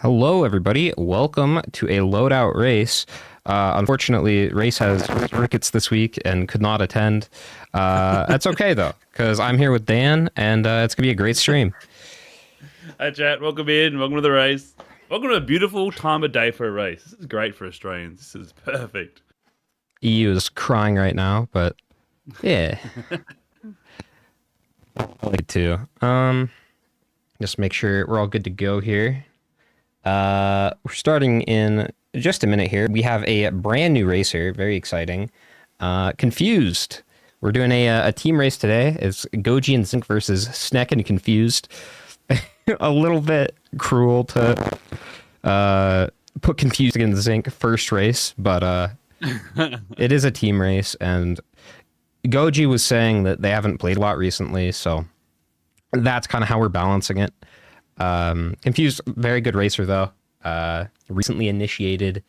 Hello, everybody. Welcome to a Loadout race. Unfortunately, Race has rickets this week and could not attend. That's okay, though, because I'm here with Dan, and it's going to be a great stream. Hi, chat. Welcome in. Welcome to the race. Welcome to a beautiful time of day for a race. This is great for Australians. This is perfect. EU is crying right now, but yeah. I like it too. Just make sure we're all good to go here. We're starting in just a minute here. We have a brand new racer, very exciting. Confused. We're doing a team race today. It's Goji and Zinc versus Sneck and Confused. A little bit cruel to put Confused against Zinc first race, but it is a team race, and Goji was saying that they haven't played a lot recently, so that's kind of how we're balancing it. Confused, very good racer though. Recently initiated.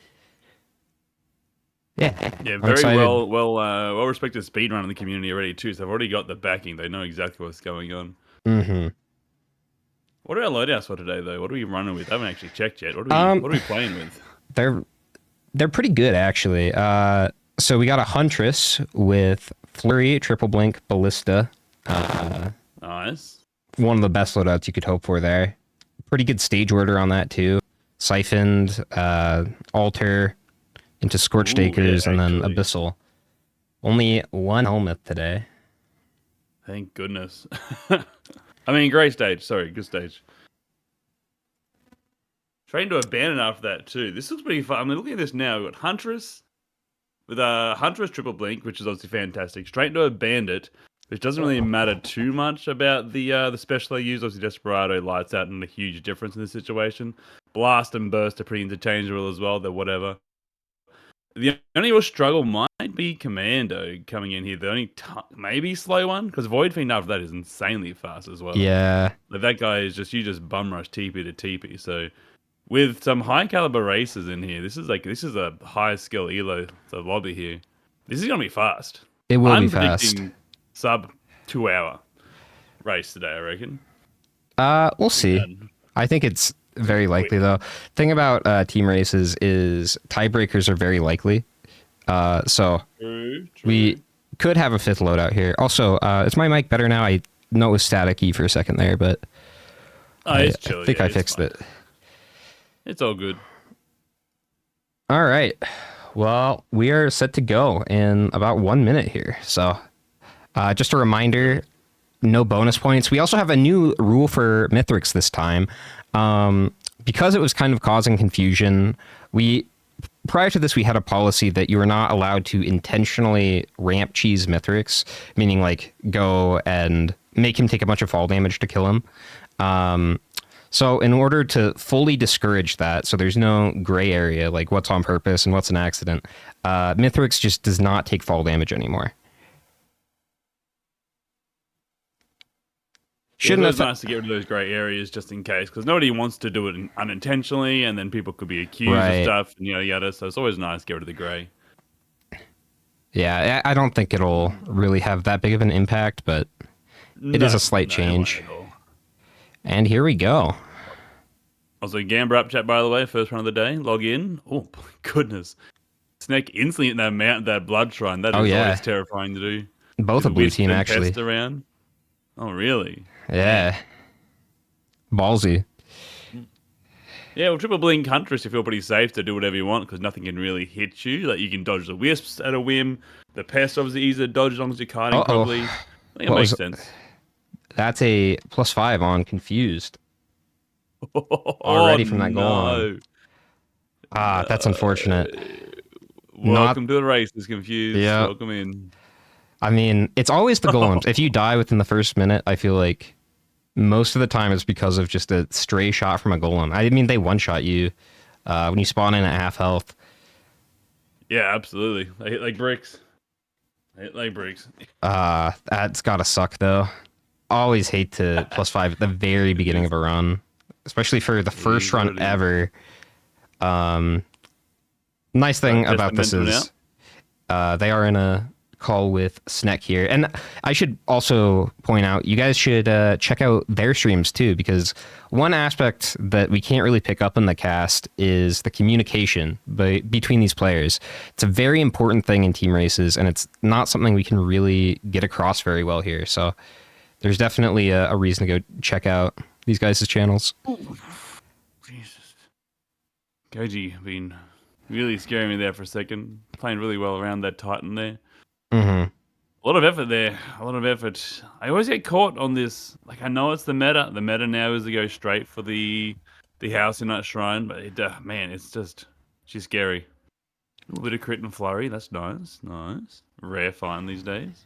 Yeah, very well respected speedrun in the community already too. So they've already got the backing. They know exactly what's going on. Mm-hmm. What are our loadouts for today though? What are we running with? I haven't actually checked yet. What are we playing with? They're pretty good actually. So we got a Huntress with Flurry, Triple Blink, Ballista. Nice. One of the best loadouts you could hope for there. Pretty good stage order on that too. Siphoned, Alter into Scorched Acres, and then Abyssal. Only one helmet today. Thank goodness. I mean, great stage. Sorry, good stage. Trying to abandon after that too. This looks pretty fun. I'm looking at this now. We've got Huntress with a Huntress Triple Blink, which is obviously fantastic. Straight into a Bandit, which doesn't really matter too much about the special I use. Obviously, Desperado lights out and a huge difference in this situation. Blast and Burst are pretty interchangeable as well. They're whatever. The only real struggle might be Commando coming in here. The only maybe slow one, because Void Fiend after that is insanely fast as well. Yeah. Like that guy is just, you just bum rush TP to TP. So with some high caliber racers in here, this is a high skill elo the lobby here. This is gonna be fast. It will I'm be fast. predicting sub 2 hour race today, I reckon. We'll see. I think it's very likely though. Thing about team races is tiebreakers are very likely. So True. We could have a fifth loadout here. Also, is my mic better now? I know it was staticky for a second there, but it's chill. I think I fixed it. It's all good. All right. Well, we are set to go in about 1 minute here. So just a reminder, no bonus points. We also have a new rule for Mithrix this time. Because it was kind of causing confusion, prior to this, we had a policy that you were not allowed to intentionally ramp cheese Mithrix, meaning like go and make him take a bunch of fall damage to kill him. So in order to fully discourage that, so there's no gray area, like what's on purpose and what's an accident, Mithrix just does not take fall damage anymore. Shouldn't have. It's nice to get rid of those gray areas just in case, because nobody wants to do it unintentionally, and then people could be accused of stuff and yada. So it's always nice to get rid of the gray. Yeah, I don't think it'll really have that big of an impact, but it is a slight change. And here we go. Also, Gambler up chat, by the way, first run of the day. Log in. Oh, my goodness. Snake instantly in that blood shrine. That is always terrifying to do. Both a blue team, actually. Around. Oh, really? Yeah. Ballsy. Yeah, well, Triple Blink Huntress, you feel pretty safe to do whatever you want because nothing can really hit you. Like, you can dodge the Wisps at a whim. The Pest, obviously, easy to dodge as long as you're kiting properly. I think it makes sense. That's a +5 on Confused. Already from that goal on. That's unfortunate. Welcome to the race, is Confused. Yeah. Welcome in. I mean, it's always the golems. If you die within the first minute, I feel like most of the time it's because of just a stray shot from a golem. I mean, they one-shot you when you spawn in at half health. Yeah, absolutely. I hit like bricks. That's gotta suck, though. Always hate to +5 at the very beginning of a run, especially for the first run ever. Nice thing about this is they are in a call with Sneck here. And I should also point out, you guys should check out their streams too, because one aspect that we can't really pick up in the cast is the communication between these players. It's a very important thing in team races, and it's not something we can really get across very well here. So there's definitely a reason to go check out these guys' channels. Jesus. Goji been really scaring me there for a second. Playing really well around that Titan there. Mm-hmm. A lot of effort there. A lot of effort. I always get caught on this. Like, I know it's the meta. The meta now is to go straight for the house in that shrine, but it, man, it's just she's scary. A little bit of crit and flurry. That's nice. Nice. Rare find these days.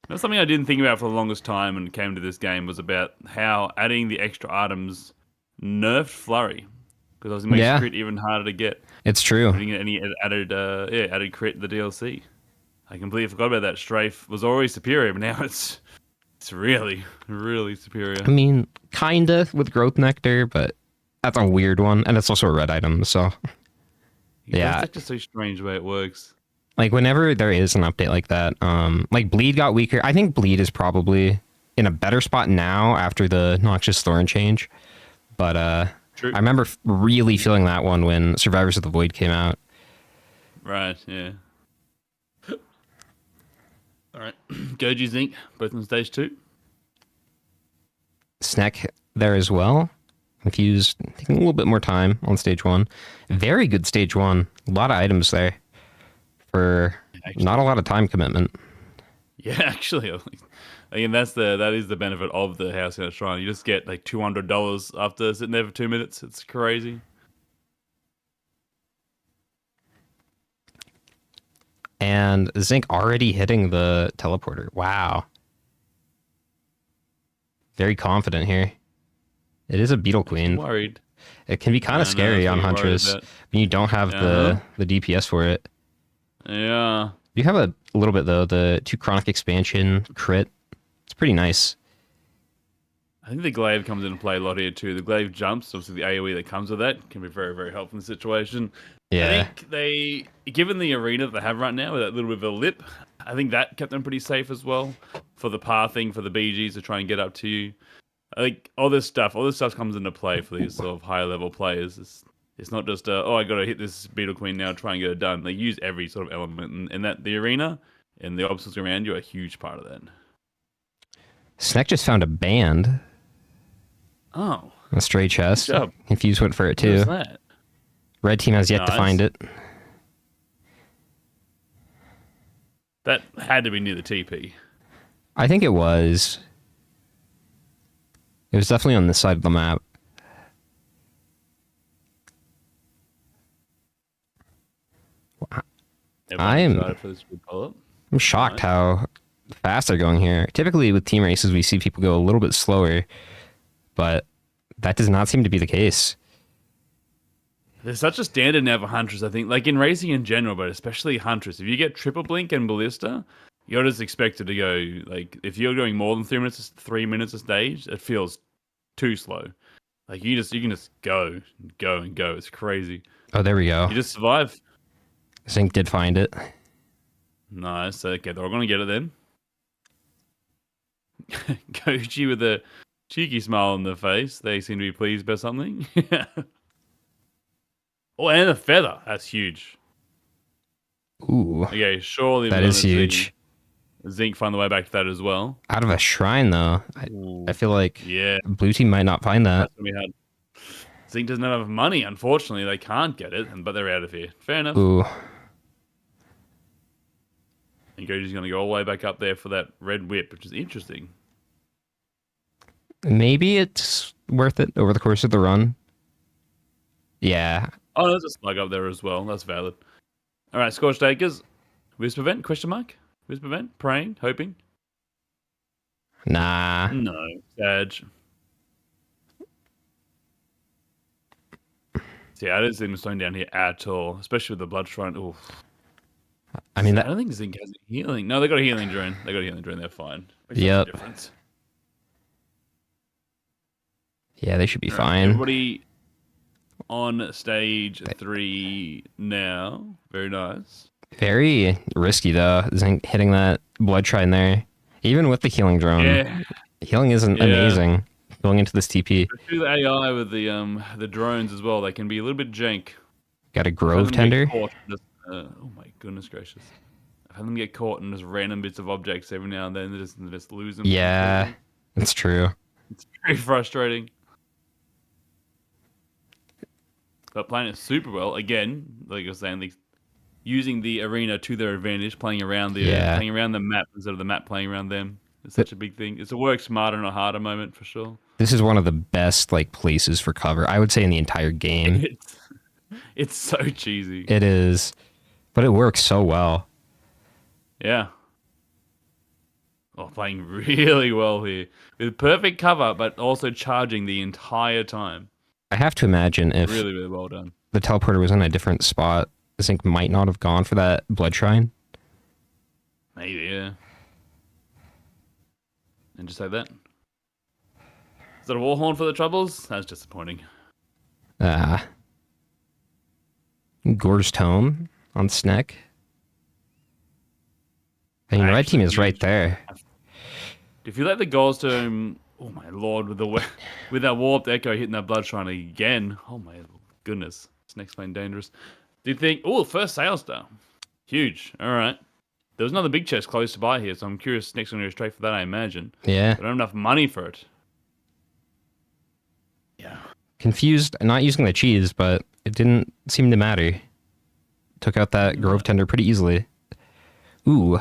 That's something I didn't think about for the longest time when it came to this game, was about how adding the extra items nerfed flurry, because obviously it makes crit even harder to get. It's true. Putting any added added crit in the DLC. I completely forgot about that. Strafe was already superior, but now it's really, really superior. I mean, kinda with Growth Nectar, but that's a weird one, and it's also a red item, so yeah. That's just so strange the way it works. Like, whenever there is an update like that, like Bleed got weaker. I think Bleed is probably in a better spot now after the Noxious Thorn change, but True. I remember really feeling that one when Survivors of the Void came out. Right, yeah. Alright. Goji Zinc, both on stage 2. Sneck there as well. Infused, taking a little bit more time on stage 1. Very good stage 1. A lot of items there for not a lot of time commitment. Yeah, actually. Again, that is the benefit of the House in a Shrine. You just get like $200 after sitting there for 2 minutes. It's crazy. And Zinc already hitting the teleporter. Wow. Very confident here. It is a Beetle Queen. Worried. It can be kind of scary on Huntress when you don't have the DPS for it. Yeah. You have a little bit, though. The 2 Chronic Expansion crit. It's pretty nice. I think the glaive comes into play a lot here too. The glaive jumps, obviously the AoE that comes with that, can be very, very helpful in the situation. Yeah. I think given the arena that they have right now with that little bit of a lip, I think that kept them pretty safe as well for the pathing, for the BGs to try and get up to you. I think all this stuff comes into play for these sort of higher level players. It's not just I got to hit this Beetle Queen now, try and get it done. They use every sort of element, and that the arena and the obstacles around you are a huge part of that. Sneck just found a band. Oh. A stray chest. Good job. Confused went for it too. What's that? Red team has yet to find it. That had to be near the TP. I think it was. It was definitely on this side of the map. I'm shocked how fast they're going here. Typically with team races, we see people go a little bit slower, but that does not seem to be the case. There's such a standard now for Huntress, I think. Like in racing in general, but especially Huntress. If you get triple blink and ballista, you're just expected to go, like, if you're going more than 3 minutes a stage, it feels too slow. Like you can just go. It's crazy. Oh, there we go. You just survive. Zinc did find it. Nice. Okay, they're all gonna get it then. Goji with a cheeky smile on their face. They seem to be pleased by something. Oh, and a feather. That's huge. Ooh. Okay, surely that is huge. Zinc find the way back to that as well. Out of a shrine, though. I feel like blue team might not find that. Zinc doesn't have enough money, unfortunately. They can't get it, but they're out of here. Fair enough. Ooh. And Goji's going to go all the way back up there for that red whip, which is interesting. Maybe it's worth it over the course of the run. Yeah. Oh, there's a slug up there as well. That's valid. All right, Scorched Acres. Whisper Vent? Question mark? Whisper Vent? Praying? Hoping? Nah. No. Sag. See, I don't see them slowing down here at all, especially with the Blood Shrine. Oof. I mean, I don't think Zinc has healing. No, they got a healing drone. They're fine. Yep. Yeah, they should be fine. Everybody on stage 3 now. Very nice. Very risky though, Zinc hitting that blood shrine there. Even with the healing drone, Yeah, healing isn't yeah. amazing going into this TP. Especially the AI with the drones as well. They can be a little bit jank. Got a I've had Grove them get Tender. caught. Just, oh my goodness gracious! I've had them get caught in just random bits of objects every now and then. They just lose them Yeah, completely. that's true. It's very frustrating. But playing it super well again, like I was saying, using the arena to their advantage, Yeah. playing around the map instead of the map playing around them. It's Th- such a big thing. It's a work smarter, not harder moment for sure. This is one of the best like places for cover, I would say, in the entire game. It's it's so cheesy. It is, but it works so well. Yeah. Oh, playing really well here with perfect cover, but also charging the entire time. I have to imagine if Really, really well done. the teleporter was in a different spot, Zinc might not have gone for that blood shrine. Maybe, yeah. And just like that. Is that a war horn for the troubles? That's disappointing. Ah, Gore's Tome on Sneck. I mean, red team Actually, is right huge. there. If you let the goals to, oh my lord, with that warped echo hitting that blood shrine again, oh my goodness, this next playing dangerous. Do you think? Oh, first sales star, huge. All right, there was another big chest close to buy here, so I'm curious. Next one goes straight for that, I imagine. Yeah. But I don't have enough money for it. Yeah. Confused, not using the cheese, but it didn't seem to matter. Took out that Grove Tender pretty easily. Ooh.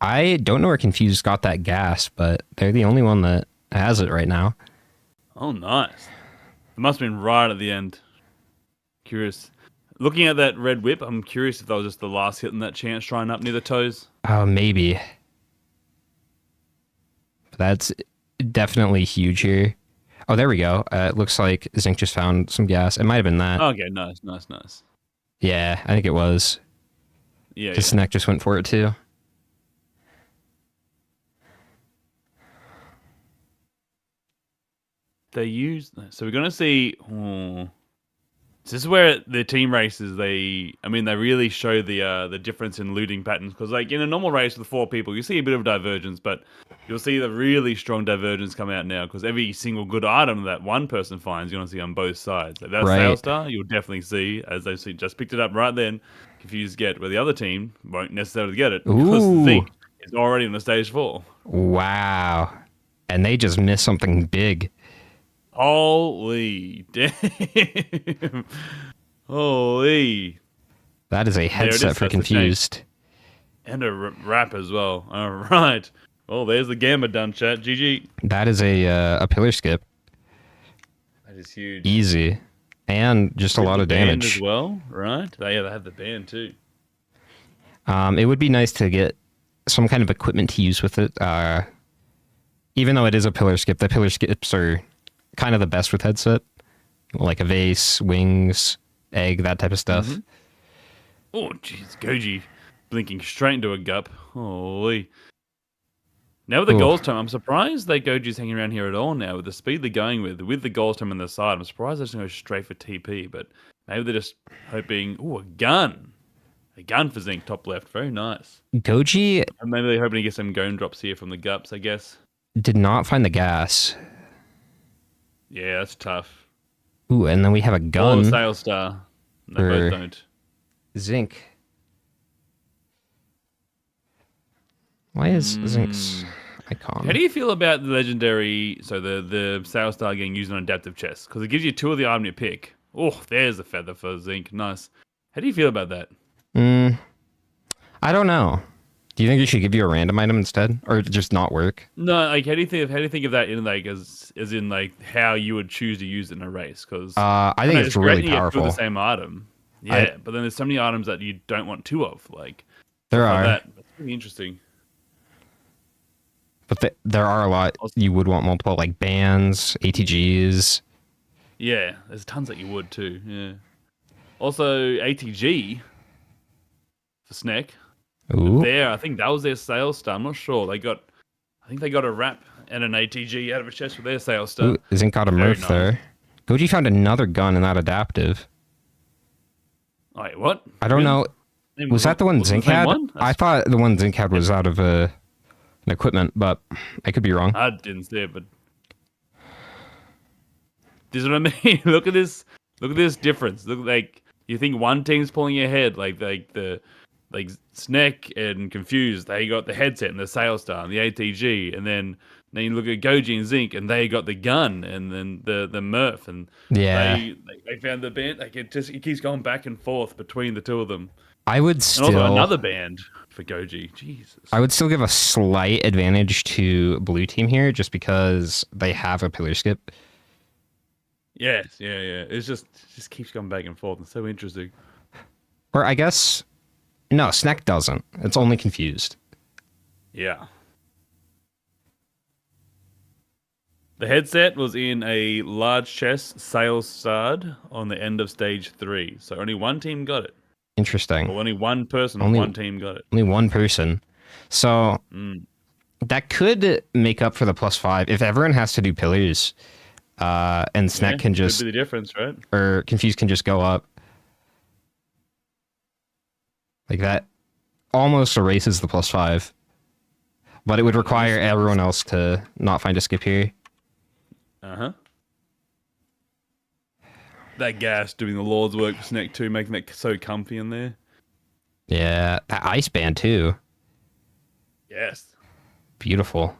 I don't know where Confused got that gas, but they're the only one that has it right now. Oh, nice. It must have been right at the end. Curious. Looking at that red whip, I'm curious if that was just the last hit in that chance shrine up near the toes. Oh, maybe. That's definitely huge here. Oh, there we go. It looks like Zinc just found some gas. It might have been that. Okay, nice, nice, nice. Yeah, I think it was. Yeah, Because yeah. Sneck just went for it too. They use so we're gonna see. Oh, this is where the team races. They really show the difference in looting patterns because like in a normal race with 4 people, you see a bit of divergence, but you'll see the really strong divergence come out now because every single good item that one person finds, you're gonna see on both sides. Like that Right. sales star, you'll definitely see as they see just picked it up right then. Confused get where the other team won't necessarily get it because Ooh. Zeke is already on the stage 4. Wow. And they just missed something big. Holy damn. Holy. That is a There it is, headset for that's the Confused. And a wrap as well. All right. Well, there's the gamma done, chat. GG. That is a pillar skip. That is huge. Easy. And just a With lot the of band damage. as well, right? They have the band too. It would be nice to get some kind of equipment to use with it. Even though it is a pillar skip, the pillar skips are kind of the best with headset. Like a vase, wings, egg, that type of stuff. Mm-hmm. Oh, jeez. Goji blinking straight into a gup. Holy. Now with the Ooh. goals time, I'm surprised that Goji's hanging around here at all now. With the speed they're going with the goals time on the side, I'm surprised they're just going to go straight for TP. But maybe they're just hoping, oh, a gun. A gun for Zinc, top left. Very nice. Goji And maybe they're hoping to get some gone drops here from the gups, I guess. did not find the gas. Yeah, that's tough. Ooh, and then we have a Or gun the Sales Star. They for both don't. Zinc. Why is Zinc's icon? How do you feel about the legendary, so the Sales Star getting used on adaptive chests? Because it gives you 2 of the item you pick. Oh, there's a feather for Zinc. Nice. How do you feel about that? I don't know. Do you think it should give you a random item instead, or just not work? No, like how do you think of that in like as in like how you would choose to use it in a race? Because I think it's really great that you get 2 of powerful. the same item. Yeah, but then there's so many items that you don't want 2 of. Like There stuff like are, that. That's really interesting. but there are a lot you would want multiple, like bands, ATGs. Yeah, there's tons that you would too. Yeah. Also, ATG for Snack. Ooh, There, I think that was their sales star. I'm not sure. I think they got a wrap and an ATG out of a chest with their sales star. ooh, Zinc got a Very Murph nice. there. Goji found another gun in that adaptive. Wait, what? I don't Really? know. Was that the one Was it Zinc the same had? one? I thought the one Zinc had was out of an equipment, but I could be wrong. I didn't see it, but this is what I mean. Look at this. Look at this difference. Look, like you think one team's pulling ahead, like Snack and Confused. They got the headset and the Sailstar and the ATG, and then you look at Goji and Zinc, and they got the gun and then the Murph, and Yeah. they found the band. Like it keeps going back and forth between the two of them. I would And still also another band for Goji. Jesus. I would still give a slight advantage to blue team here just because they have a pillar skip. Yes, yeah. It just keeps going back and forth. It's so interesting. Or I guess no, Snack doesn't. It's only Confused. Yeah. The headset was in a large chest sail stud on the end of stage 3. So only one team got it. Interesting. Well, only one person on one team got it. Only one person. So that could make up for the +5 if everyone has to do pillars. And Snack can just could be the difference, right? Or Confused can just go up. Like that almost erases the +5. But it would require everyone else to not find a skip here. Uh-huh. That gas doing the Lord's work for Snack 2, making that so comfy in there. Yeah, that ice band too. Yes. Beautiful.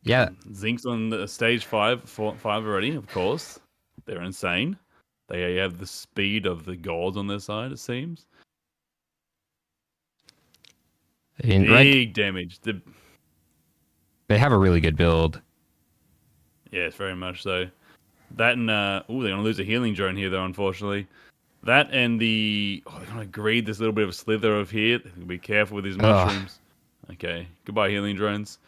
Yeah. Zinc's on the stage 5 already, of course. They're insane. They have the speed of the gods on their side, it seems. Big damage. They have a really good build. Yes, very much so. That and they're gonna lose a healing drone here though, unfortunately. That and they're gonna greed this little bit of a slither of here. Be careful with these mushrooms. Okay, goodbye healing drones.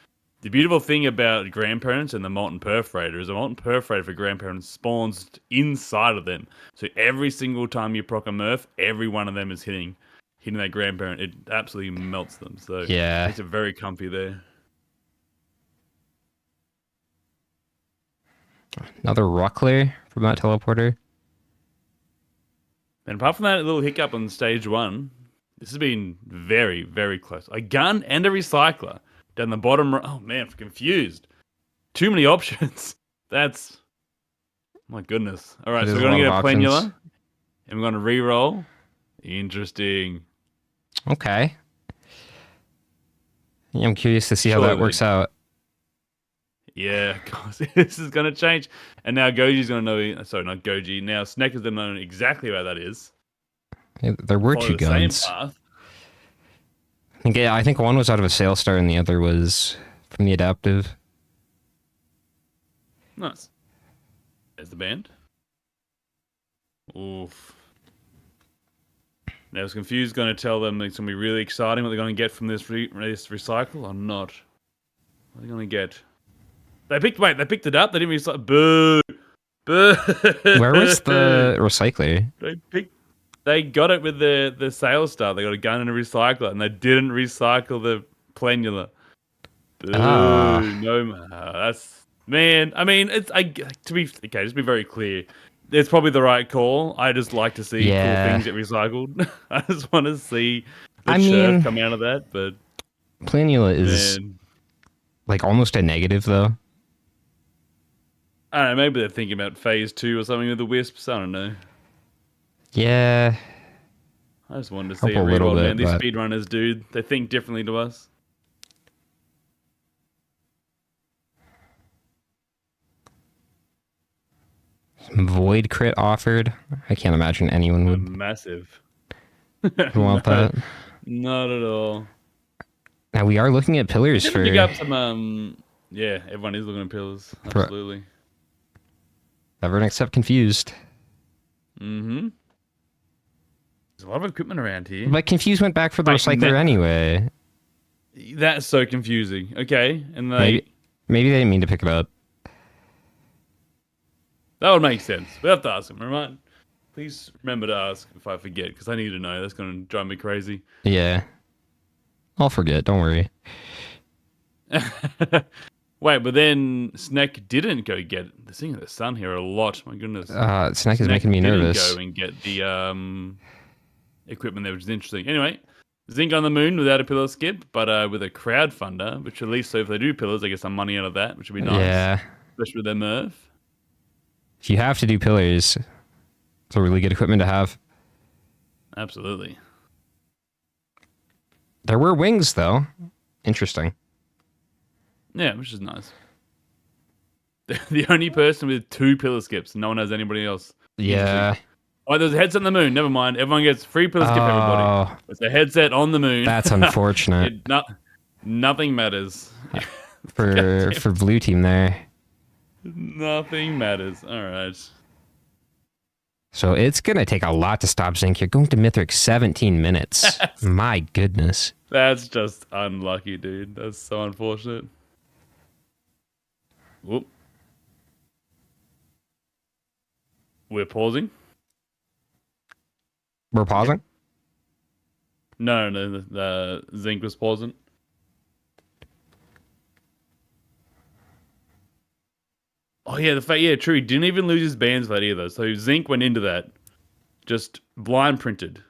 The beautiful thing about Grandparents and the Molten Perforator is a Molten Perforator for Grandparents spawns inside of them. So every single time you proc a Murph, every one of them is hitting that Grandparent. It absolutely melts them. So yeah, makes it very comfy there. Another Ruckler from that teleporter. And apart from that little hiccup on stage 1, this has been very, very close. A gun and a recycler down the bottom. Oh man, I'm confused. Too many options. That's my goodness. All right, so we're gonna get a planula, and we're gonna re-roll. Interesting. Okay. Yeah, I'm curious to see how that works out. Yeah, gosh, this is going to change. And now Goji's going to know... Sorry, not Goji. Now Snack is going to know exactly where that is. Yeah, there were two guns. Same path. I think one was out of a Sailstar and the other was from the adaptive. Nice. There's the band. Oof. Now I was confused. Going to tell them it's going to be really exciting what they're going to get from this recycle or not. What are they going to get? They picked it up. They didn't recycle. Boo! Boo! Where was the recycler? They got it with the Sailstar. They got a gun and a recycler, and they didn't recycle the planula. Boo! No, that's man. I mean, just be very clear. It's probably the right call. I just like to see cool things get recycled. I just want to see the chirp come out of that. But planula is like almost a negative, though. I don't know, maybe they're thinking about phase 2 or something with the Wisps. I don't know. Yeah. I just wanted to see it reroll, man. These speedrunners, dude, they think differently to us. Void crit offered. I can't imagine anyone would. Massive. Want that? Not at all. Now we are looking at pillars for. Pick up some. Yeah, everyone is looking at pillars. Absolutely. Everyone except Confused. Mm-hmm. There's a lot of equipment around here. But Confused went back for the recycler anyway. That's so confusing. Okay, and maybe they didn't mean to pick it up. That would make sense. We have to ask them, right? Please remember to ask if I forget, because I need to know. That's going to drive me crazy. Yeah. I'll forget. Don't worry. Wait, but then Snack didn't go get the Sing of the Sun here a lot. My goodness. Snack is making me nervous. Go and get the equipment there, which is interesting. Anyway, Zinc on the moon without a pillar skip, but with a crowdfunder, which at least so if they do pillars, they get some money out of that, which would be nice, Yeah. especially with their Merv. If you have to do pillars, it's a really good equipment to have. Absolutely. There were wings, though. Interesting. Yeah, which is nice. The only person with 2 pillar skips, no one has anybody else. Interesting. Yeah. Oh, there's a headset on the moon. Never mind. Everyone gets free pillar skip. Everybody. Oh, It's a headset on the moon. that's unfortunate Nothing matters. for blue team there. Nothing matters. All right. So it's going to take a lot to stop Zinc. You're going to Mythic 17 minutes. My goodness. That's just unlucky, dude. That's so unfortunate. Whoop. We're pausing. We're pausing? No, the Zinc was pausing. Oh yeah, true. He didn't even lose his bands for that either. So Zinc went into that, just blind printed,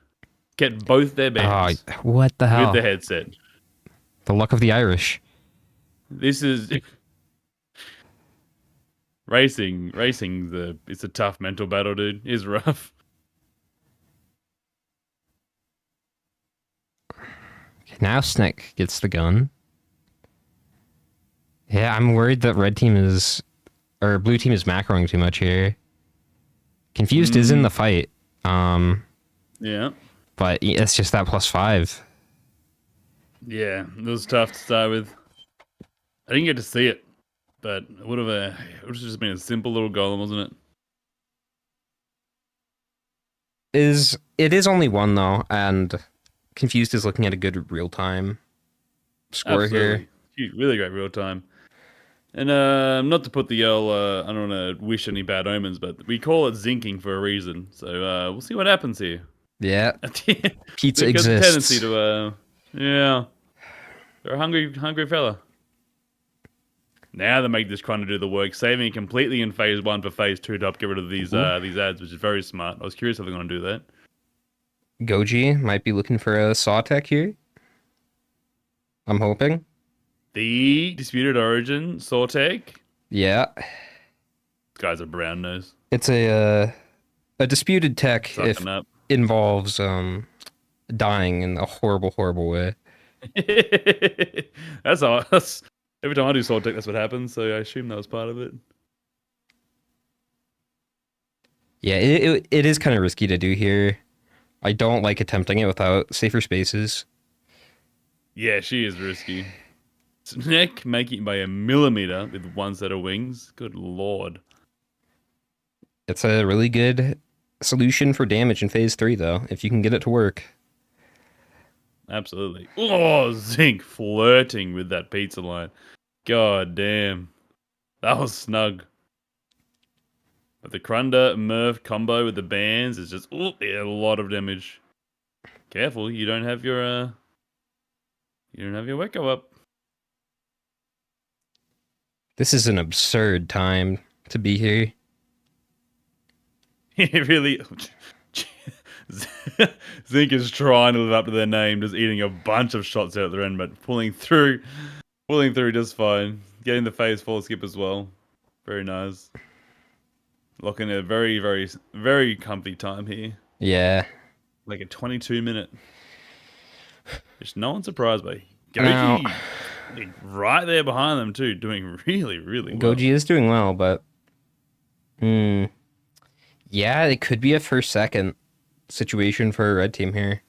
get both their bands Oh, what the hell? with the headset. The luck of the Irish. This is racing. It's a tough mental battle, dude. It's rough. Now Snick gets the gun. Yeah, I'm worried that blue team is macroing too much here. Confused is in the fight. Yeah. But it's just that +5. Yeah, it was tough to start with. I didn't get to see it, but it would have just been a simple little golem, wasn't it? It is only one though, and Confused is looking at a good real time score Absolutely. here. Really great real time. And not to put the old, I don't want to wish any bad omens, but we call it zinking for a reason. So we'll see what happens here. Yeah, pizza Because a exists. tendency to, yeah, they're a hungry fella. Now they make this trying to do the work, saving it completely in phase 1 for phase 2 to help get rid of these ads, which is very smart. I was curious how they're going to do that. Goji might be looking for a saw tech here. I'm hoping. The Disputed Origin Sortek. Yeah. This guy's a brown nose. It's a disputed tech Sucking up. involves dying in a horrible way. That's every time I do Sortek, that's what happens. So I assume that was part of it. Yeah, it is kind of risky to do here. I don't like attempting it without safer spaces. Yeah, she is risky. Neck making it by a millimeter with 1 set of wings. Good lord. It's a really good solution for damage in phase 3, though, if you can get it to work. Absolutely. Oh, Zinc flirting with that pizza line. God damn. That was snug. But the Krunda Merv combo with the bands is just a lot of damage. Careful, you don't have your Wecco up. This is an absurd time to be here. It really Zinc is trying to live up to their name, just eating a bunch of shots out at their end, but pulling through just fine. Getting the phase 4 skip as well. Very nice. Locking a very, very, very comfy time here. Yeah. Like a 22-minute. Just no one surprised by Now- Goji. Right there behind them too, doing really, really well. Goji is doing well, but yeah, it could be a first second situation for a red team here.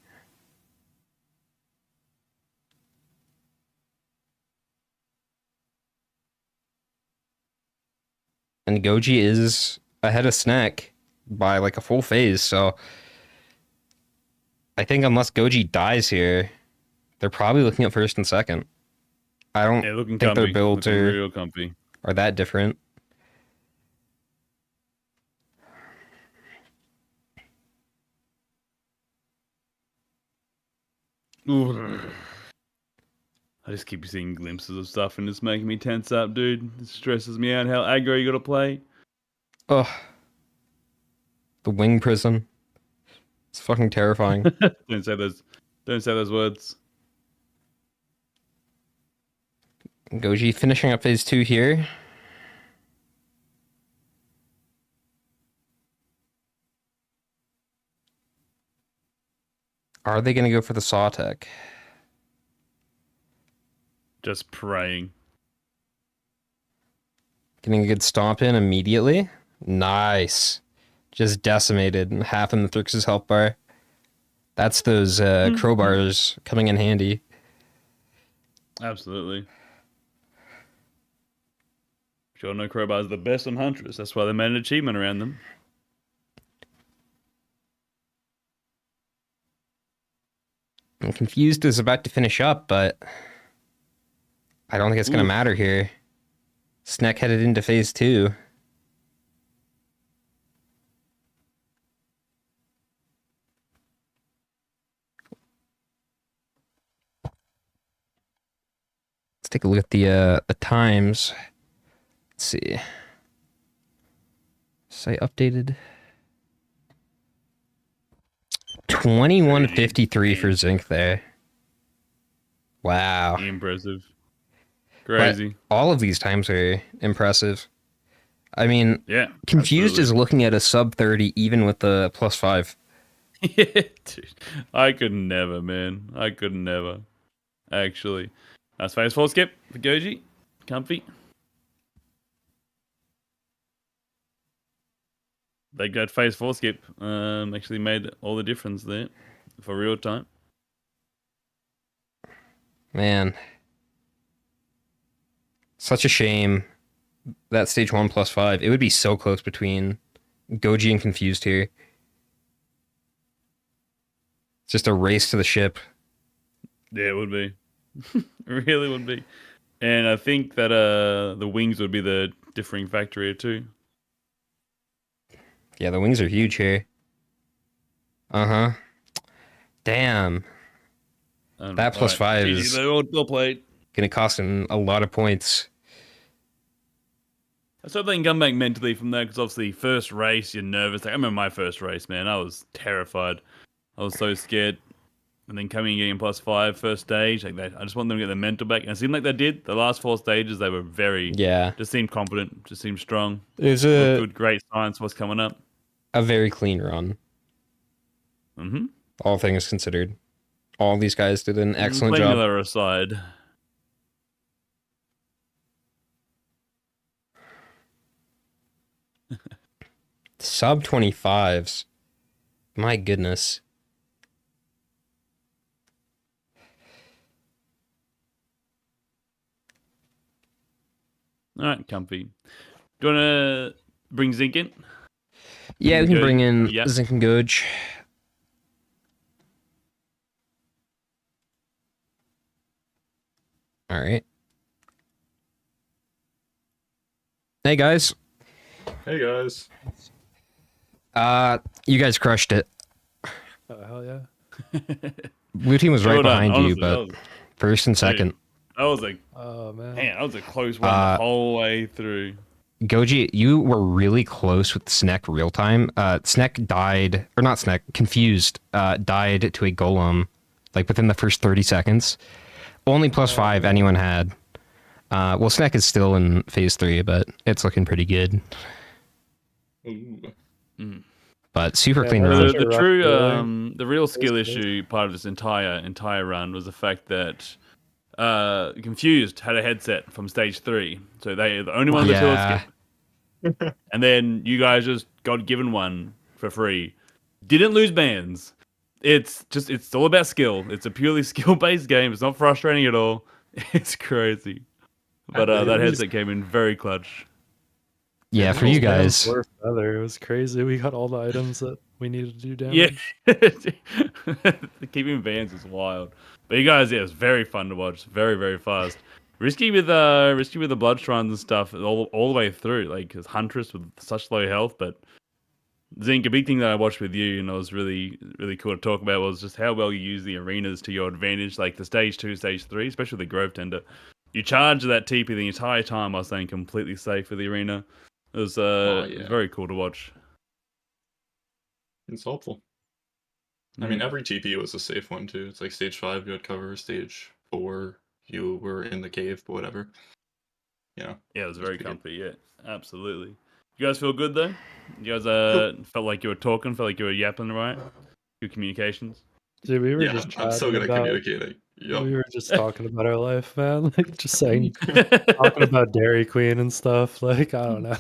And Goji is ahead of Snack by like a full phase, so I think unless Goji dies here, they're probably looking at first and second. I don't Looking think comfy. their builds Looking real comfy. are that different. Ooh. I just keep seeing glimpses of stuff and it's making me tense up, dude. It stresses me out how aggro you gotta play. Ugh. The wing prison. It's fucking terrifying. Don't say those Don't say those words. Goji finishing up phase 2 here. Are they going to go for the saw tech? Just praying. Getting a good stomp in immediately. Nice. Just decimated. Half in the Thrix's health bar. That's those crowbars coming in handy. Absolutely. Sure, no crowbars are the best on Huntress. That's why they made an achievement around them. I'm confused is about to finish up, but I don't think it's going to matter here. Sneck headed into phase 2. Let's take a look at the times. Let's see. Site updated. 21:53 for Zinc there. Wow. Impressive. Crazy. But all of these times are impressive. I mean, Yeah. Confused absolutely. is looking at a sub 30 even with the +5. Yeah, dude. I could never, man. I could never. Actually. That's phase 4 skip for Goji. Comfy. That phase 4 skip actually made all the difference there for real time. Man. Such a shame. That stage 1 +5. It would be so close between Goji and Confused here. It's just a race to the ship. Yeah, it would be. It really would be. And I think that the wings would be the differing factor here too. Yeah, the wings are huge here. Uh-huh. Damn. That +5 GG, is they're all well played. going to cost him a lot of points. I hope they can come back mentally from that because obviously first race you're nervous. Like, I remember my first race, man. I was terrified. I was so scared. And then coming and getting +5 first stage, like that, I just want them to get their mental back. And it seemed like they did. The last 4 stages, they were Yeah. just seemed confident, just seemed strong. There's Looked good, great signs for what's coming up. a very clean run. Mm-hmm. All things considered. All these guys did an excellent job. Miller aside. Sub 25s. My goodness. All right, comfy. Do you want to bring Zinc in? Yeah, we can bring in Yeah. Zinc and Goj. All right. Hey guys. Hey guys. You guys crushed it. Oh hell yeah. Blue team was right Well done, behind you, honestly, but first and second. Dude, that was a Oh man. man. That was a close one the whole way through. Goji, you were really close with Sneck real time. Sneck died, or not Sneck, Confused, died to a golem, like within the first 30 seconds. Only +5 anyone had. Well, Sneck is still in phase 3, but it's looking pretty good. Ooh. But super Yeah, clean that was run. such a The rough true, feeling. the real skill good. issue part of this entire run was the fact that Confused had a headset from stage 3, so they are the only ones that Yeah. skip. And then you guys just got given one for free. Didn't lose bands. It's all about skill. It's a purely skill based game. It's not frustrating at all. It's crazy. But that headset came in very clutch. Yeah, for you guys. Worse weather. It was crazy. We got all the items that we needed to do Yeah, damage. keeping Vans is wild. But you guys, yeah, it was very fun to watch. Very, very fast. Risky with the blood shrines and stuff all the way through. Like, because Huntress with such low health. But Zink, a big thing that I watched with you and it was really, really cool to talk about was just how well you use the arenas to your advantage. Like the stage 2, stage 3, especially the Grove Tender. You charge that TP the entire time while staying completely safe for the arena. It was it was very cool to watch. It's helpful. I mean, every TP was a safe one too. It's like stage 5 you had cover, stage 4 you were in the cave, but whatever. You know. Yeah, it was It's very pretty good. comfy. Yeah, absolutely. You guys feel good though? You guys felt like you were talking, felt like you were yapping, right? Good communications. Dude, we were Yeah, just I'm so chatting good at about. communicating. Yup. We were just talking about our life, man. Like just saying, talking about Dairy Queen and stuff. Like I don't know.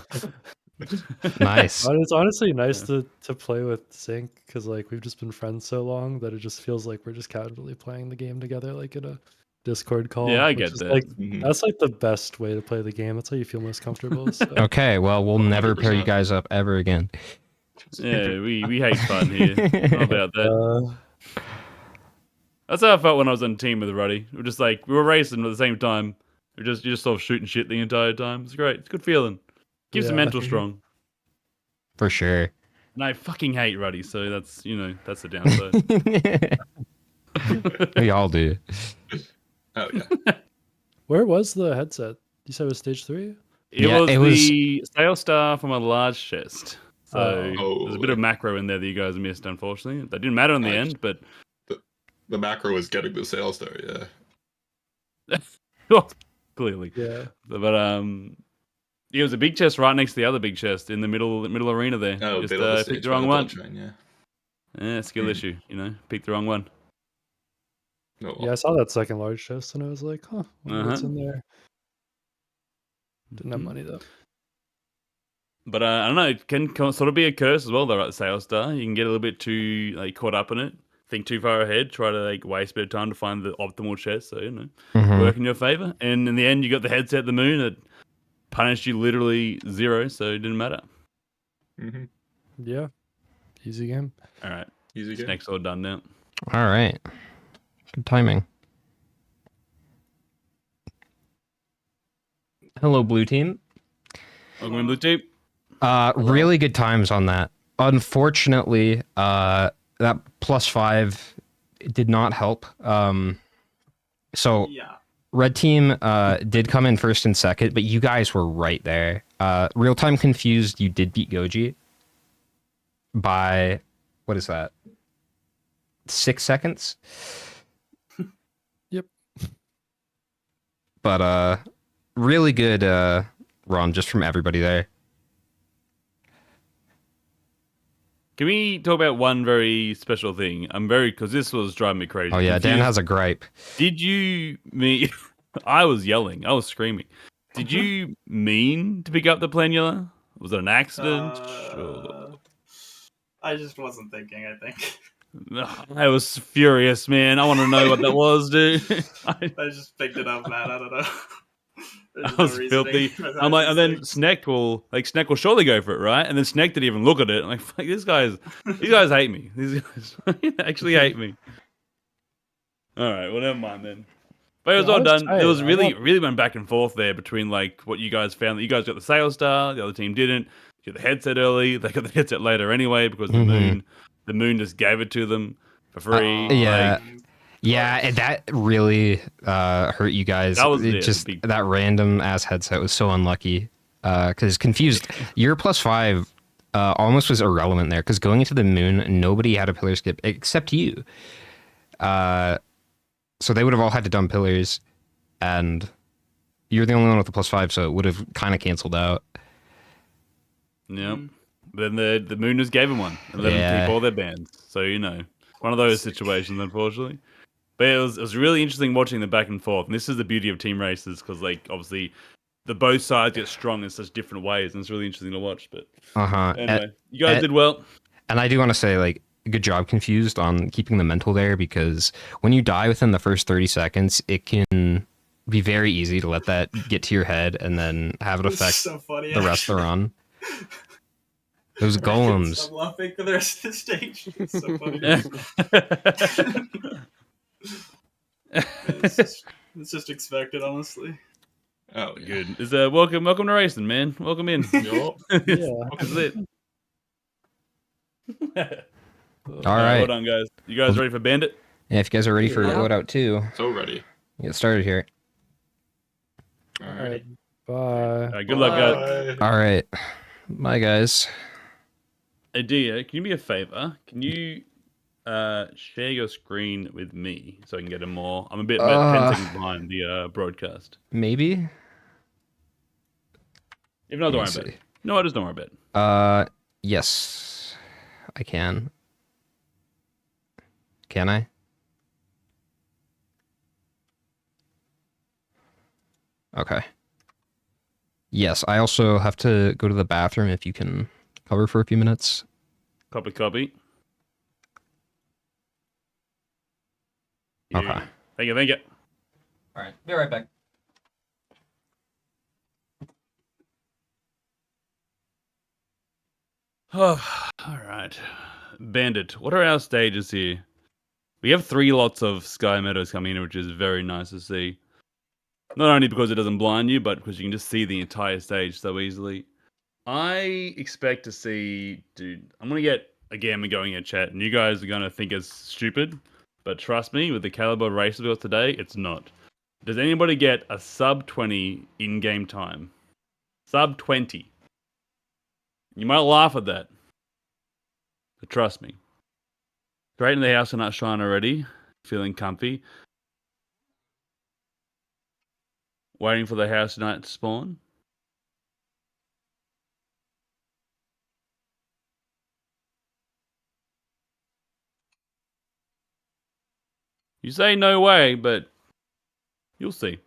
Nice. But it's honestly nice to play with Sync because like we've just been friends so long that it just feels like we're just casually playing the game together, like in a Discord call. Yeah, I which get is that. like Mhm. that's like the best way to play the game. That's how you feel most comfortable. So. Okay, well, we'll never pair you 100%. guys up ever again. Yeah, we hate fun here. Not about that. Uh, That's how I felt when I was on team with Ruddy. We were racing at the same time. You're just sort of shooting shit the entire time. It's great. It's a good feeling. Keeps the Yeah. mental strong. For sure. And I fucking hate Ruddy, so that's that's the downside. We all do. Oh yeah. where was the headset? You said it was stage 3? It Yeah, was it was- the sale star from a large chest. So Oh. there's a bit of macro in there that you guys missed, unfortunately. That didn't matter in the Nice. end, but The macro was getting the sales there, yeah. well, clearly. Yeah. But it was a big chest right next to the other big chest in the middle arena there. Oh, Just middle of the picked stage the by wrong the one. bell train, yeah. Yeah, skill issue, picked the wrong one. No, Yeah, I saw that second large chest and I was like, huh, wonder what's Uh-huh. in there. Didn't have Mhm. money though. But I don't know, it can sort of be a curse as well, though, right? Sales Star. You can get a little bit too caught up in it, think too far ahead, try to waste a bit of time to find the optimal chest. So Mhm. work in your favor. And in the end, you got the headset, the moon, that punished you literally 0, so it didn't matter. Mm-hmm. Yeah. Easy game. All right, Easy game. snack's all done now. All right. Good timing. Hello, blue team. Welcome in, Blue Team. Really good times on that. Unfortunately, that +5 did not help. So Yeah. red team did come in first and second, but you guys were right there. Real time confused, you did beat Goji by what is that? 6 seconds. Yep. But really good run just from everybody there. Can we talk about one very special thing? Because this was driving me crazy. Oh yeah, Dan Confused. has a gripe. Did you mean? I was yelling. I was screaming. Did you mean to pick up the planula? Was it an accident? I just wasn't thinking, I think. I was furious, man. I want to know what that was, dude. I just picked it up, man. I don't know. There's I was no filthy. reasoning. I'm like, and then Sneck will surely go for it, right? And then Sneck didn't even look at it. I'm like, fuck, these guys hate me. These guys actually hate me. All right, well, never mind then. But it was Yeah, I all was done. tight. It was I really, got- really went back and forth there between what you guys found. That you guys got the sales star, the other team didn't. You got the headset early. They got the headset later anyway because the moon just gave it to them for free. Yeah. Yeah, and that really hurt you guys. That was that random ass headset was so unlucky. Because confused, your +5 almost was irrelevant there. Because going into the moon, nobody had a pillar skip except you. So they would have all had to dump pillars, and you're the only one with the +5, so it would have kind of canceled out. Yep. Then the moon just gave them one and let them keep all their bands. So one of those situations, unfortunately. But it was really interesting watching the back and forth. And this is the beauty of team races because obviously the both sides get strong in such different ways, and it's really interesting to watch. But anyway, you guys did well. And I do want to say, good job, Confused, on keeping the mental there, because when you die within the first 30 seconds, it can be very easy to let that get to your head and then have it affect so funny, the rest of the run. Those golems. I'm laughing for the rest of the stage. It's so funny. It's just expected, honestly. Oh, yeah. Good. Is welcome to racing, man. Welcome in. Yup. Yeah. That's it. All right. Well done, guys. You guys ready for Bandit? Yeah, if you guys are ready for Yeah. Loadout 2, So ready. get started here. All All right. right. Bye. Good luck, guys. All right. Bye, guys. Hey, Dia, can you be a favor? Can you share your screen with me so I can get a more. I'm about 10 seconds behind the broadcast. Maybe. If not, don't worry Let me about it. see. No, I just don't worry about it. Yes, I can. Can I? Okay. Yes, I also have to go to the bathroom if you can cover for a few minutes. Copy. Okay. Thank you. All right. Be right back. All right. Bandit, what are our stages here? We have 3 lots of Sky Meadows coming in, which is very nice to see. Not only because it doesn't blind you, but because you can just see the entire stage so easily. I expect to see, dude, I'm going to get a Gamma going in chat, and you guys are going to think it's stupid, but trust me, with the caliber race we got today, it's not. Does anybody get a sub 20 in-game time? Sub 20. You might laugh at that, but trust me. Great in the house and not shine already. Feeling comfy. Waiting for the house tonight to spawn. You say no way, but you'll see.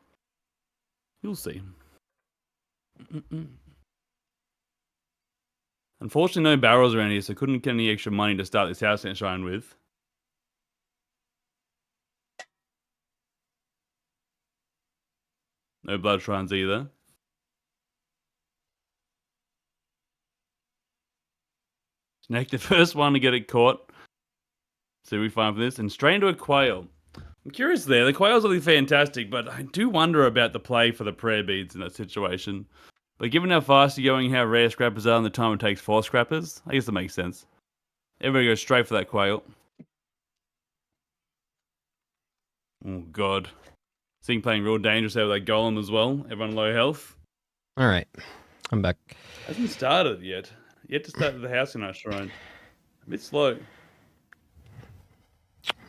You'll see. Unfortunately, no barrels around here, so couldn't get any extra money to start this house and shine with. No blood shrines either. Snake, the first one to get it caught. See what we find for this. And straight into a quail. I'm curious there. The quails will be fantastic, but I do wonder about the play for the prayer beads in that situation. But given how fast you're going, how rare scrappers are, and the time it takes for scrappers, I guess it makes sense. Everybody goes straight for that quail. Oh, God. Seeing playing real dangerous there with that golem as well. Everyone low health. All right. I'm back. Hasn't started yet. Yet to start the house in our shrine. A bit slow.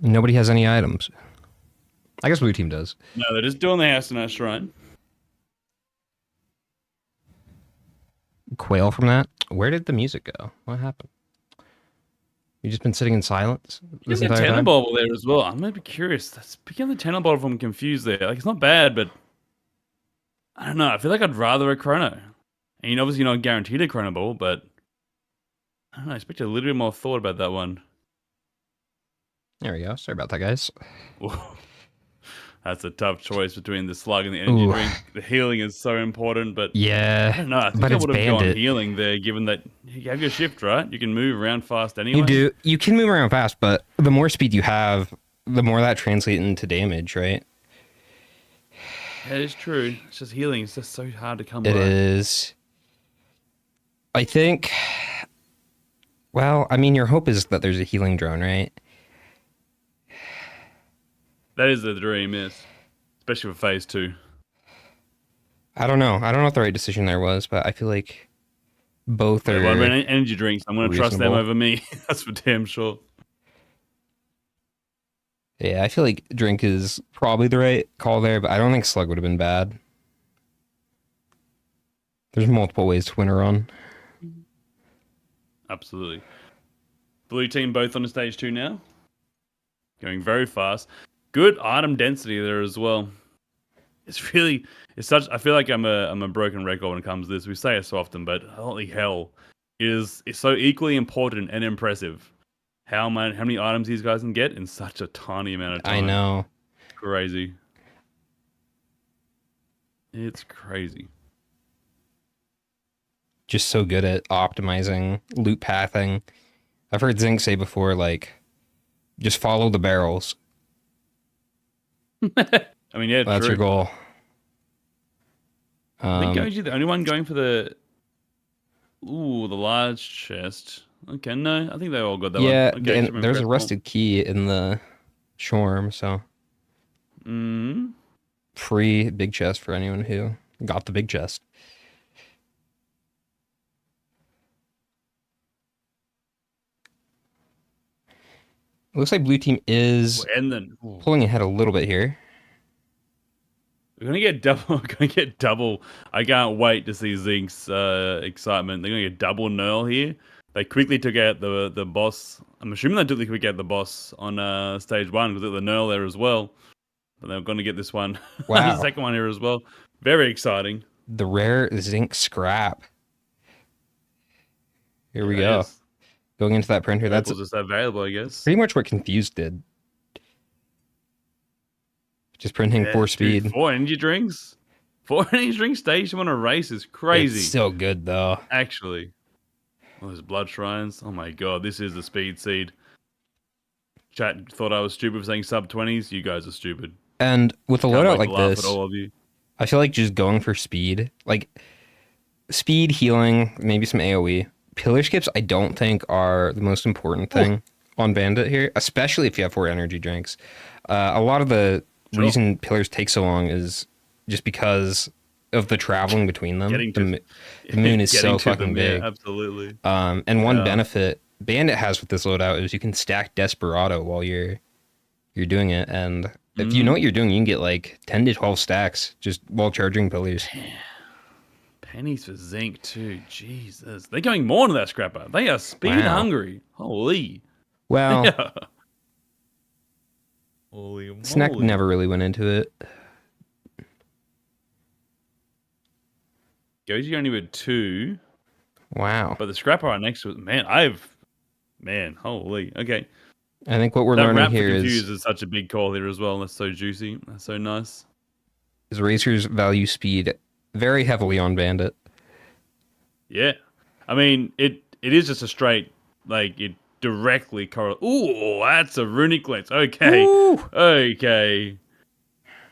Nobody has any items. I guess blue team does. No, they're just doing the house in our shrine. Quail from that? Where did the music go? What happened? You just been sitting in silence this There's a entire tenor time? bobble there as well. I'm maybe curious. Speaking of the tenor bobble, if I'm confused there. Like, it's not bad, but I don't know. I feel like I'd rather a chrono. And you're obviously not guaranteed a chrono ball, but I don't know. I expect a little bit more thought about that one. There we go. Sorry about that, guys. Ooh. That's a tough choice between the slug and the energy drink. The healing is so important, but Yeah, I don't know. I think but I it's would have gone bandit. healing there, given that you have your shift, right? You can move around fast anyway. You do. You can move around fast, but the more speed you have, the more that translates into damage, right? Yeah, it's true. It's just healing. It's just so hard to come by. It is. I think. Well, I mean, your hope is that there's a healing drone, right? That is the dream, yes. Especially for phase 2. I don't know. I don't know what the right decision there was, but I feel like both are. What about energy drinks? I'm going to trust them reasonable. over me. That's for damn sure. Yeah, I feel like drink is probably the right call there, but I don't think slug would have been bad. There's multiple ways to win a run. Absolutely. Blue team both on the stage 2 now. Going very fast. Good item density there as well. It's such. I feel like I'm a broken record when it comes to this. We say it so often, but holy hell, it's so equally important and impressive. How many items these guys can get in such a tiny amount of time. I know. Crazy. It's crazy. Just so good at optimizing loot pathing. I've heard Zinc say before, like, just follow the barrels. I mean, yeah, That's true. your goal. I think Goji the only one going for the large chest. Okay, no, I think they all got that yeah, one. Okay, and there's a rusted key in the Shorm, so free big chest for anyone who got the big chest. looks like blue team is And then pulling ahead a little bit here. we're gonna get double. We're gonna get double. I can't wait to see Zink's excitement. They're gonna get double Nerl here. They quickly took out the boss. I'm assuming they took quickly out the boss on stage 1 because the Nerl there as well. But they're gonna get this one, the Wow. second one here as well. Very exciting. The rare zinc scrap. Here we Yeah, go. yes. Going into that printer. That's Opals just available, I guess. pretty much what Confused did. Just printing Yeah, 4 dude, speed. 4 energy drinks. 4 energy drinks station on a race is crazy. It's so good though. Actually. All those blood shrines. Oh my god, this is the speed seed. Chat thought I was stupid for saying sub 20s. You guys are stupid. And with a Can't loadout wait like to laugh this, at all of you. I feel like just going for speed, like speed, healing, maybe some AoE. Pillar skips, I don't think are the most important thing on Bandit here, especially if you have 4 energy drinks. A lot of the Sure. reason pillars take so long is just because of the traveling between them. Getting to- The moon is Getting so to fucking them, big. Yeah, absolutely. And one Yeah. benefit Bandit has with this loadout is you can stack Desperado while you're doing it, and if you know what you're doing, you can get like 10 to 12 stacks just while charging pillars. Pennies for zinc too. Jesus. They're going more into that scrapper. They are speed Wow. hungry. Holy. Well, Yeah. Holy Snack moly. never really went into it. Goji only with 2, Wow. but the scrapper right next to it. Man, holy. Okay. I think what we're That learning wrap for here Confused is such a big call here as well. That's so juicy. That's so nice. is racers value speed very heavily on Bandit. Yeah. I mean, it is just a straight, like, it directly correlates. Ooh, that's a runic lens. Okay. Woo! Okay.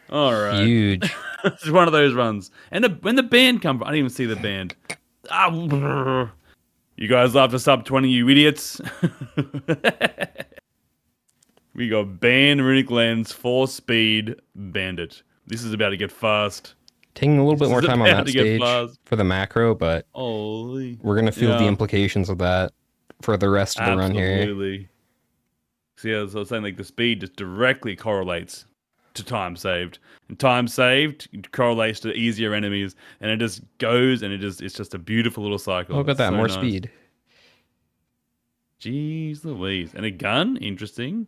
All right. Huge. It's one of those runs. And when the band comes, I didn't even see the band. Ah, brr. You guys love to sub 20, you idiots. We got band, runic lens, 4 speed, bandit. This is about to get fast. Taking a little bit This more is time on about that to get stage fast. for the macro, but Holy. we're going to feel the Yeah. implications of that for the rest of the run here. Absolutely. See, as I was saying, like the speed just directly correlates to time saved, and time saved correlates to easier enemies, and it just goes, and it's just a beautiful little cycle. Look at It's that, so more nice. speed. Jeez Louise, and a gun, interesting.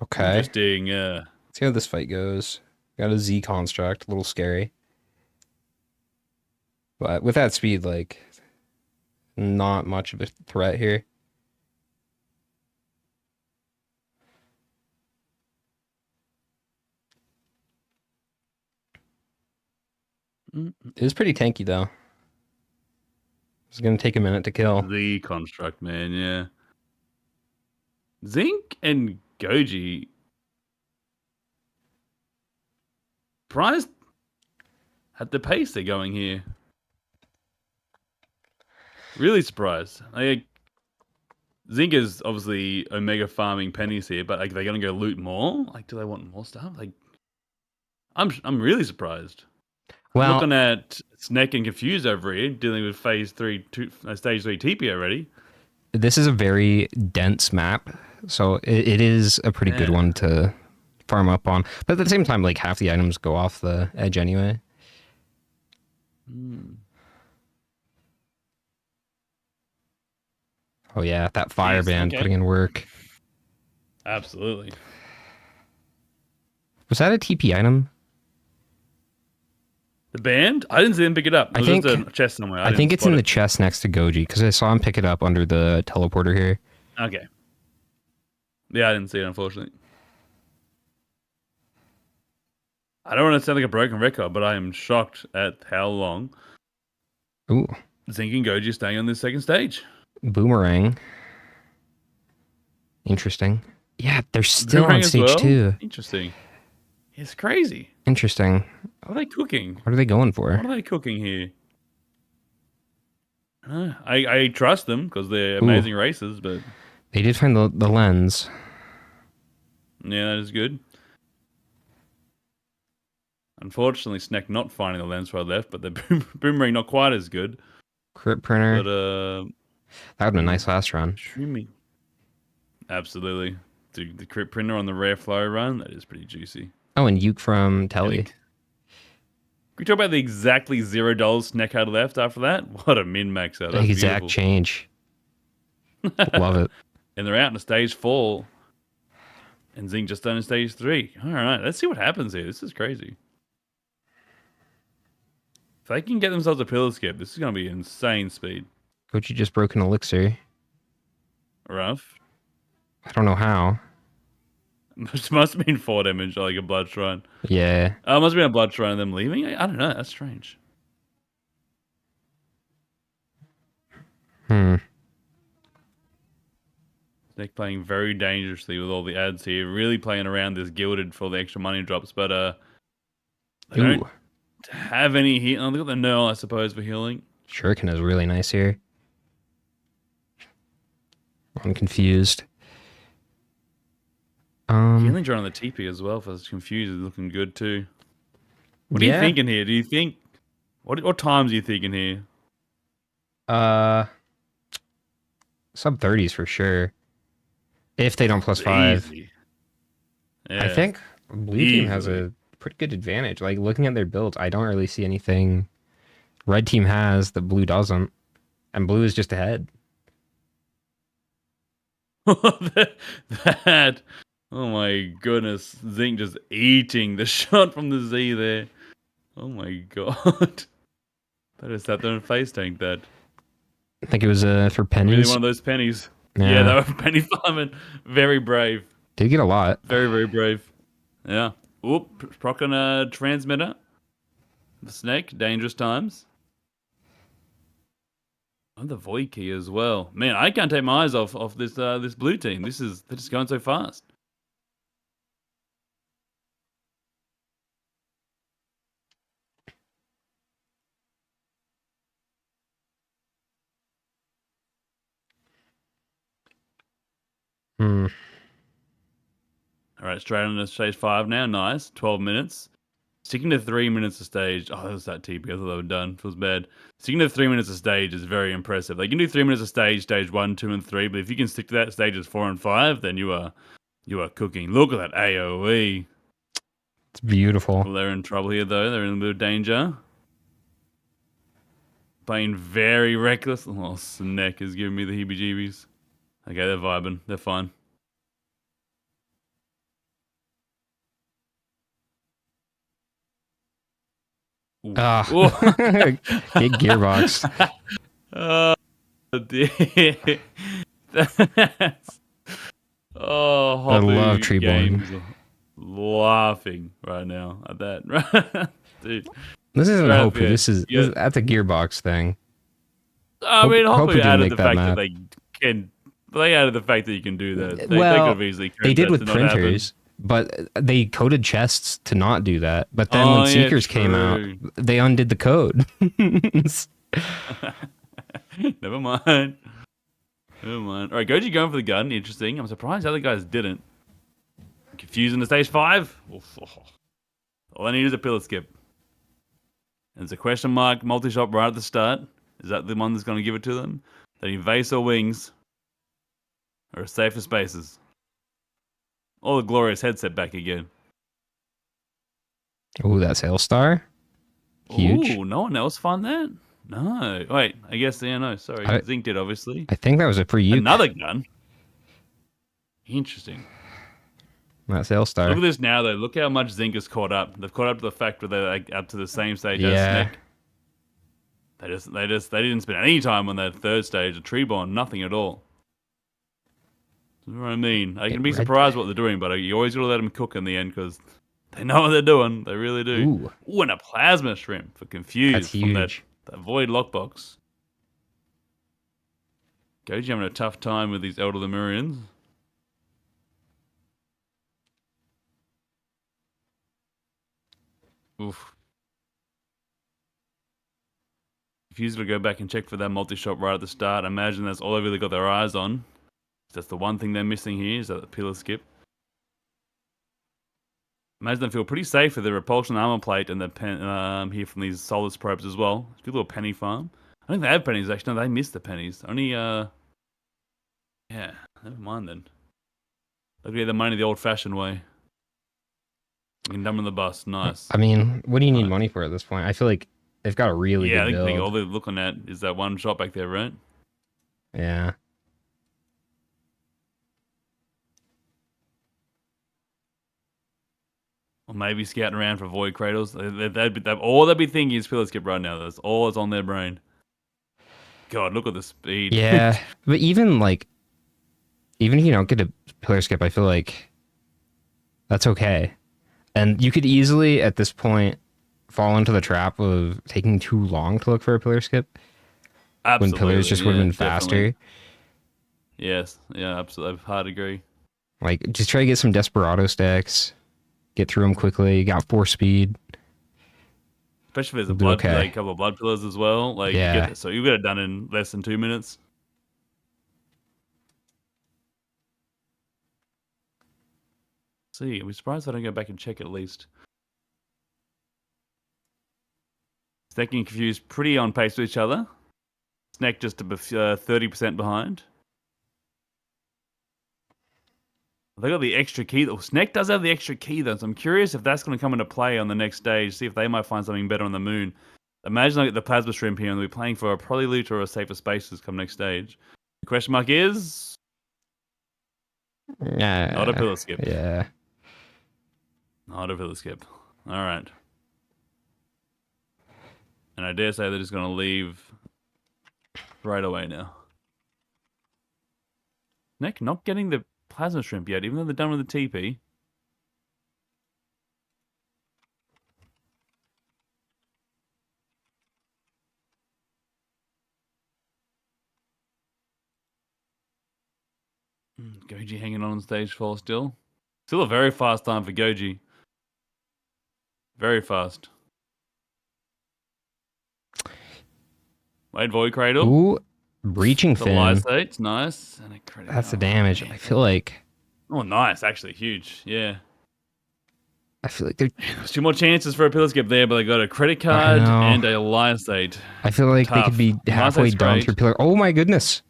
Okay. Interesting. Let's see how this fight goes. Got a Z construct, a little scary. But with that speed, like, not much of a threat here. It was pretty tanky, though. It's going to take a minute to kill. The construct, man. Yeah. Zinc and Goji. Surprised at the pace they're going here. Really surprised. Like, Zinc is obviously Omega farming pennies here, but like they're gonna go loot more. Like, do they want more stuff? Like, I'm really surprised. Well, I'm looking at Snack and Confused over here, dealing with stage 3 TP already. this is a very dense map, so it is a pretty good Yeah. one to farm up on. But at the same time, like, half the items go off the edge anyway. Oh yeah, that fire Jeez, band okay. putting in work. Absolutely. Was that a TP item? The band? I didn't see them pick it up. I It was just think- a chest somewhere. I didn't think it's in spot the chest next to Goji, because I saw him pick it up under the teleporter here. it. Okay. Yeah, I didn't see it, unfortunately. I don't want to sound like a broken record, but I am shocked at how long Ooh, Zinc and Goji are staying on this second stage. boomerang. Interesting. Yeah, they're still Boomerang on as stage well? 2. Interesting. It's crazy. Interesting. What are they cooking? What are they going for? What are they cooking here? I trust them because they're amazing racers, but They did find the lens. yeah, that is good. Unfortunately, Snack not finding the lens where I left, but the boomerang not quite as good. Crit printer. But That would have been a nice last run. streaming. Absolutely. Dude, the crit printer on the rare flow run, that is pretty juicy. Oh, and Uke from Telly. Can we talk about the exactly $0 snack card left after that? What a min-max out. That's Exact beautiful. change. Love it. And they're out in stage 4. And Zing just done in stage 3. All right, let's see what happens here. This is crazy. If they can get themselves a pillar skip, this is going to be insane speed. Kochi just broke an elixir. Rough. I don't know how. Which must have been 4 damage, like a blood shrine. Yeah. Must have been a blood shrine and them leaving. I don't know. That's strange. Nick playing very dangerously with all the ads here. Really playing around this gilded for the extra money drops, but they don't have any heal. Oh, they got the Null, I suppose, for healing. Shuriken is really nice here. I'm confused. Healing drone on the TP as well for confused is looking good too. What are you thinking here? Do you think what times are you thinking here? Sub 30s for sure. If they don't +5. Easy. I think blue team has a pretty good advantage. Like looking at their builds, I don't really see anything red team has that blue doesn't. And blue is just ahead. that oh my goodness. Zing just eating the shot from the Z there. Oh my god. Better sat there and face tanked that. I think it was for pennies. Really one of those pennies. Yeah, they were penny farming. Very brave. Did get a lot. Very, very brave. Yeah. Oop, proc on a transmitter. The snake, dangerous times. And the void key as well. Man, I can't take my eyes off this this blue team. They're just going so fast. All right, straight on to stage 5 now. Nice. 12 minutes. Sticking to 3 minutes a stage. Oh, that was that TP. I thought they were done. Feels bad. Sticking to 3 minutes a stage is very impressive. They can do 3 minutes a stage 1, 2, and 3. But if you can stick to that stages 4 and 5, then you are cooking. Look at that AOE. It's beautiful. Well, they're in trouble here, though. They're in a bit of danger. Playing very reckless. Oh, Snack is giving me the heebie-jeebies. Okay, they're vibing. They're fine. Ah, get gearbox. Oh, dear. Oh, I love Tree Games laughing right now at that. Dude. This isn't Right, Hopu. yeah. That's a gearbox thing. I mean, Hope hopefully didn't added make the that fact map. that they can. They added the fact that you can do that. They could Well, have easily they did that with to not happen. printers, but they coded chests to not do that. But then Oh, when yeah, Seekers came out, true. they undid the code. Never mind. Never mind. All right, Goji going for the gun. Interesting. I'm surprised the other guys didn't. Confusing the stage 5. Oof. All I need is a pillar skip. There's a question mark multi-shot right at the start. Is that the one that's going to give it to them? They need vase or wings. Or safer spaces. All the glorious headset back again. Oh, that's Hailstar. Huge. Ooh, no one else found that? No. Wait, I guess, yeah, no, sorry. Zink did, obviously. I think that was a pre-Uke. Another gun? Interesting. That's Hailstar. Look at this now, though. Look how much Zink has caught up. They've caught up to the fact that they're like, up to the same stage as Snack. They didn't spend any time on that third stage, the tree bond, nothing at all. You know what I mean? I can be surprised what they're doing, but you always gotta let them cook in the end because they know what they're doing. They really do. Ooh, and a plasma shrimp for confused That's from huge. that void lockbox. Goji having a tough time with these Elder Lemurians. Oof. Confused to go back and check for that multi-shot right at the start. I imagine that's all they've really got their eyes on. That's the one thing they're missing here, is that the pillar skip. Imagine them feel pretty safe with the repulsion armor plate and the here from these Solus probes as well. It's a good little penny farm. I think they have pennies actually. No, they missed the pennies. Only yeah, never mind then. They'll get the money the old-fashioned way. You can dump in the bus. Nice. I mean, what do you need Nice. money for at this point? I feel like they've got a really Yeah, I good think all build. they're looking at is that one shot back there, right? Yeah. Or maybe scouting around for void cradles. All they'd be thinking is pillar skip right now. That's all that's on their brain. God, look at the speed. Yeah. But even if you don't get a pillar skip, I feel like that's okay. And you could easily, at this point, fall into the trap of taking too long to look for a pillar skip when Absolutely. pillars just would have yeah, been definitely. faster. Yes, yeah, absolutely. I hard agree. Like, just try to get some Desperado stacks, get through them quickly. You got 4 speed. Especially if there's We'll do okay. a couple of blood pillars as well. Like, Yeah. so you get it done in less than 2 minutes. See, I'm surprised I don't go back and check it at least. Snack and Confused pretty on pace with each other. Snack just 30% behind. They got the extra key though. Snack does have the extra key though, so I'm curious if that's going to come into play on the next stage. See if they might find something better on the moon. Imagine I get the plasma shrimp here and they'll be playing for a Polyloot or a safer spaces come next stage. The question mark is not a pillar skip. Yeah. Not a pillar skip. All right. And I dare say they're just going to leave right away now. Nick, not getting the plasma shrimp yet, even though they're done with the TP. Goji hanging on stage 4 still. Still a very fast time for Goji. Very fast. Wait, Void Cradle. Ooh, Breaching The Fin. Lysate, nice. And a credit. That's the damage. I feel like nice. Actually, huge. Yeah. they're. There's 2 more chances for a pillar skip there, but they got a credit card know. and a Lysate. I feel like they could be Tough. halfway Lysate's done great. through pillar. Oh my goodness.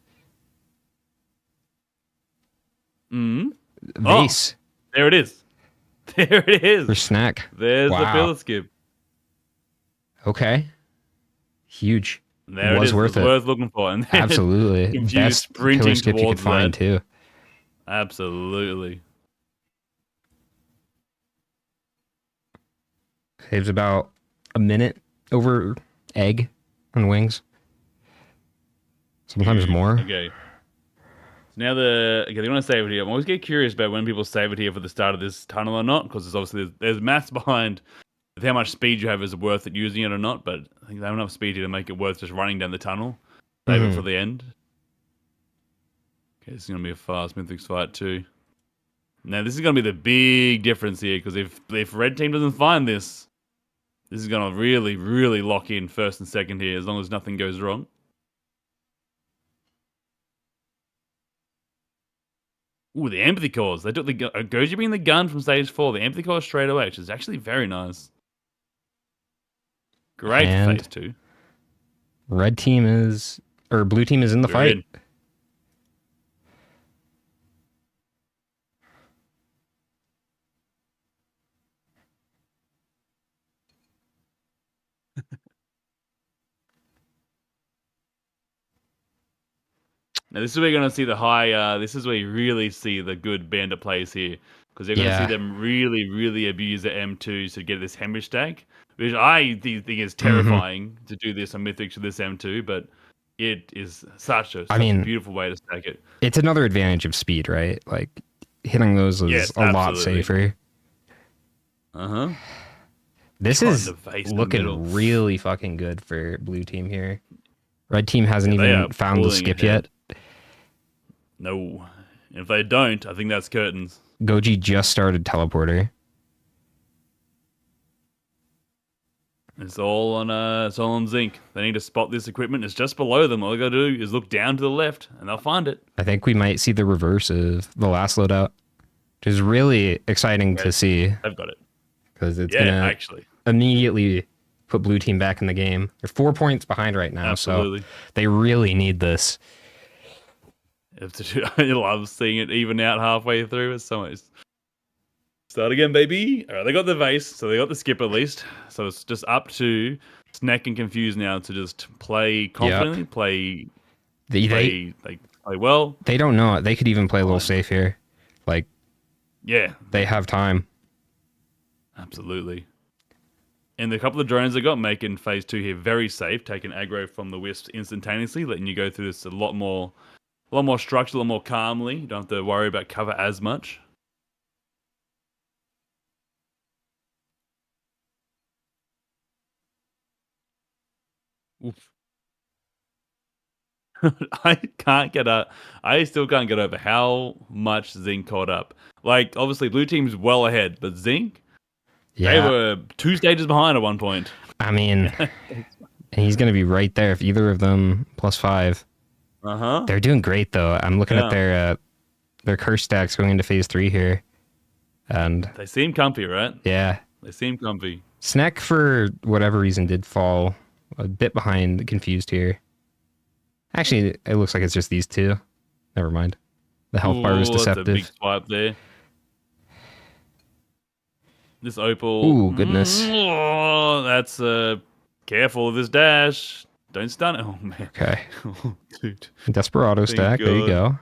Mm-hmm. Vase There it is. There it is. for snack. There's the Wow. pillar skip. Okay. Huge. There it Was is. worth It's it. worth looking for. And then Absolutely. Confused Best sprinting pillar skip you could towards find that. too. Absolutely. Saves about a minute over egg on wings. Sometimes more. Okay. So now they want to save it here. I'm always get curious about when people save it here for the start of this tunnel or not, because there's maths behind how much speed you have is worth it using it or not. But I think they have enough speed here to make it worth just running down the tunnel. Save it for the end. Okay, this is gonna be a fast Mythics fight too. Now this is gonna be the big difference here, because if red team doesn't find this is gonna really, really lock in first and second here, as long as nothing goes wrong. Ooh, the empathy cores. They took the Goji being the gun from stage 4. The empathy core straight away, which is actually very nice. Great for And phase 2. blue team is in the We're fight. in. Now this is where you're going to see the high, this is where you really see the good bandit plays here. Because you're going to see them really, really abuse the M2s to get this hemorrhage stack. Which I think is terrifying to do this on Mythics with this M2, but it is such a beautiful way to stack it. It's another advantage of speed, right? Like, hitting those is a lot safer. Uh-huh. This is looking really fucking good for blue team here. Red team hasn't even found the skip yet. No. If they don't, I think that's curtains. Goji just started teleporter. It's all on zinc. They need to spot this equipment. It's just below them. All they gotta do is look down to the left, and they'll find it. I think we might see the reverse of the last loadout, which is really exciting to see. I've got it. Because it's gonna immediately put blue team back in the game. They're 4 points behind right now, so they really need this. I love seeing it even out halfway through. It's so much. Start again, baby. All right, they got the vase, so they got the skip at least. So it's just up to Snack and Confused now to just play confidently, play play well. They don't know it. They could even play a little safe here. Like, Yeah, they have time. absolutely. And the couple of drones they got making phase 2 here very safe, taking aggro from the wisps instantaneously, letting you go through this a lot more structured, a lot more calmly. You don't have to worry about cover as much. Oof. I still can't get over how much Zinc caught up. Like, obviously, blue team's well ahead, but Zinc, they were 2 stages behind at one point. I mean, he's going to be right there if either of them +5. Uh-huh. They're doing great, though. I'm looking at their curse stacks going into phase 3 here. And they seem comfy, right? Yeah. They seem comfy. Snack, for whatever reason, did fall a bit behind Confused here. Actually, it looks like it's just these two. Never mind. The health bar was deceptive. That's a big swipe there. This Opal. Ooh, goodness. Oh, that's careful of this dash. Don't stun it. Oh, man. Okay. Oh, dude. Desperado stack. There you go.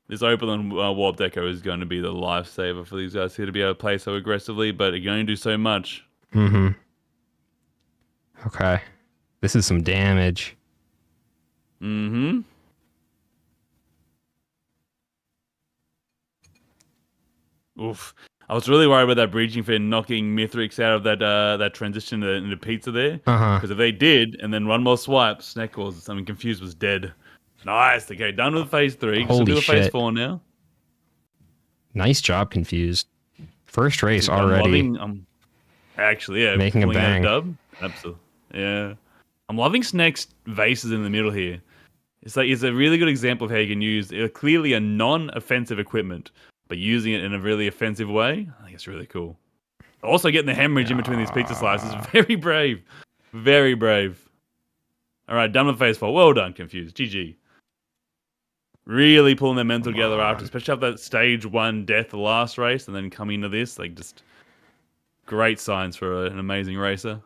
This Opal and Warp Deco is going to be the lifesaver for these guys here to be able to play so aggressively, but it can only do so much. Mm-hmm. Okay. This is some damage. Mm-hmm. Oof. I was really worried about that breaching for knocking Mithrix out of that transition into pizza there. Because if they did, and then one more swipe, Snack was something confused was dead. Nice. Okay, done with phase 3. Holy do shit. phase 4 now. Nice job, Confused. First race already. Actually, yeah. Making a bang. Dub. Absolutely. Yeah. I'm loving Snack's vases in the middle here. It's a really good example of how you can use clearly a non-offensive equipment, but using it in a really offensive way. I think it's really cool. Also getting the hemorrhage in between these pizza slices. Very brave. Very brave. All right, done with phase 4. Well done, Confused. GG. Really pulling their mental together after, especially after that stage 1 death the last race, and then coming into this. Like, just great signs for an amazing racer.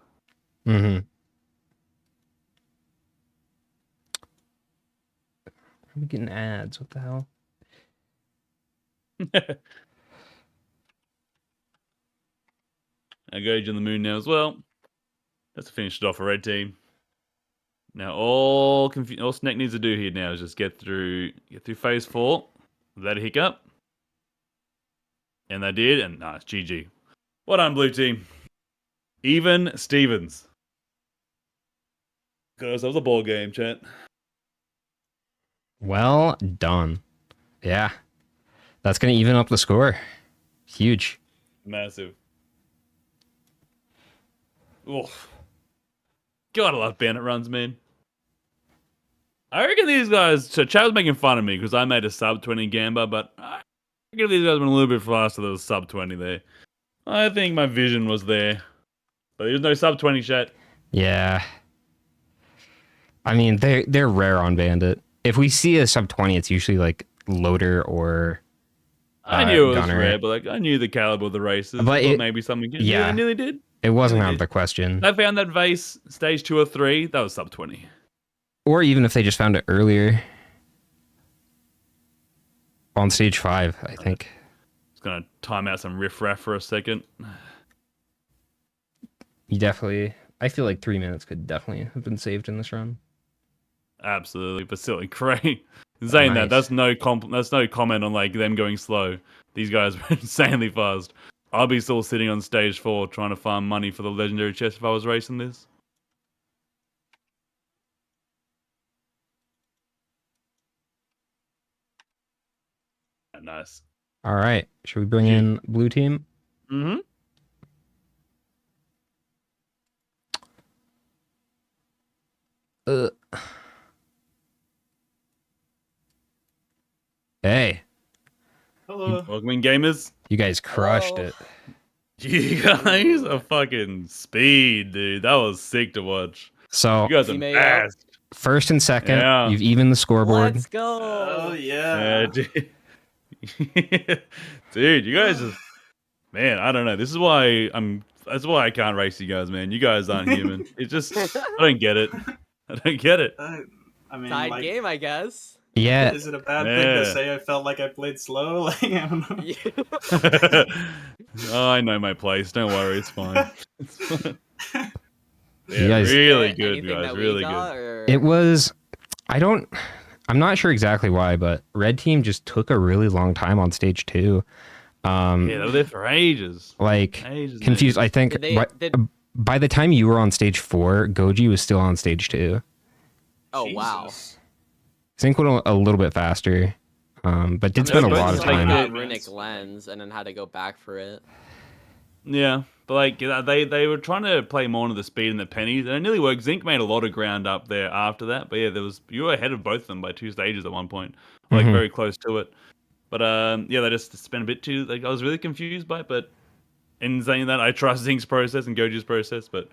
Mm-hmm. Are we getting ads? What the hell? I Gage in the moon now as well. Let's finish it off for red team. Now all Snack needs to do here now is just get through phase 4 without a hiccup. And they did, and nice, GG. Well done, blue team. Even Stevens. Because that was a ball game, chat. Well done. Yeah. That's going to even up the score. Huge. Massive. Oof. God, I love bandit runs, man. I reckon these guys... So Chad was making fun of me because I made a sub-20 Gamba, but I reckon these guys went a little bit faster than the sub-20 there. I think my vision was there. But there's no sub-20 chat. Yeah. I mean, they're rare on Bandit. If we see a sub-20, it's usually like Loader or I knew it was Gunner. rare, but like I knew the caliber of the races. But maybe something good. Yeah. I nearly did. It wasn't out of the question. I found that vase stage 2 or 3. That was sub-20. Or even if they just found it earlier. On stage 5, I think. Just gonna time out some riff-raff for a second. You definitely... I feel like 3 minutes could definitely have been saved in this run. Absolutely, but still, great. Saying that, that's no comment on like them going slow. These guys were insanely fast. I'll be still sitting on stage 4 trying to farm money for the legendary chest if I was racing this. Nice. All right. Should we bring in blue team? Mm-hmm. Hey. Hello. Welcome in, gamers. You guys crushed it. You guys are fucking speed, dude. That was sick to watch. So You guys are fast. First and second, Yeah. you've evened the scoreboard. Let's go. Oh Yeah, yeah. dude. Dude, you guys just man, I don't know. This is why that's why I can't race you guys, man. You guys aren't human. It's just I don't get it. I don't get it. I mean, Tied like, game, I guess. Yeah, is it a bad thing to Yeah. say? I felt like I played slow. Like, I don't know. Oh, I know my place. Don't worry, it's fine. It's fine. Yeah, You guys- really Is good, there anything guys. that we Really got, good. or- it was. I'm not sure exactly why, but red team just took a really long time on stage 2. Yeah, they were there for ages. Like Ages and confused. ages. I think Did they- by the time you were on stage 4, Goji was still on stage 2. Oh wow. Jesus. Zinc went a little bit faster, but did Yeah, spend a both lot of just like time. got that. runic lens and then had to go back for it. Yeah, but like they were trying to play more into the speed and the pennies, and it nearly worked. Zinc made a lot of ground up there after that, but yeah, you were ahead of both of them by 2 stages at one point, like Mhm. very close to it. But yeah, they just spent a bit too. Like I was really confused by it, but in saying that, I trust Zinc's process and Goji's process, but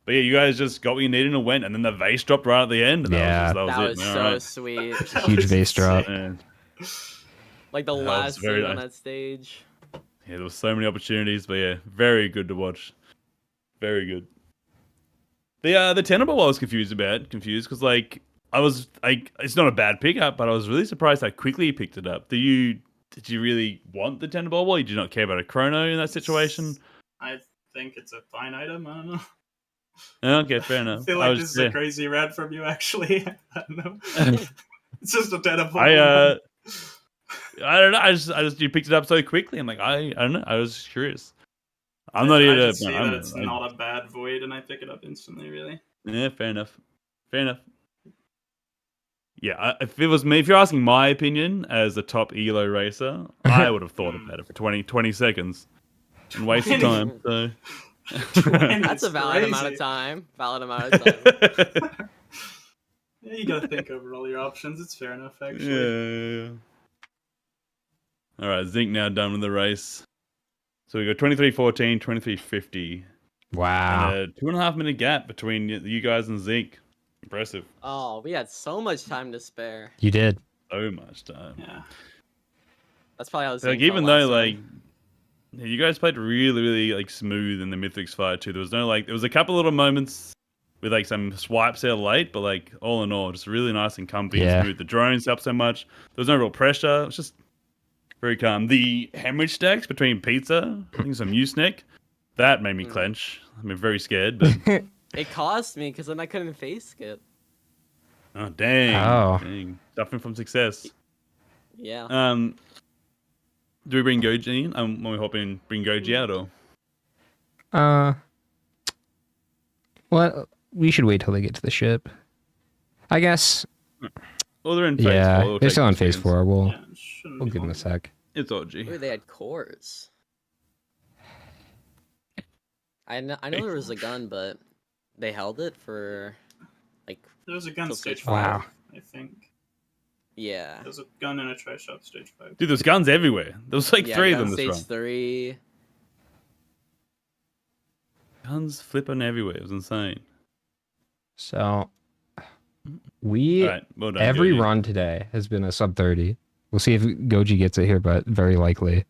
yeah, you guys just got what you needed and went, and then the vase dropped right at the end. And Yeah. that was That it. was man. so All right. sweet. That Huge was vase drop. insane. Man. Like the That was last very thing on nice. that stage. Yeah, there were so many opportunities, but yeah, very good to watch. Very good. The tenor ball I was confused because like I was like it's not a bad pickup, but I was really surprised how quickly he picked it up. Did you really want the tenor ball? Or you did not care about a chrono in that situation? I think it's a fine item. I don't know. Okay, fair I enough. feel I like was, this is yeah. a crazy rant from you, actually. I don't know. It's just a terrible. I don't know. I just you picked it up so quickly. I'm like I don't know. I was curious. I'm not I here to. just see that it's not a bad void, and I pick it up instantly. Really. Yeah, fair enough. Fair enough. Yeah, if it was me, if you're asking my opinion as a top ELO racer, I would have thought about it for 20 seconds and wasted 20? time. So. 20? That's a It's valid amount of crazy. time. Valid amount of time. Yeah, you gotta think over all your options. It's fair enough, actually. Yeah. All right, Zinc now done with the race. So we got 23:14, 23:50, Wow. and a 2.5 minute gap between you guys and Zinc. Impressive. Oh, we had so much time to spare. You did. So much time. Yeah. That's probably how. Like Zane even felt though last like run. yeah, you guys played really like smooth in the Mythics fight too. There was no like there was a couple little moments with like some swipes out late, but like all in all, just really nice and comfy Yeah. and smooth. The drones helped so much. There was no real pressure. It was just very calm. The hemorrhage stacks between pizza, I think some Usenik, that made me clench. I mean, very scared, but It cost me because then I couldn't face skip. oh dang, Oh. dang, suffering from success. Yeah. Do we bring Goji in? When we hop in, bring Goji out or? Well, we should wait till they get to the ship. I guess. Well, they're in phase Yeah, 4. It'll they're take still in some phase seconds. 4. We'll Yeah, it shouldn't we'll be give them a long. sec. It's OG. Ooh, they had cores. I know there was a gun, but they held it for like There was a gun Till stage stage 5, Wow. I think. yeah. There was a gun in a try shop stage 5. Dude, there's guns everywhere. There was like Yeah, 3 of gun them this stage run. 3. Guns flipping everywhere. It was insane. So we All right, well done. every Goji. run today has been a sub 30. We'll see if Goji gets it here, but very likely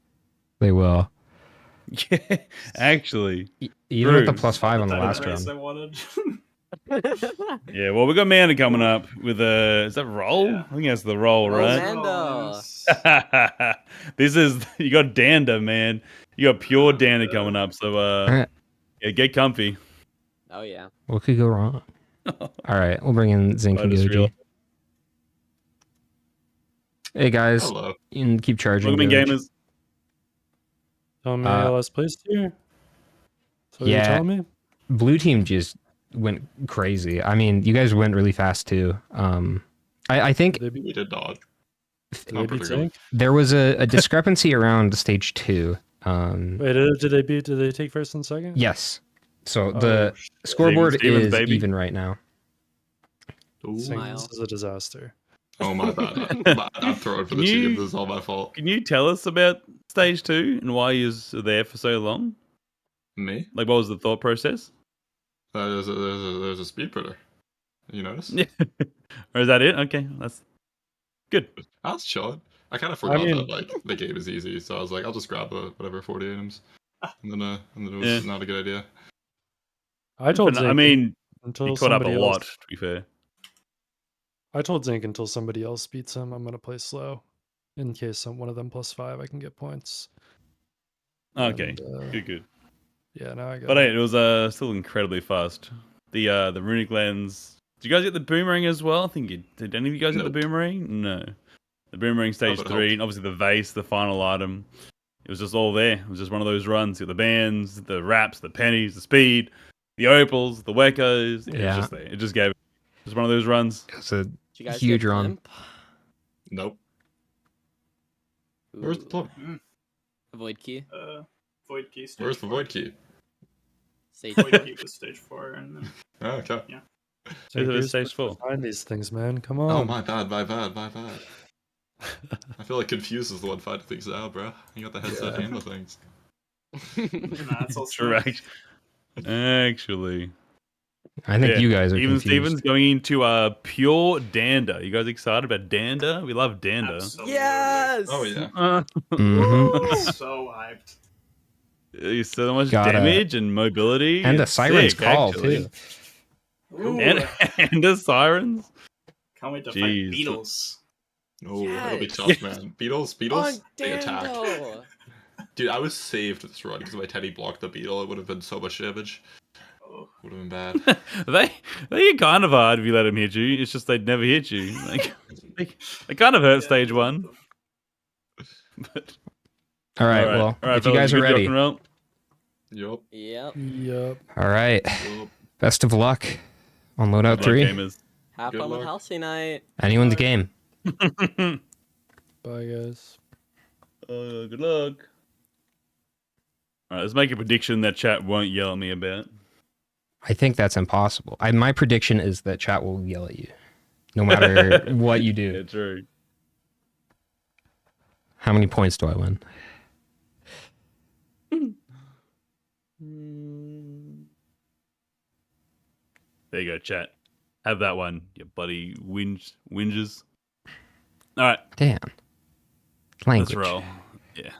they will. Yeah, actually. Even with the True. +5 on the Type of last race run. I wanted. Yeah, well, we got Manda coming up with a. Is that roll? Yeah. I think that's the roll, Oh, right? man. Mando. Yes. This is. You got Dander, man. You got pure Dander coming up. So, yeah, get comfy. Oh yeah. What could go wrong? All right, we'll bring in Zinc I and just Goji. realized- Hey guys, Hello. you can keep charging. Welcome in, Goj. gamers. How many LS placed here? So yeah. you're telling me? Blue team just went crazy. I mean, you guys went really fast too. I think Did they beat, We did dog. did not they beat particularly. Tank? there was a discrepancy around stage 2. Wait, did they take first and second? Yes. So Oh, the scoreboard Stevens, is baby. even right now. Ooh. Smile. This is a disaster. Oh my bad. I'm throwing for the You- team. This is all my fault. Can you tell us about stage 2 and why you're there for so long? Me? Like, what was the thought process? There's a speed printer. You notice? Yeah. Or is that it? Okay, that's good. I was chilling. I kind of I forgot mean- that like the game is easy, so I was like, I'll just grab whatever 40 items, and then it was Yeah. not a good idea. I told Zink I mean, until he caught up a somebody lot. else. To be fair. I told Zink until somebody else beats him, I'm gonna play slow, in case one of them +5, I can get points. Okay, And, good. Yeah, now I got. But hey, it was still incredibly fast. The runic lens. Did you guys get the boomerang as well? I think did any of you guys get the Nope. boomerang? No. The boomerang stage but it 3, helped. and obviously the vase, the final item. It was just all there. It was just one of those runs. You got the bands, the wraps, the pennies, the speed, the opals, the weckos. It was Yeah. just there. It just gave it. Just one of those runs. It was a Did you guys huge get run. Blimp? Nope. Where's the Ooh. plug? Void key? Void key stage Where's the 4. void key? Stage Void key was stage 4, and then Oh, okay. Yeah. It was You're stage supposed to 4. Find these things, man. Come Oh, on. my bad. I feel like Confused is the one finding things out, bro. You got the headset Yeah. handle things. nah, it's all True, smart. actually. I think Yeah. you guys are Even confused. Stevens going into pure dander. You guys excited about dander? We love dander. Absolutely. Yes! Oh yeah. Mhm. So hyped. So much Got a- damage and mobility. And a It's siren's sick, call actually. too. Ooh, And the sirens. can't wait to Jeez. fight beetles. Oh, that'll be Yes. tough, man. Beetles, On they attack. Dando! Dude, I was saved this run because if my Teddy blocked the beetle, it would have been so much damage. Oh. Would have been bad. they kind of hard if you let them hit you. It's just they'd never hit you. Like they kind of hurt Yeah, stage I one. love them. But, All right. all right, Well, all right, if you fellas, guys are good to rock ready, and roll? Yup. Yep. Yep. all right. Yup. Best of luck on Loadout Good luck, 3. gamers. Have Good fun with luck. Halcyon Night. Anyone's game. Bye, guys. Good luck. All right, let's make a prediction that chat won't yell at me about. I think that's impossible. My prediction is that chat will yell at you, no matter what you do. Yeah, true. How many points do I win? There you go, chat. Have that one, you buddy whinges. All right, Damn. Language. let's roll. Yeah.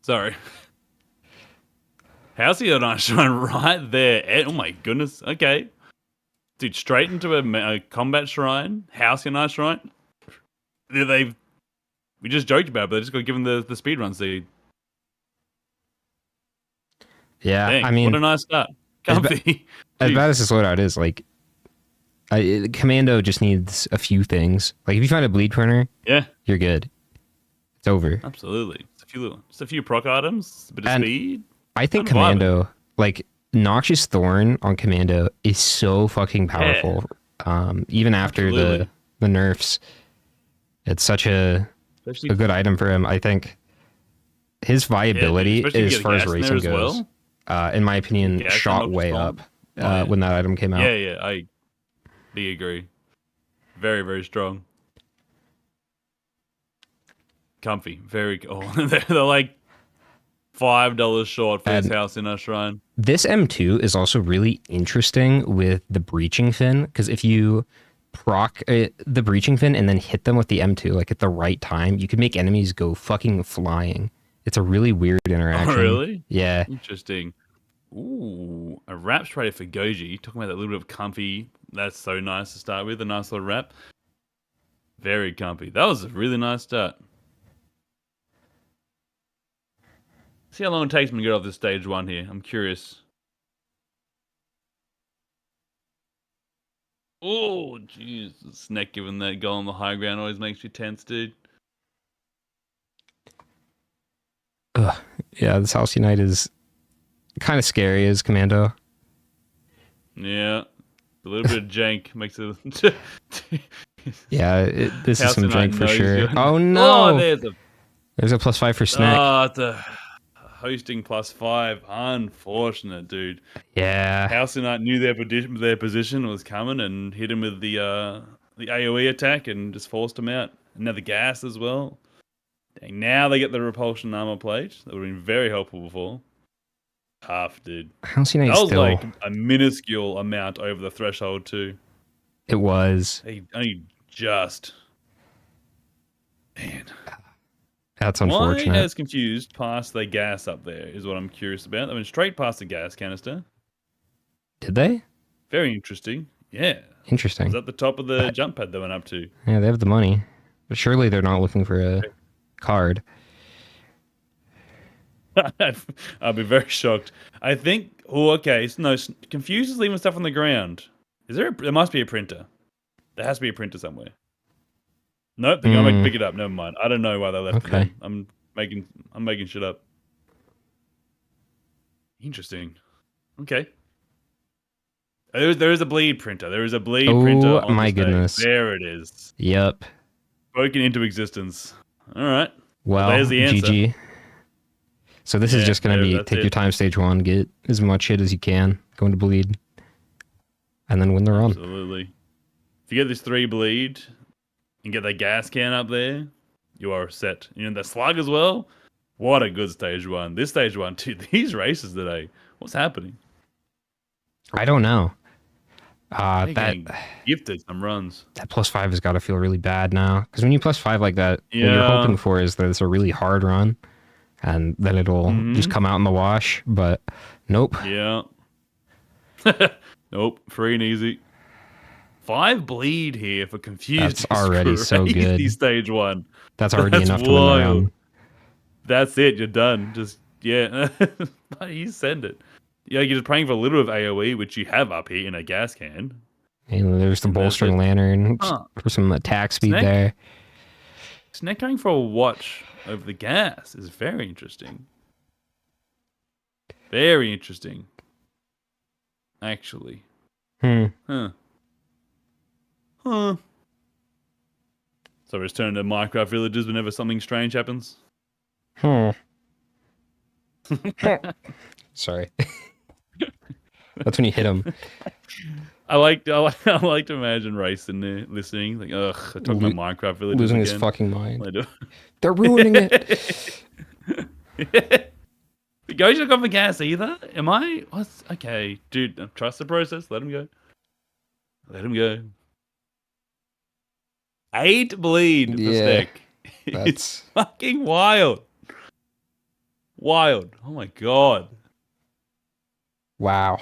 Sorry. How's the nice shrine right there? Oh my goodness. Okay. Dude, straight into a combat shrine. House your nice shrine. We just joked about it, but they just got given the speedrun seed. Yeah, Dang, I mean, what a nice start. as Comfy. as Jeez. bad as this loadout is, like, Commando just needs a few things. Like, if you find a bleed printer, Yeah, you're good. It's over. absolutely. Just a few proc items, a bit of And- speed. I think I'm vibing. Commando, like, Noxious Thorn on Commando is so fucking powerful. Even after Absolutely. the nerfs, it's such a Especially good item for him. I think his viability, especially if you as get far as gas in there racing as goes, well. in my opinion, Gas shot and way Noxious up Thorn. Oh, yeah. when that item came out. Yeah, I agree. Very, very strong. Comfy. Very. Oh, they're like $5 short for his And- house in our shrine. This M2 is also really interesting with the breaching fin, because if you proc the breaching fin and then hit them with the M2 like at the right time, you could make enemies go fucking flying. It's a really weird interaction. Oh, really? Yeah. Interesting. Ooh, a wrap straight for Goji. Talking about that little bit of comfy. That's so nice to start with. A nice little wrap. Very comfy. That was a really nice start. See how long it takes me to get off this stage 1 here. I'm curious. Oh, jeez. Snack giving that goal on the high ground always makes me tense, dude. Ugh. Yeah, this House Unite is kind of scary as Commando. Yeah. A little bit of jank makes it... Yeah, this is House some Unite jank for knows sure. you. Oh no! Oh, there's a... There's a +5 for Snack. Oh, it's a hosting +5. Unfortunate, dude. Yeah. House Knight knew their position was coming and hit him with the AoE attack and just forced him out. Another gas as well. Dang, now they get the repulsion armor plate. That would have been very helpful before. Tough, dude. House Unite That was still... like a minuscule amount over the threshold too. It was. They only just. Man. That's Why unfortunate. has Confused passed the gas up there is what I'm curious about. I mean, straight past the gas canister. Did they? Very interesting. Yeah. Interesting. Was at the top of the jump pad they went up to. Yeah, they have the money. But surely they're not looking for a card. I'll be very shocked. I think. Oh, okay. So no, Confused is leaving stuff on the ground. Is there? There must be a printer. There has to be a printer somewhere. Nope, they're gonna pick it up. Never mind. I don't know why they left it. Okay. Then. I'm making shit up. Interesting. Okay. There is a bleed printer. There is a bleed printer. Oh On my the stage. goodness. There it is. Yep. Spoken into existence. All right. Well, there's the answer. GG. So this is Yeah, just going to be that's take it. your time stage 1, get as much hit as you can, go into bleed, and then win the run. Absolutely. If you get this 3 bleed and get that gas can up there, you are set. You know, the slug as well. What a good stage 1. This stage 1, too. These races today. What's happening? I don't know. They're That getting gifted some runs. that +5 has got to feel really bad now. Because when you +5 like that, what you're Yeah. hoping for is that it's a really hard run, and then it'll just come out in the wash. But nope. Yeah. Nope. Free and easy. 5 bleed here for Confused. That's is already so crazy, good. Stage 1. That's already That's enough to win the wild. run. That's it. You're done. Just, yeah. You send it. Yeah, you're just praying for a little bit of AoE, which you have up here in a gas can. And there's the And that's bolstering it. lantern Huh. for some attack speed Snake? there. Snake going for a watch over the gas is very interesting. Very interesting. Actually. Huh. So we just turn to Minecraft villages whenever something strange happens. Sorry. That's when you hit him. I like to imagine Race in there listening, like, ugh, I talk about Minecraft villages Losing again. his fucking mind. I do. They're ruining it. The ghost not gone for gas either. Am I? What's okay, dude? Trust the process. Let him go. Let him go. 8 bleed for Yeah, Stick. It's that's- fucking wild. Wild. Oh my god. Wow.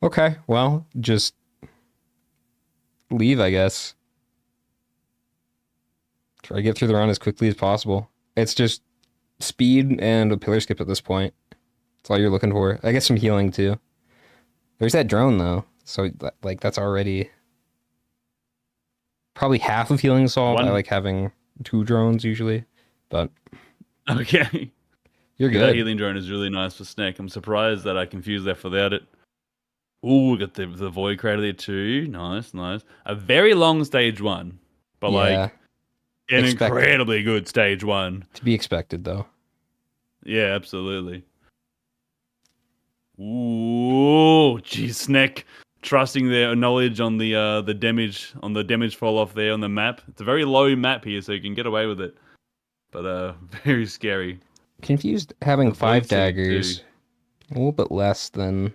Okay, well, just leave, I guess. Try to get through the run as quickly as possible. It's just speed and a pillar skip at this point. That's all you're looking for. I guess some healing too. There's that drone though, so like that's already probably half of healing solved. I like having 2 drones usually, but Okay. you're That good. healing drone is really nice for Snake. I'm surprised that I confused that without it. Ooh, we got the void crater there too. Nice, nice. A very long stage 1, but like Yeah, an expected. incredibly good stage 1. to be expected though. Yeah, absolutely. Ooh, geez, Snake trusting their knowledge on the damage fall off there on the map. It's a very low map here, so you can get away with it. But very scary. Confused having The 5 void city, daggers, a little bit less than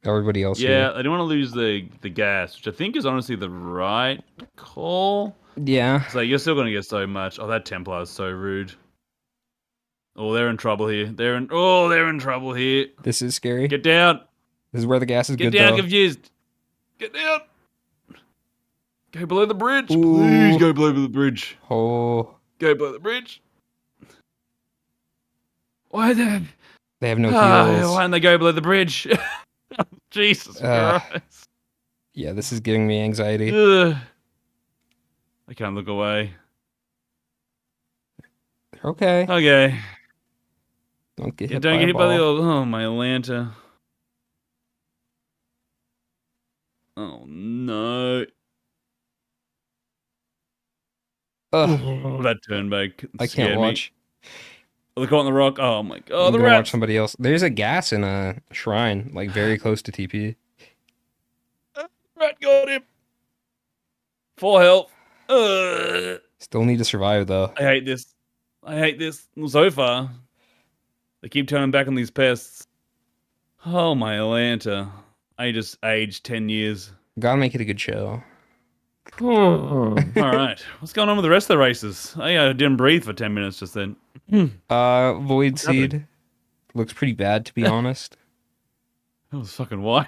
everybody else Yeah, here. I don't want to lose the gas, which I think is honestly the right call. Yeah. So you're still gonna get so much. Oh, that Templar is so rude. Oh, they're in trouble here. They're in trouble here. This is scary. Get down. This is where the gas is Get good down, though. Confused. Get down. Go below the bridge. Ooh. Please go below the bridge. Oh, Go below the bridge. Why then? they have no heals. Why don't they go below the bridge? Jesus Christ. Yeah, this is giving me anxiety. Ugh. I can't look away. Okay. Okay. Don't get Yeah, hit don't by get a hit by the ball. old. Oh, my Atlanta. Oh, no. Ugh, Oh, that turn back I scared can't me. watch. Oh, the caught on the rock. Oh, my God. I'm The gonna watch rats. somebody else. There's a gas in a shrine, like very close to TP. Rat got him. 4 health. Ugh. Still need to survive though. I hate this. I hate this so far. They keep turning back on these pests. Oh, my Atlanta. I just aged 10 years. Gotta make it a good show. All right. What's going on with the rest of the races? I didn't breathe for 10 minutes just then. Void What's happening? Seed looks pretty bad, to be honest. That was fucking wild.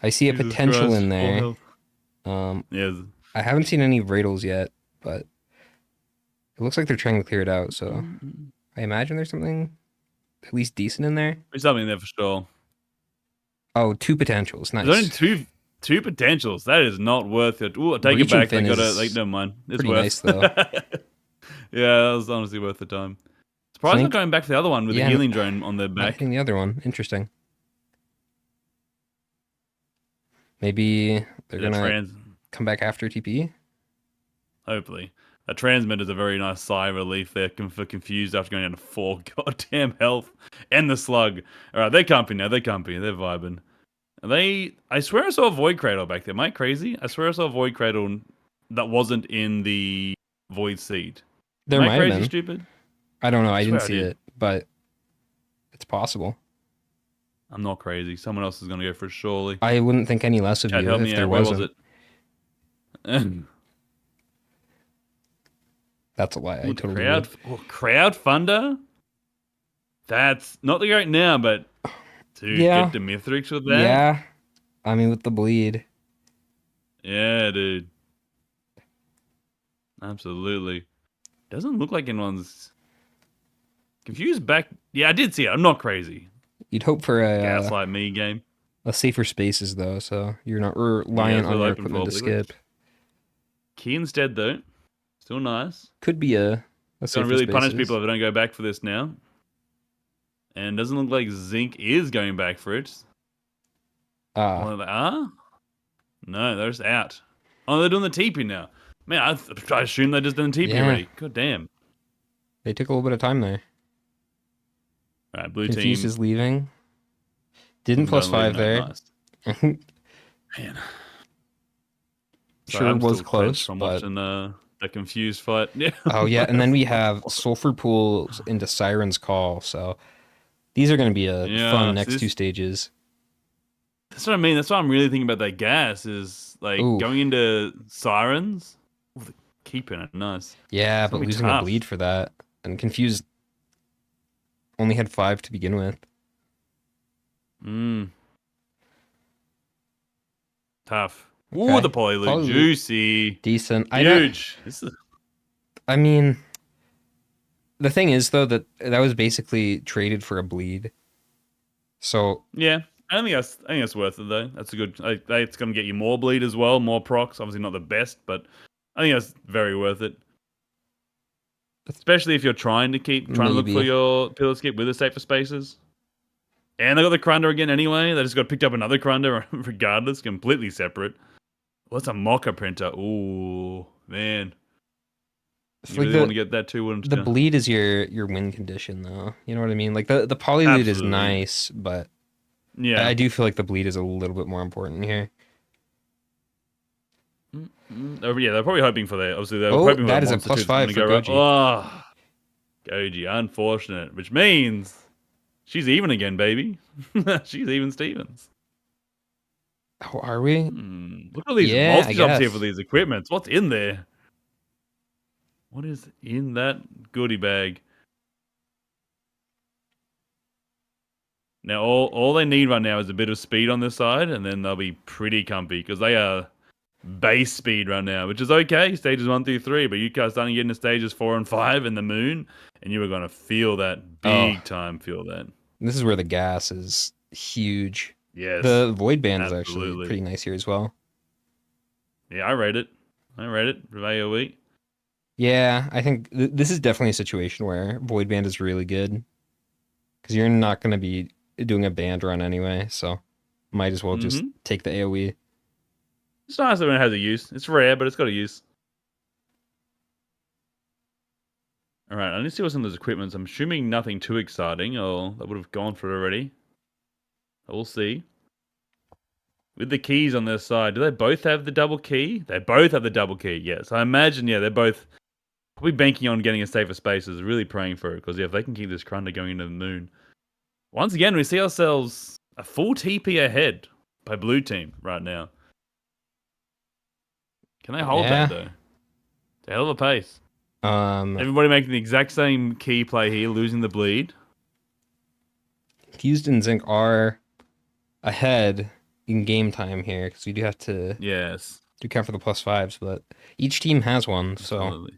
I see a Jesus potential Christ, in full there. health. Yeah. I haven't seen any Raydals yet, but it looks like they're trying to clear it out. So I imagine there's something at least decent in there. There's something there for sure. Oh, 2 potentials. Nice. There's only two potentials. That is not worth it. Ooh, I take Breach it and back. They Fin got is like, never mind. It's pretty worth. nice, though. Yeah, that was honestly worth the time. Surprised Think- not going back to the other one with Yeah, the healing drone on their Not back. hitting the other one. Interesting. Maybe they're Yeah, gonna come back after TP. Hopefully. A transmit is a very nice sigh of relief there for confused after going down to 4 goddamn health and the slug. Alright, they're camping now. They're camping. They're vibing. I swear I saw a Void Cradle back there. Am I crazy? I swear I saw a Void Cradle that wasn't in the Void Seed. There Am might I have crazy, been. stupid? I don't know. I didn't swear I see did. it, but it's possible. I'm not crazy. Someone else is going to go for it, surely. I wouldn't think any less of Chat, you help if me there out. Where was wasn't. it? That's a lie. I Ooh, totally crowdfunder? That's not the right now, but dude, Yeah. get the Mithrix with would. that. Yeah. I mean, with the bleed. Yeah, dude. Absolutely. Doesn't look like anyone's confused back. Yeah, I did see it. I'm not crazy. You'd hope for Gaslight me game. a safer spaces, though, so you're not reliant Yeah, on we'll your open equipment to for Bleeders. skip. Key instead, though. Still nice. Could be a It's safer going to really punish spaces. people if they don't go back for this now. And doesn't look like Zinc is going back for it. Well, they are? No, they're just out. Oh, they're doing the TP now. Man, I assume they're just doing TP Yeah. already. God damn. They took a little bit of time there. All right, blue Confused team. is leaving. Didn't plus Don't leave, 5 no, there. Nice. Man. Sure I'm was still clenched close, from but watching that confused fight. Yeah. oh yeah, and then we have Sulfur Pools into Siren's Call. So these are going to be a Yeah, fun so next this- 2 stages. That's what I mean. That's what I'm really thinking about that gas is like Ooh. going into Sirens. Oh, keeping it nice. Yeah, It's but gonna be losing a tough. bleed for that, and Confused only had 5 to begin with. Tough. Ooh, Okay. the poly loot. Poly loot. Juicy. Decent. I don't. Huge. This is I mean, the thing is though that was basically traded for a bleed. So yeah. I think that's worth it though. That's a good. It's going to get you more bleed as well, more procs. Obviously not the best, but I think that's very worth it. Especially if you're trying to look for Maybe. your pillar skip with the safer spaces. And they got the Crunder again anyway. They just got picked up another Crunder regardless, completely separate. What's a mocha printer? Ooh, man. it's You like really want to get that too, wouldn't the you? bleed is your win condition though. You know what I mean? Like the poly loot is Absolutely. nice, but Yeah. I do feel like the bleed is a little bit more important here. Yeah, they're probably hoping for that. Obviously, they're Oh, hoping for that is a Monster plus Tooth 5 to for go right- Goji. Oh, Goji, unfortunate. Which means she's even again, baby. She's even Stevens. Oh, are we? Look at these Yeah, I multi-jobs here guess. for these equipments. What's in there? What is in that goodie bag? Now, all they need right now is a bit of speed on this side, and then they'll be pretty comfy because they are base speed right now, which is okay. Stages 1 through 3, but you guys starting to get into stages 4 and 5 in the moon, and you are going to feel that big time. Feel that. This is where the gas is huge. Yes. The Void Band is actually absolutely. pretty nice here as well. Yeah, I rate it. For AoE. Yeah, I think this is definitely a situation where Void Band is really good. Because you're not going to be doing a band run anyway, so might as well just take the AoE. It's nice when it has a use. It's rare, but it's got a use. All right, I need to see what's in those equipments. I'm assuming nothing too exciting, or they would have gone for it already. We'll see. With the keys on their side, do they both have the double key? They both have the double key, yes. I imagine, yeah, they're both probably banking on getting a safer spaces, really praying for it, because yeah, if they can keep this Crunder going into the moon. Once again, we see ourselves a full TP ahead. by blue team right now. Can they hold Yeah. that though? It's a hell of a pace. Confused Everybody making the exact same key play here, losing the bleed. and Zinc are ahead in game time here because we do have to Yes, count for the +5s, but each team has one, so absolutely.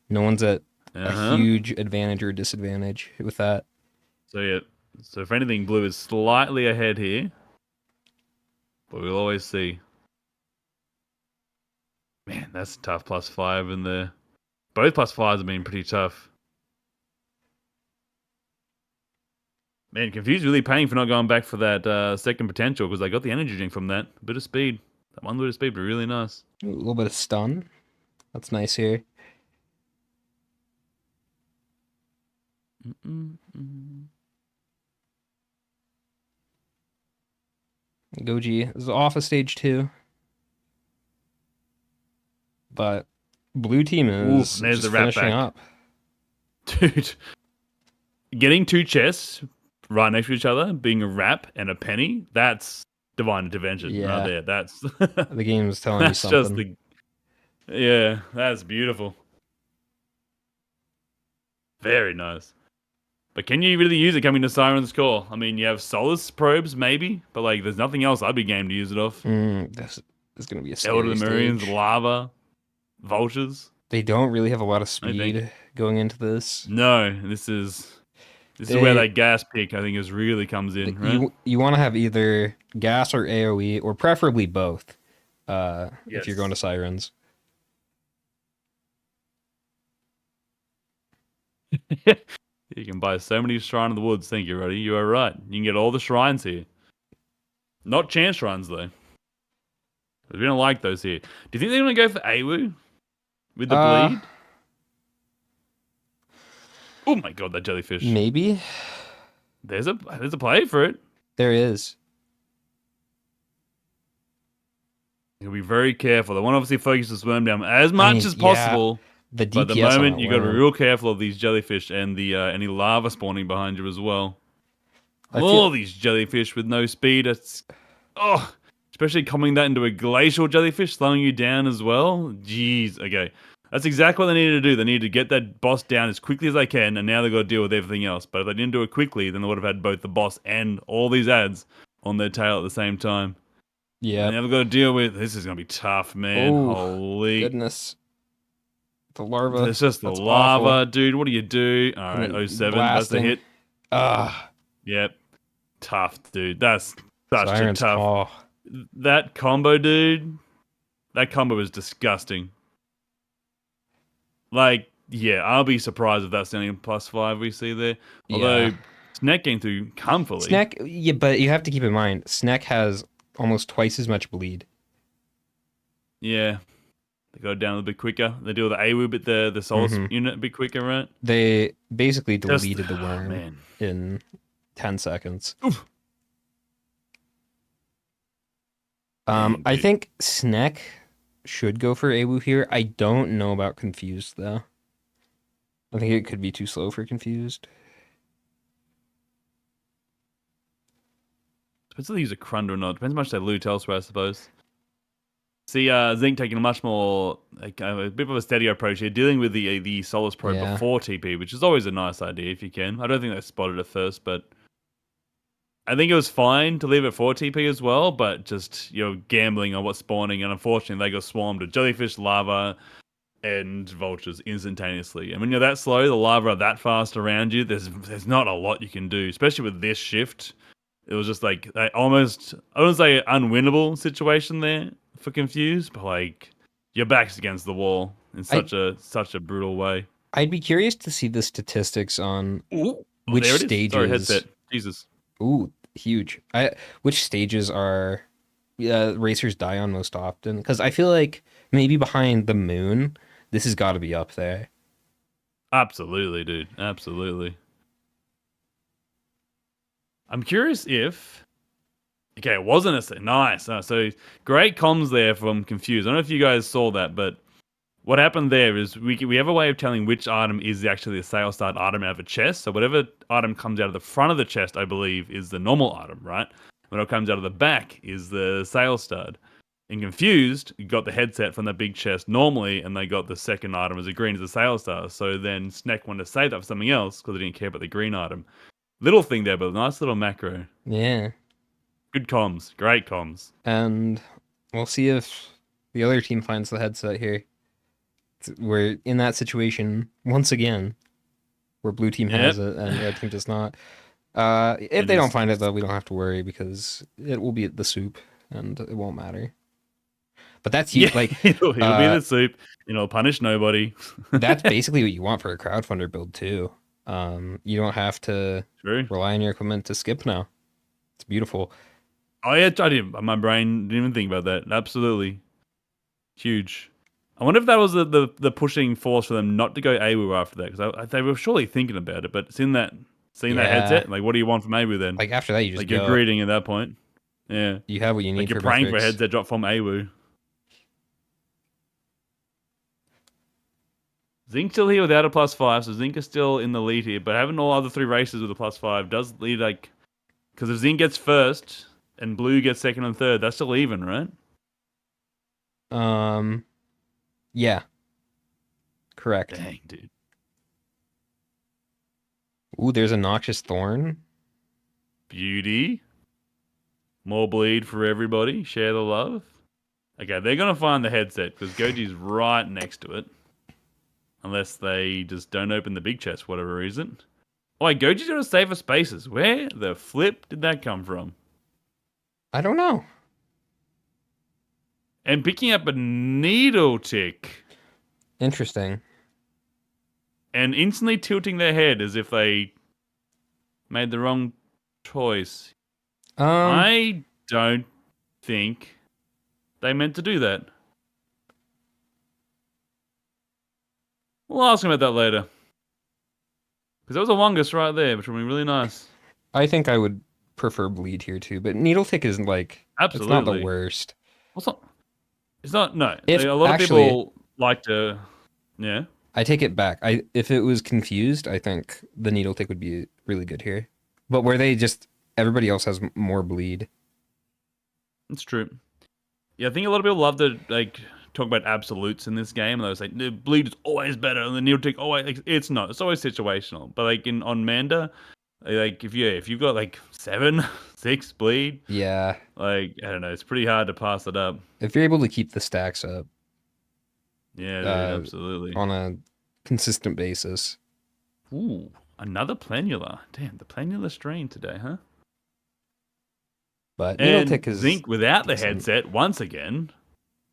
no one's at a Uh-huh. huge advantage or disadvantage with that. So yeah, so if anything, blue is slightly ahead here, but we'll always see. Man, that's a tough +5 in there. Both +5s have been pretty tough. Man, Confused really paying for not going back for that second potential because they got the energy drink from that. A bit of speed. That one bit of speed, but really nice. A little bit of stun. That's nice here. Goji is off of stage 2. But blue team is there's just the wrap finishing back. up. Dude, getting 2 chests right next to each other, being a wrap and a penny, that's divine intervention Yeah. right there. That's The game's telling you that's something. yeah, that's beautiful. Very nice. But can you really use it coming to Siren's Call? I mean, you have Solace probes, maybe, but like, there's nothing else I'd be game to use it off. This is going to be a Elder scary the Marines, stage. Lava, Vultures. They don't really have a lot of I think. speed going into this. No, this is where that gas pick, I think, really comes in, right? You want to have either gas or AoE, or preferably both, if you're going to Sirens. You can buy so many Shrine of the Woods. Thank you, Roddy. You are right. You can get all the shrines here. Not chance shrines, though. We don't like those here. Do you think they're going to go for Awu with the bleed? Oh my god, that jellyfish. Maybe. There's a play for it. There is. You'll be very careful. They want to obviously focus the Swarm down as much as possible. Yeah, the DPS But at the moment, on you that got to be worm. real careful of these jellyfish and the any lava spawning behind you as well. I All feel- these jellyfish with no speed. It's especially coming that into a glacial jellyfish, slowing you down as well. Jeez. Okay, that's exactly what they needed to do. They needed to get that boss down as quickly as they can, and now they've got to deal with everything else. But if they didn't do it quickly, then they would have had both the boss and all these ads on their tail at the same time. Yeah. And now they've got to deal with. This is going to be tough, man. Oh, Holy goodness. The larva. It's just the That's lava, awful. dude. What do you do? All right, And then 07. That's the blasting. hit. Ah, Yep. Tough, dude. That's such Siren's a tough. Call. That combo, dude. That combo is disgusting. Like, yeah, I'll be surprised if that's the only +5 we see there. Although, Yeah. Snack came through comfortably. Snack, yeah, but you have to keep in mind, Snack has almost twice as much bleed. Yeah. They go down a little bit quicker. They do the AWU bit, the Solace unit a bit quicker, right? They basically Just- deleted the worm man. in 10 seconds. Oof. Dang, I dude. think Snack should go for Awu here. I don't know about Confused, though. I think it could be too slow for Confused. Depends if they use a Crund or not. Depends how much they loot elsewhere, I suppose. See, Zinc taking a much more, like, a bit of a steadier approach here, dealing with the Solace Probe Yeah. before TP, which is always a nice idea if you can. I don't think they spotted it first, but I think it was fine to leave it for TP as well, but just, you're gambling on what's spawning, and unfortunately they got swarmed with jellyfish, lava, and vultures instantaneously. And when you're that slow, the lava are that fast around you, there's not a lot you can do, especially with this shift. It was just like almost, I wouldn't say unwinnable situation there for Confused, but like your back's against the wall in such a brutal way. I'd be curious to see the statistics on which there it is. stages. Sorry, headset. Jesus. Ooh, huge. Which stages are racers die on most often? Because I feel like maybe behind the moon, this has got to be up there. Absolutely, dude. Absolutely. I'm curious if. Okay, it wasn't a nice. So great comms there from Confused. I don't know if you guys saw that, but what happened there is we have a way of telling which item is actually a sale start item out of a chest. So whatever item comes out of the front of the chest, I believe, is the normal item, right? When it comes out of the back is the sail stud. In Confused, you got the headset from the big chest normally, and they got the second item as a green as a sail star. So then Snack wanted to save that for something else because they didn't care about the green item. Little thing there, but a nice little macro. Yeah. Good comms. Great comms. And we'll see if the other team finds the headset here. We're in that situation once again where blue team has it and red team does not. If they don't find it, though, we don't have to worry because it will be at the soup and it won't matter. But that's huge. Like it'll be the soup. It'll punish nobody. That's basically what you want for a crowdfunder build too. You don't have to rely on your equipment to skip now. It's beautiful. Oh yeah, I didn't. My brain didn't even think about that. Absolutely, huge. I wonder if that was the pushing force for them not to go AWU after that, because they were surely thinking about it. But seeing that headset, like, what do you want from AWU then? Like after that, you just you're greeting at that point. Yeah, you have what you need. Like you're praying for a headset drop from AWU. Zink's still here without a +5, so Zink is still in the lead here. But having all other 3 races with a +5 does lead, like, because if Zink gets first and Blue gets second and third, that's still even, right? Yeah. Correct. Dang, dude. Ooh, there's a Noxious Thorn. Beauty. More bleed for everybody. Share the love. Okay, they're going to find the headset because Goji's right next to it. Unless they just don't open the big chest for whatever reason. Oh, wait, Goji's got to save for spaces. Where the flip did that come from? I don't know. And picking up a needle tick. Interesting. And instantly tilting their head as if they made the wrong choice. I don't think they meant to do that. We'll ask him about that later. Because that was a longest right there, which would be really nice. I think I would prefer bleed here too, but needle tick isn't like absolutely. It's not the worst. It's not. No, if, a lot of people like to. Yeah. I take it back. If it was Confused, I think the needle tick would be really good here. But where everybody else has more bleed. It's true. Yeah, I think a lot of people love to talk about absolutes in this game, and they was like, the bleed is always better, and the needle tick always. It's not. It's always situational. But like on Manda, like if you've got like 7, 6 bleed, yeah, like I don't know, it's pretty hard to pass it up. If you're able to keep the stacks up, yeah, dude, absolutely, on a consistent basis. Ooh, another Planula. Damn, the Planula strain today, huh? But and Needle Tick is Zink without the headset once again.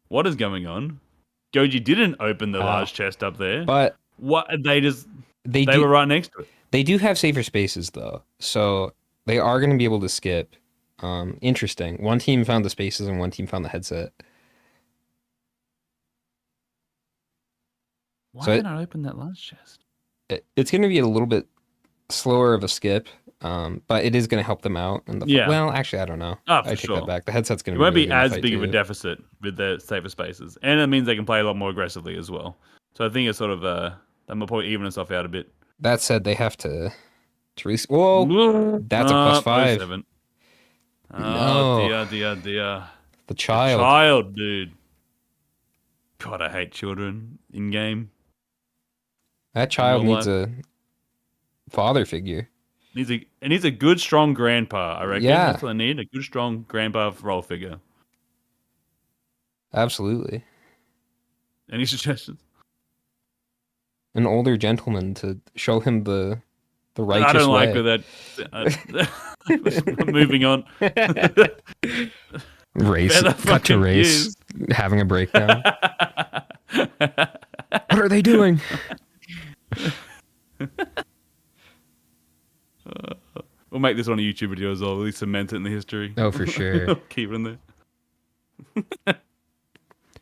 What is going on? Goji didn't open the large chest up there. But what they were right next to it. They do have safer spaces though, so they are going to be able to skip. Interesting. One team found the spaces and one team found the headset. Why did I open that large chest? It's going to be a little bit slower of a skip, but it is going to help them out. Well, actually, I don't know. I take that back. The headset's going to be. It won't really be as big of a deficit with the safer spaces, and it means they can play a lot more aggressively as well. So I think it's sort of that will probably even itself out a bit. That said, they have to whoa, that's a +5. 07. No. Dear. The child. The child, dude. God, I hate children in game. That child needs a father figure. Needs a good, strong grandpa, I reckon. Yeah. That's what I need, a good, strong grandpa role figure. Absolutely. Any suggestions? An older gentleman to show him the righteous way. I don't like that. Moving on. Race. Cut to race. Having a breakdown. What are they doing? We'll make this on a YouTube video as well. We'll cement it in the history. Oh, for sure. Keep it in there.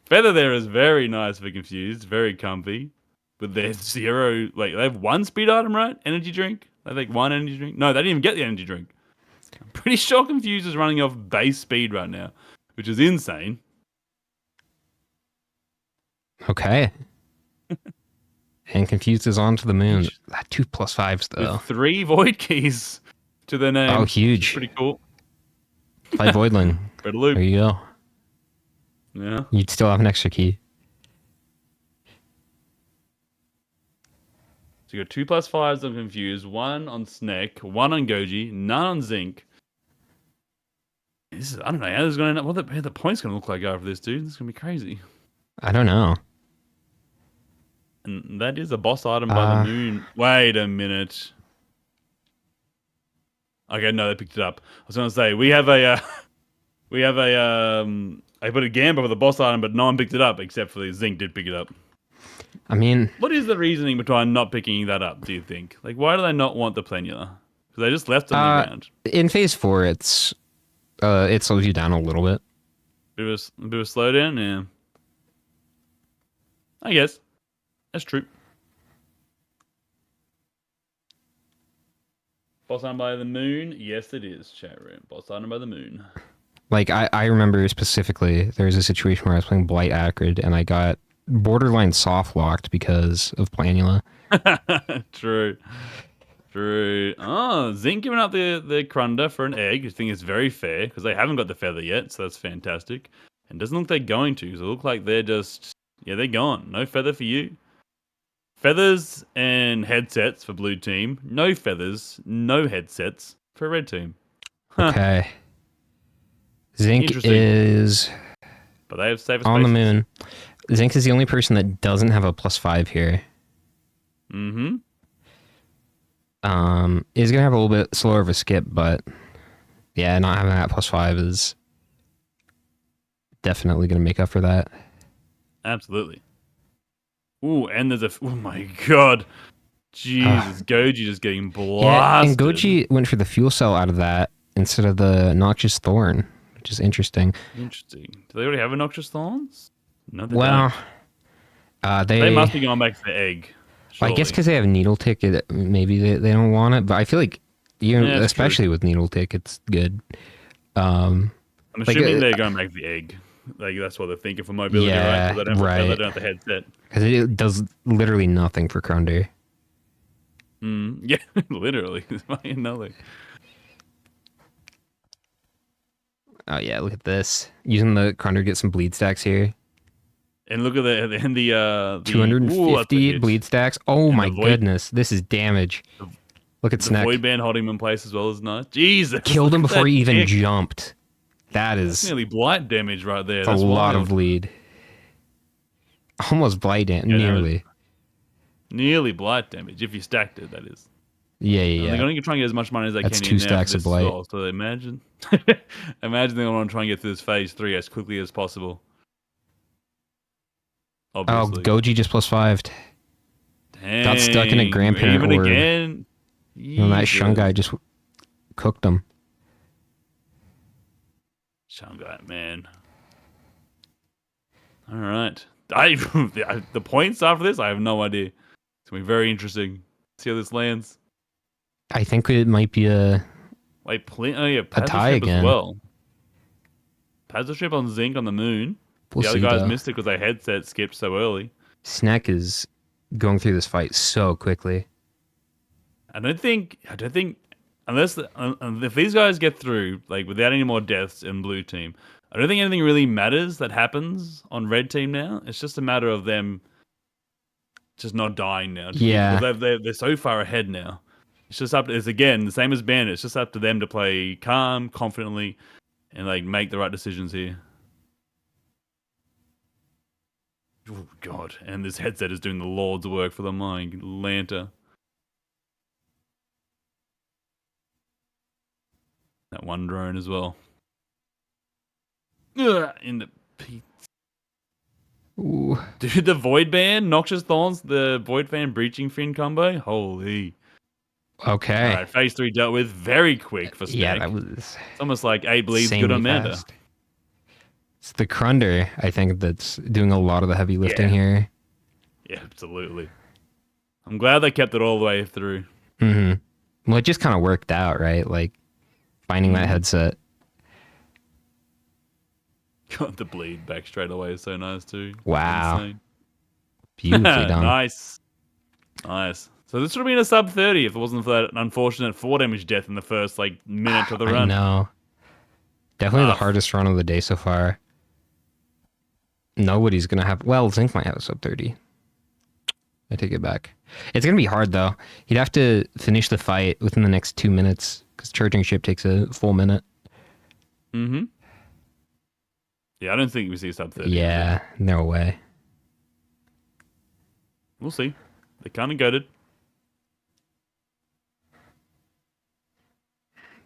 Feather there is very nice for Confused. Very comfy. With their 0, they have 1 speed item, right? Energy drink? They have 1 energy drink? No, they didn't even get the energy drink. I'm pretty sure Confused is running off base speed right now, which is insane. Okay. And Confused is on to the moon. That 2 +5s though. With 3 void keys to their name. Oh, huge. Pretty cool. Play Voidling. Red loop. There you go. Yeah. You'd still have an extra key. So you got 2+5s on Confused, 1 on Sneck, 1 on Goji, none on Zinc. This is, I don't know how this is going to end up. What the points going to look like after this, dude? This is going to be crazy. I don't know. And that is a boss item by the moon. Wait a minute. Okay, no, they picked it up. I was going to say, we have a... I put a Gamba for the boss item, but no one picked it up, except for the Zinc did pick it up. I mean... What is the reasoning behind not picking that up, do you think? Like, why do they not want the Planula? Because they just left it on the ground. In Phase 4, it slows you down a little bit. Bit of a slowdown, yeah. I guess. That's true. Boss item by the moon? Yes, it is, chat room. Boss item by the moon. Like, I remember specifically, there was a situation where I was playing Blight Acrid, and I got borderline soft-locked because of Planula. True. True. Oh, Zinc giving up the Crunder for an egg. I think it's very fair, because they haven't got the feather yet, so that's fantastic. And doesn't look like they're going to, so it look like they're just... Yeah, they're gone. No feather for you. Feathers and headsets for blue team. No feathers, no headsets for red team. Huh. Okay. Zinc is but they have safer on the spaces. moon. Zinc is the only person that doesn't have a +5 here. Mm-hmm. Is gonna have a little bit slower of a skip, but yeah, not having that +5 is definitely gonna make up for that. Absolutely. Ooh, and there's oh my god. Jesus, Goji just getting blasted. Yeah, and Goji went for the fuel cell out of that instead of the Noxious Thorn, which is interesting. Interesting. Do they already have a Noxious Thorns? No, they Well, don't. they They must be going back to the egg. I guess surely. because they have Needle Tick, maybe they don't want it. But I feel like, Yeah, it's especially with Needle Tick, it's good. I'm assuming like, they're going back to the egg. Like that's what they're thinking for mobility, Yeah, right? Because right. they don't have the headset. Because it does literally nothing for Crunder. Yeah, literally. It's fucking nothing. Oh yeah, look at this. Using the Crunder to get some bleed stacks here. And look at the 250 bleed stacks. Oh And my the void- goodness, this is damage. Look at The Snack. void band holding him in place as well as nice. Jesus, Killed him look at before that he even dick. jumped. That That's is nearly blight damage right there. a That's lot wild. of bleed. Almost blight damage, Yeah, nearly. Nearly blight damage if you stacked it. That is. Yeah, And yeah, they're yeah. going to try and get as much money as they That's can 2 in there stacks for of this as blight. well. So imagine, imagine they want to try and get through this phase 3 as quickly as possible. Oh, Obviously. Goji just +5'd. Got stuck in a Dang, grandparent even orb. again. And that Shun guy just cooked him. Shungai, man. All right. The points after this, I have no idea. It's going to be very interesting. See how this lands. I think it might be a... Wait, oh yeah, Pazza tie Strip again. as well. Pazza Strip on Zinc on the moon. We'll the other see, guys though. missed it because their headset skipped so early. Snack is going through this fight so quickly. I don't think unless if these guys get through like without any more deaths in blue team, I don't think anything really matters that happens on red team now. It's just a matter of them just not dying now. Yeah. Because they're so far ahead now. It's just up to, it's again the same as Bandit. It's just up to them to play calm, confidently, and like make the right decisions here. Oh god, and this headset is doing the Lord's work for them, my Lanta. That one drone as well. Ugh, in the Pete. Ooh. Dude, the Void Band, Noxious Thorns, the Void Band Breaching Fin combo. Holy. Okay. Alright, phase 3 dealt with very quick for Stack. Yeah, that was It's almost like 8 bleeds, good insanely on Manda. fast. It's the Crunder, I think, that's doing a lot of the heavy lifting Yeah. here. Yeah, absolutely. I'm glad they kept it all the way through. Mm-hmm. Well, it just kind of worked out, right? Like, finding that headset. Got the bleed back straight away is so nice too. Wow. Insane. Beautifully done. Nice. Nice. So this would have been a sub 30 if it wasn't for that unfortunate 4 damage death in the first like minute of the I run. know. Definitely the Tough. hardest run of the day so far. Nobody's gonna have. Well, Zinc might have a sub 30. I take it back. It's gonna be hard though. He'd have to finish the fight within the next 2 minutes because charging ship takes a full minute. Mm-hmm. Yeah, I don't think we see sub 30. Yeah, no way. We'll see. They're kind of goaded.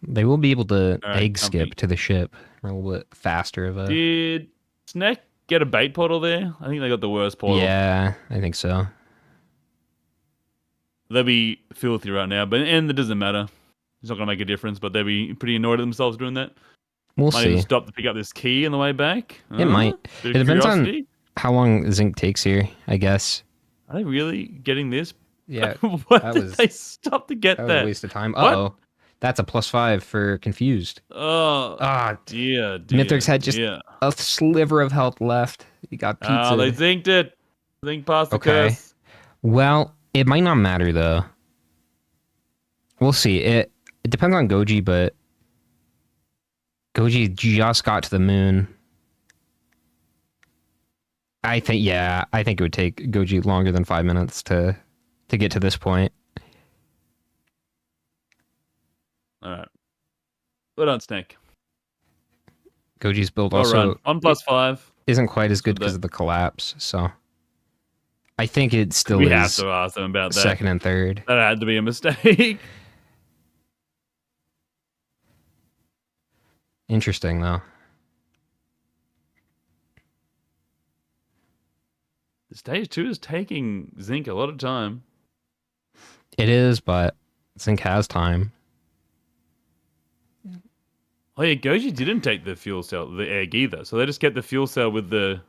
They will be able to All right, egg skip comfy. to the ship a little bit faster of a. Did Snack get a bait portal there? I think they got the worst portal. Yeah, I think so. They'll be filthy right now, but and it doesn't matter. It's not going to make a difference, but they'll be pretty annoyed at themselves doing that. We'll Might even see. stop to pick up this key on the way back. It might. Bit It of depends on curiosity. how long Zinc takes here, I guess. Are they really getting this? Yeah, What that did was- they stop to get that was that? a waste of time. What? Uh-oh. That's a +5 for confused. Oh, Ah, dear. Mithrix had just dear. a sliver of health left. You got pizza. Oh, they zinked it. Zink past the Okay. curse. Well, it might not matter though. We'll see. It depends on Goji, but Goji just got to the moon. I think it would take Goji longer than 5 minutes to get to this point. All right. Well done, Snake. Goji's build Well also run. 1+5. isn't quite as good So because that- of the collapse, so I think it still We have is to ask them about that. second and third. That had to be a mistake. Interesting though. Stage 2 is taking Zinc a lot of time. It is, but Zinc has time. Oh yeah, Goji didn't take the fuel cell, the egg either. So they just kept the fuel cell with the...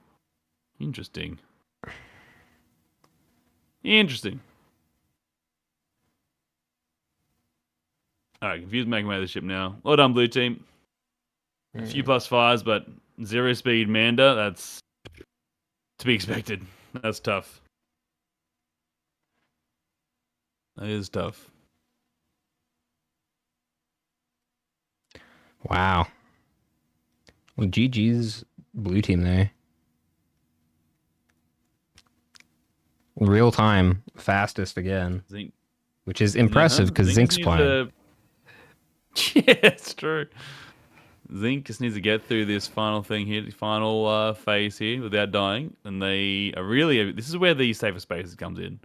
Interesting. Interesting. Alright, Confused making way of the ship now. Well done, blue team. A few +5s, but 0 speed Manda, that's to be expected. That's tough. That is tough. Wow. Well, GG's blue team there. Real time, fastest again, Zinc. which is impressive because Zinc's just playing. needs to- Yeah, it's true. Zinc just needs to get through this final thing here, the final phase here without dying. And they are really, this is where the safer spaces comes in.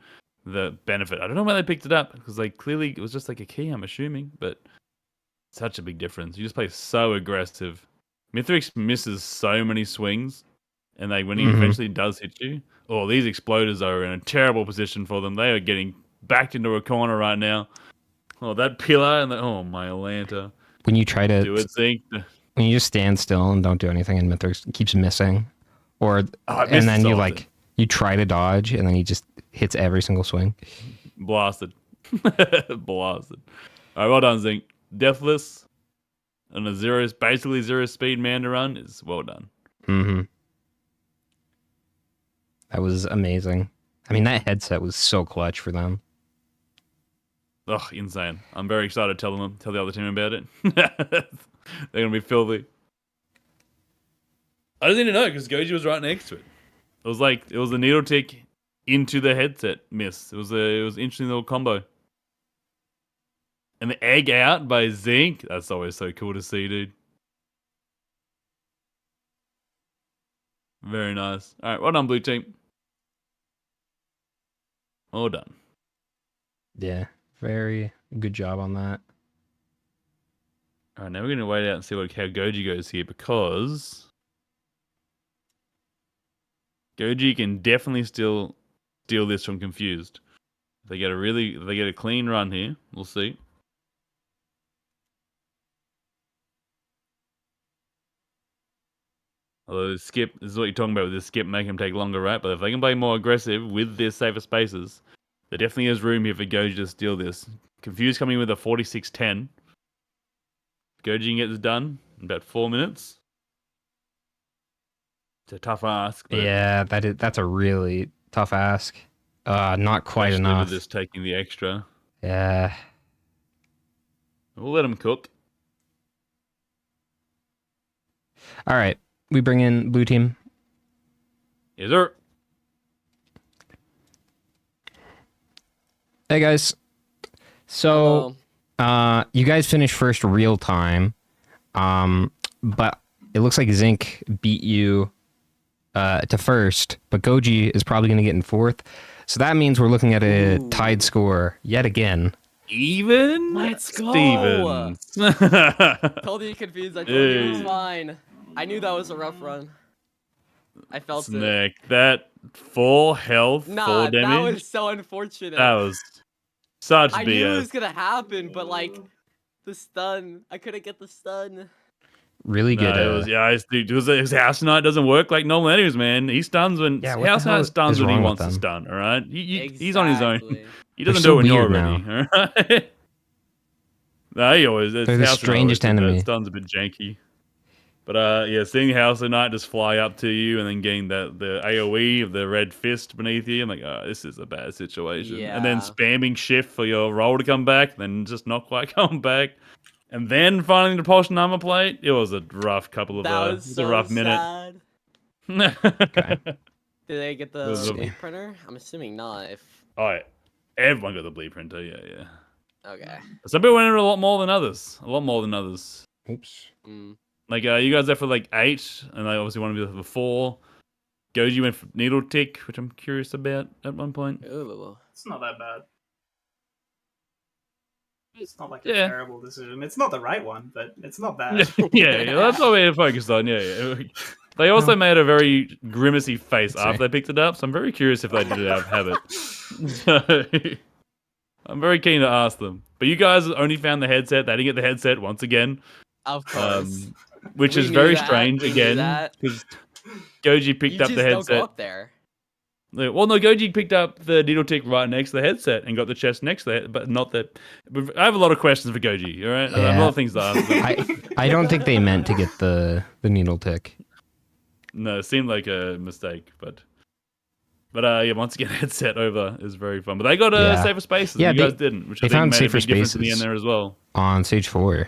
The benefit. I don't know why they picked it up because like clearly it was just like a key, I'm assuming, but such a big difference. You just play so aggressive. Mithrix misses so many swings, and like when he eventually does hit you, oh, these exploders are in a terrible position for them. They are getting backed into a corner right now. Oh, that pillar and oh my Atlanta. When you try to, Do it, Zinc. when you just stand still and don't do anything, and Mithrix keeps missing, or Oh, it and then misses you often. you try to dodge, and then he just hits every single swing. Blasted. Blasted. All right, well done, Zinc. Deathless on a basically zero speed Manda run is well done. Mm-hmm. That was amazing. I mean, that headset was so clutch for them. Ugh, insane. I'm very excited to tell the other team about it. They're gonna be filthy. I didn't even know because Goji was right next to it. It was the needle tick into the headset miss. It was an interesting little combo. And the egg out by Zinc. That's always so cool to see, dude. Very nice. All right, well done, blue team. Well done. Yeah, very good job on that. All right, now we're going to wait out and see how Goji goes here because Goji can definitely still steal this from Confused. If they get a clean run here. We'll see. Although this is what you're talking about with this skip, make them take longer, right? But if they can play more aggressive with their safer spaces, there definitely is room here for Goji to steal this. Confused coming with a 46-10. Goji can get this done in about 4 minutes. It's a tough ask. But Yeah, that's a really tough ask. Not quite especially enough. with this taking the extra. Yeah. We'll let them cook. All right, we bring in blue team. Yes, sir. Hey guys. So, you guys finished first real time, but it looks like Zinc beat you to first, but Goji is probably going to get in fourth. So that means we're looking at a tied score yet again. Even? Let's go. Stevens. Totally confused. I told you it was fine. I knew that was a rough run. I felt it. Snack. That full health, Nah, full that damage. was so unfortunate. That was such I BS. knew it was gonna happen, but like the stun, I couldn't get the stun. Really good. No, it was, dude, his House Knight doesn't work like normal enemies, man. He stuns when Yeah, what the House hell Knight stuns is when he wrong with wants to them? stun. All right, he's on his own. Exactly. He doesn't They're do it when so you're weird ready. All right. No, he always. It's They're the House Knight strangest always did that. enemy. Stun's a bit janky. But yeah, seeing House Knight just fly up to you and then getting the AOE of the red fist beneath you, I'm like, oh, this is a bad situation. And then Yeah. spamming shift for your roll to come back, then just not quite come back. And then finding the potion armor plate, it was a rough couple of That was it was so a rough minute. sad. Okay. Did they get the Was a- bleed printer? I'm assuming not. If Oh, yeah. Everyone got the bleed printer, yeah. okay. Some people went in a lot more than others. A lot more than others. Oops. Like, you guys there for like 8, and I obviously want to be there for 4. Goji went for needle tick, which I'm curious about at one point. Ooh. It's not that bad. It's not like a Yeah. terrible decision. It's not the right one, but it's not bad. yeah, that's what we're focused on. Yeah. They also made a very grimacy face after they picked it up, so I'm very curious if they did it out of habit. So, I'm very keen to ask them. But you guys only found the headset. They didn't get the headset once again, Of course. which We is knew very that. strange We knew again that. because Goji picked You up just the don't go headset. up there. Well, no, Goji picked up the needle tick right next to the headset and got the chest next to it, but not that. But I have a lot of questions for Goji. All right, I have a lot of things to ask them. I don't think they meant to get the needle tick. No, it seemed like a mistake, but yeah, once again, headset over is very fun. But they got Yeah. safer spaces. Yeah, you guys didn't, which they I think found made safer a big difference in the spaces. end there as well. On stage 4.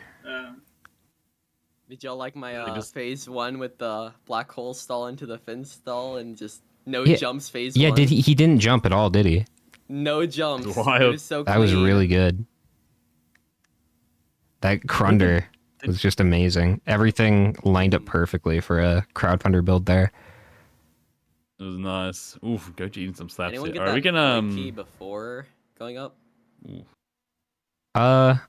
Did y'all like my just- phase 1 with the black hole stall into the fin stall and just no Yeah. jumps phase Yeah, 1? did he didn't jump at all, did he? No jumps. It Wild. was so That was clean. really good. That Crunder was just amazing. Everything lined up perfectly for a crowdfunder build there. It was nice. Oof, Goji eating some slaps Anyone here. get All right, that we void key can before going up? no,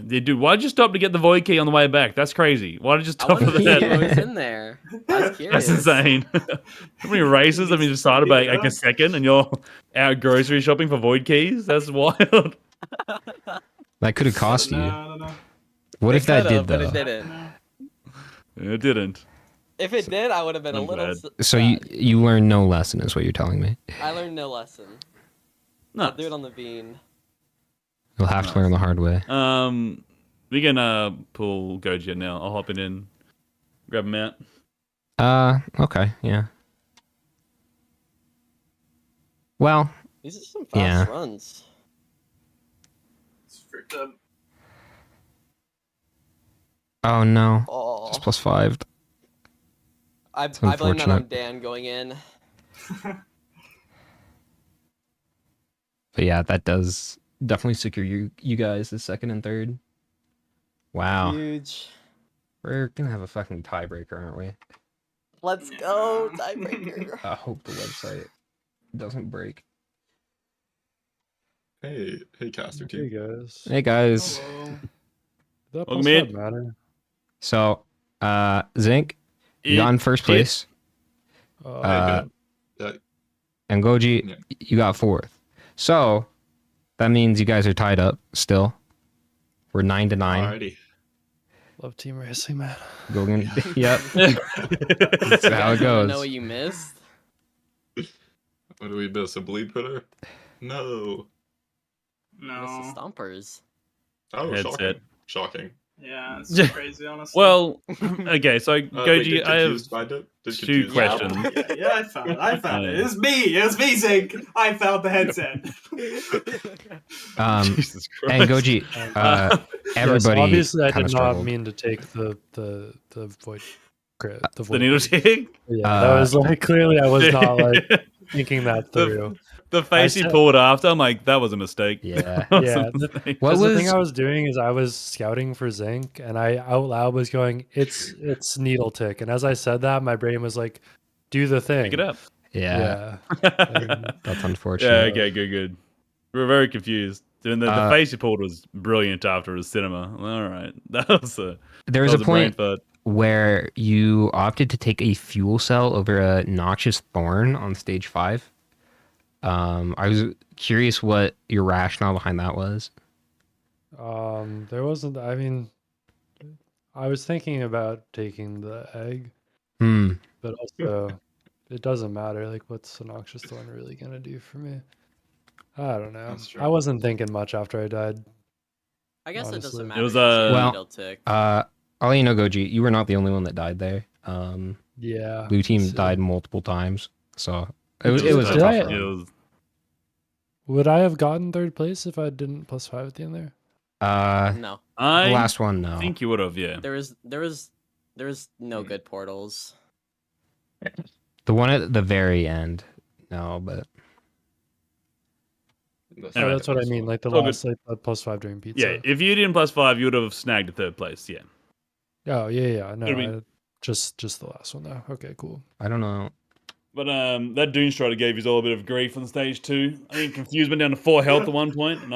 dude. Why'd you stop to get the void key on the way back? That's crazy. Why did you I stop for wanted to see that? what was in there. I was curious. That's insane. How many races have you decided by like a second and you're out grocery shopping for void keys? That's wild. That could have cost you. No. What It if that could've, did but though? it didn't. It didn't. If it did, I would have been a I'm little. glad. So sad. you learned no lesson, is what you're telling me. I learned no lesson. No. I'll do it on the bean. You'll have to learn the hard way. We can pull Goji now. I'll hop it in, grab him out. Okay, yeah. Well, These are some fast Yeah. runs. It's freaked up. oh no. Oh, Just +5. I blame that on unfortunate. Dan going in. But yeah, that does definitely secure you guys as second and third. Wow. Huge. We're gonna have a fucking tiebreaker, aren't we? Let's go, tiebreaker. I hope the website doesn't break. Hey, Caster Hey team. guys. Hey guys. Hello. That Welcome must in. not matter. So, Zinc, you got in first place. Uh, And Goji, Yeah. you got fourth. So, that means you guys are tied up still. We're 9-9. Alrighty. love team racing, man. Going, yep. That's how it You goes. know what you missed? What do we miss? A bleed putter? No. You missed the No. Stompers. Oh, Headset. shocking. Yeah, it's crazy, honestly. Well, okay. So Wait, Goji, did I have Confused find it? Did 2 Confused find it? questions. Yeah, I found it. I found it. It's me, Zink. I found the headset. Jesus Christ. And Goji, everybody obviously I kind did of not struggled. mean to take the void crit. The The void needle breach. tick. Yeah, that was like clearly I was not like thinking that the, through. the face he said- pulled after, I'm like, that was a mistake. Yeah. That was a Yeah, mistake. What Because the thing was I was doing is I was scouting for zinc, and I out loud was going, "It's needle tick," and as I said that, my brain was like, "Do the thing." Pick it up. yeah, And- that's Yeah, unfortunate. okay, good. We were very confused. And the Uh, face he pulled was brilliant after his cinema. All right. That was There was a brain point fart. where you opted to take a fuel cell over a noxious thorn on stage 5. I was curious what your rationale behind that was. there wasn't. I mean, I was thinking about taking the egg, Hmm. but also it doesn't matter. Like, what's the noxious thorn really gonna do for me? I don't know. That's true. I wasn't thinking much after I died. I guess it Honestly. doesn't It matter. was, You say Well, needle tick. I'll let you know, Goji, you were not the only one that died there. Yeah. Blue team so- died multiple times, so it was Did- a did tough I- run. It was Would I have gotten third place if I didn't +5 at the end there? No, The I last one, no. think you would have, yeah. there was no good portals. The one at the very end, no, but Anyway, That's what I mean. Like the all good. last, like the +5 during pizza. Yeah, if you didn't +5, you would have snagged a third place, yeah. Oh yeah. No, It'd be- just the last one though. Okay, cool. I don't know. But that Dune Strider gave you all a bit of grief on stage 2. I think Confused went down to 4 health at one point, and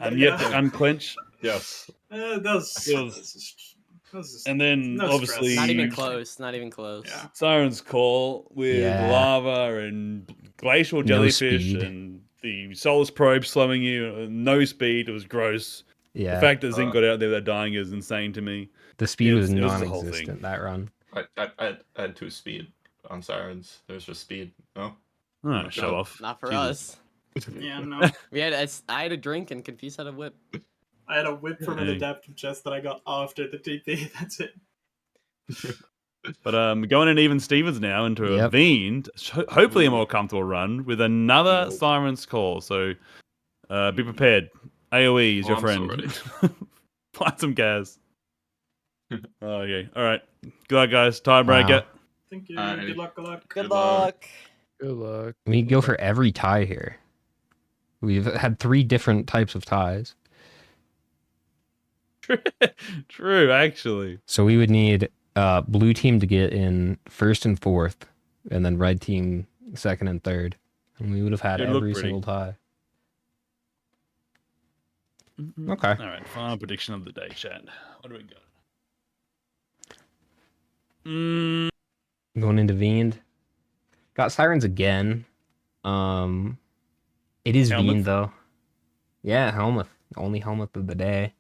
I'm yet to unclench. Yes. That was And then, no obviously, stress. Not even you- close. Not even close. Yeah. Siren's Call with Yeah. lava and glacial No jellyfish speed. and the Solus probe slowing you. No speed. It was gross. Yeah, The fact that Zinc got out there without dying is insane to me. the speed was it was the whole non-existent thing. that run. I had 2 speed on Sirens. There's just speed. No? All right, show off. Not for Jesus. us. Yeah, no. I had a drink and Confused had a whip. I had a whip from an Hey. adaptive chest that I got after the TP. That's it. But going in even Stevens now into a Yep. Fiend, hopefully a more comfortable run with another Nope. Siren's Call. So be prepared. AoE is your I'm so friend. ready. Find some gas. Okay. All right. Good luck, guys. Tiebreaker. Wow. Thank you. Alrighty. Good luck. Good luck. Good Good luck. luck. Good luck. We go for every tie here. We've had 3 different types of ties. True, actually. So we would need blue team to get in first and fourth, and then red team second and third. And we would have had It'd look every pretty. single tie. Okay. All right. Final prediction of the day, chat. What do we got? Going into Fiend. Got Sirens again. It is Helmuth? Fiend though. Yeah, Helmuth. Only Helmuth of the day.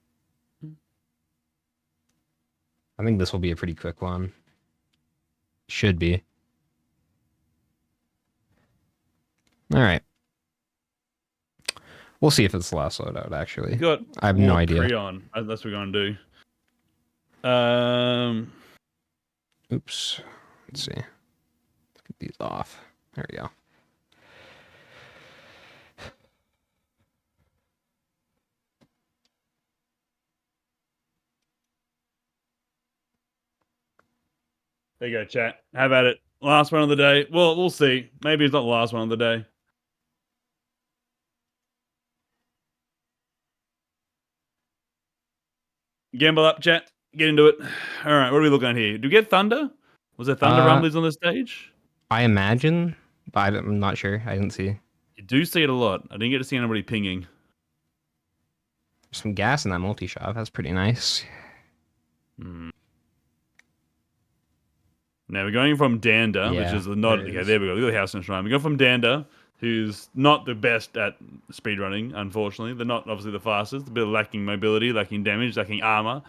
I think this will be a pretty quick one. Should be. All right. We'll see if it's the last loadout, actually. We got I have no idea. Creon. That's what we're going to do. Oops. Let's see. Let's get these off. There we go. There you go, chat. How about it? Last one of the day. Well, we'll see. Maybe it's not the last one of the day. Gamble up, chat. Get into it. All right, what are we looking at here? Do we get Thunder? Was there Thunder Rumblies on the stage? I imagine, but I'm not sure. I didn't see. You do see it a lot. I didn't get to see anybody pinging. There's some gas in that multi-shop. That's pretty nice. Now we're going from Dander, Yeah, which is not there it okay. is. There we go. Look at the house in Shrine. We go from Dander, who's not the best at speedrunning, unfortunately. They're not obviously the fastest. A bit of lacking mobility, lacking damage, lacking armor.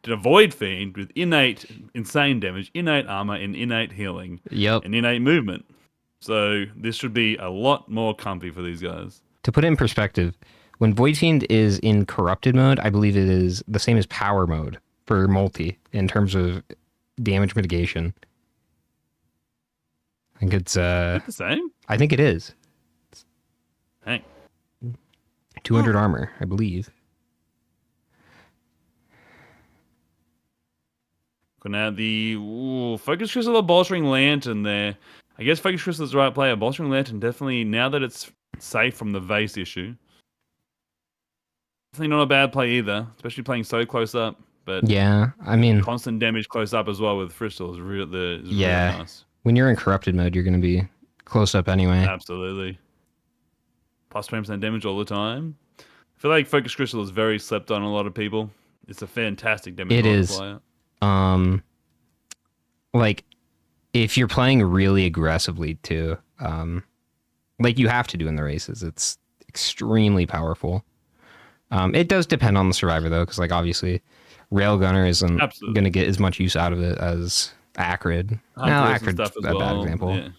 To avoid Fiend with innate, insane damage, innate armor, and innate healing, Yep. and innate movement. So this should be a lot more comfy for these guys. To put it in perspective, when Void Fiend is in corrupted mode, I believe it is the same as power mode for multi in terms of damage mitigation. I think it's The same? I think it is. Hey. 200 armor, I believe. Looking at the Focus Crystal or Bolstering Lantern there. I guess Focus Crystal is the right player. Bolstering Lantern definitely, now that it's safe from the vase issue. Definitely not a bad play either, especially playing so close up. But Yeah, I mean, constant damage close up as well with Crystal is really yeah. nice. When you're in corrupted mode, you're going to be close up anyway. Absolutely. Plus 20% damage all the time. I feel like Focus Crystal is very slept on a lot of people. It's a fantastic damage multiplier. Like, if you're playing really aggressively too, like you have to do in the races, it's extremely powerful. It does depend on the survivor though, because like obviously, Railgunner isn't going to get as much use out of it as Acrid. Acrid's stuff as a bad example. Yeah.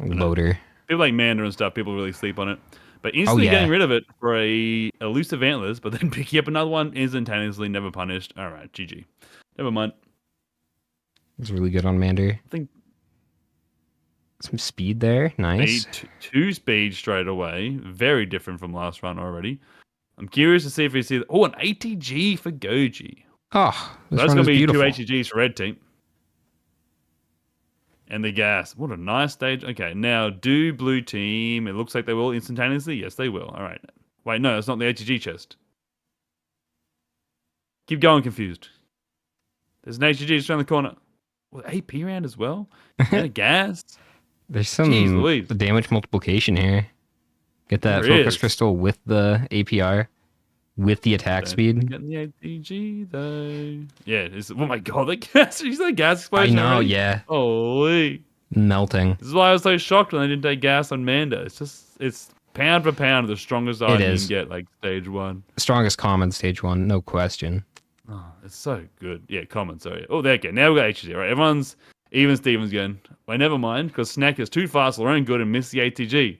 Loader. People like Mander and stuff, people really sleep on it. But instantly getting rid of it for a elusive antlers, but then picking up another one instantaneously, never punished. All right, GG. Never mind. It's really good on Mander. I think some speed there. Nice. Two speed straight away. Very different from last run already. I'm curious to see if we see... an ATG for Goji. Oh, that's going to be beautiful. 2 ATGs for Red Team. And the gas. What a nice stage. Okay, now do Blue Team. It looks like they will instantaneously. Yes, they will. All right. Wait, no, it's not the ATG chest. Keep going, confused. There's an ATG just around the corner. Well, AP round as well? And a gas? There's some damage multiplication here. Get that Focus Crystal with the APR. With the attack speed. Getting the ATG though. Yeah, oh my god, the gas! You see the gas explosion? I know, already? yeah. Holy. Melting. This is why I was so shocked when they didn't take gas on Manda. It's pound for pound the strongest item you can get, like stage 1. Strongest common stage 1, no question. Oh, it's so good. Yeah, common, sorry. Oh, there you go. Now we got HG, right? Everyone's even Stevens again. Wait, never mind, because Snack is too fast, Lorraine good, and missed the ATG.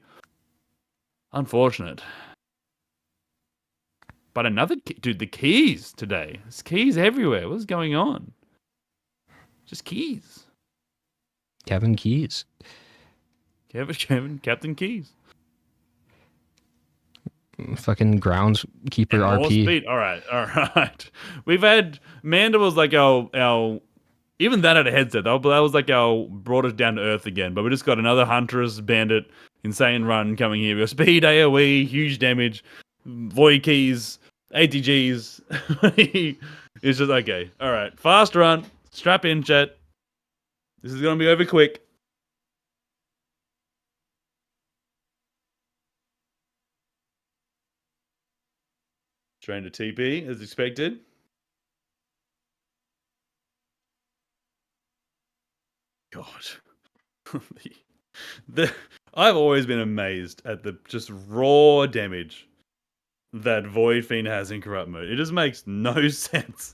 Unfortunate. But another... Dude, the keys today. There's keys everywhere. What's going on? Just keys. Captain Keys. Captain Keys. Fucking groundskeeper RP. Speed. All right. We've had... Manda was like our... Even that had a headset, though. But that was like our... Brought us down to earth again. But we just got another Huntress, Bandit, Insane Run coming here. We got Speed, AoE, huge damage, Void Keys... ATGs. It's just okay. All right. Fast run. Strap in, chat. This is going to be over quick. Strain to TP as expected. God. I've always been amazed at the just raw damage that Void Fiend has in corrupt mode. It just makes no sense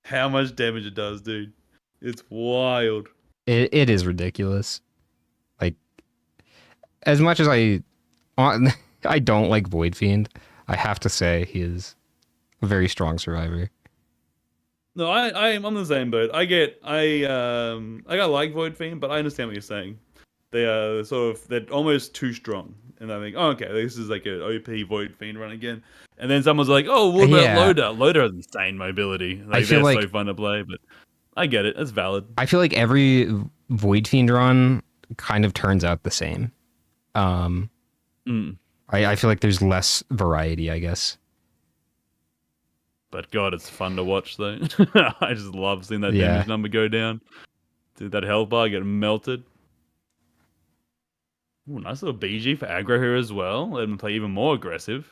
how much damage it does, dude. It's wild. It is ridiculous. Like, as much as I don't like Void Fiend, I have to say he is a very strong survivor. No, I'm the same boat. I got like Void Fiend, but I understand what you're saying. They are they're almost too strong. And I think, oh, okay, this is like an OP Void Fiend run again. And then someone's like, oh, what about Loadout? Loadout has insane mobility. Like, they're so fun to play, but I get it. It's valid. I feel like every Void Fiend run kind of turns out the same. I feel like there's less variety, I guess. But God, it's fun to watch, though. I just love seeing that damage number go down. Dude, that health bar get melted. Ooh, nice little BG for aggro here as well. Let him play even more aggressive.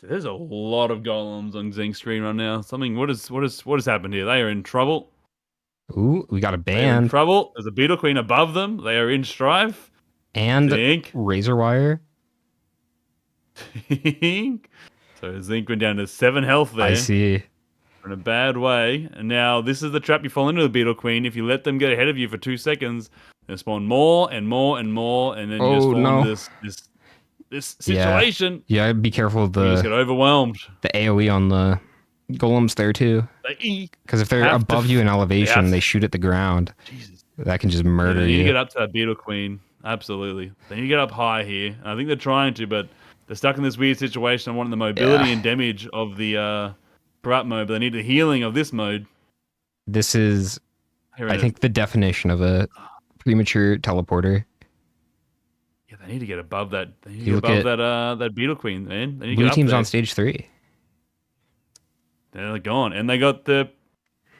There's a lot of golems on Zink's screen right now. What has happened here? They are in trouble. Ooh, we got a band. In trouble. There's a Beetle Queen above them. They are in strife. And Zink. Razor Wire. So Zink went down to 7 health there. I see. In a bad way. And now this is the trap you fall into, the Beetle Queen. If you let them get ahead of you for 2 seconds, they spawn more and more and more, and then you just fall into this situation. Yeah, be careful of you just get overwhelmed. The AoE on the golems there too. Because if they're above you in elevation, they shoot at the ground. Jesus. That can just murder you. You get up to that Beetle Queen. Absolutely. They need to get up high here. And I think they're trying to, but they're stuck in this weird situation of wanting the mobility and damage of the corrupt mode, but they need the healing of this mode. This is, Here I it think, is. the definition of a premature teleporter. Yeah, they need to get above that. They need to You get look above at that Beetle Queen, man. They need to Blue get up team's there. on stage 3. They're gone. And they got the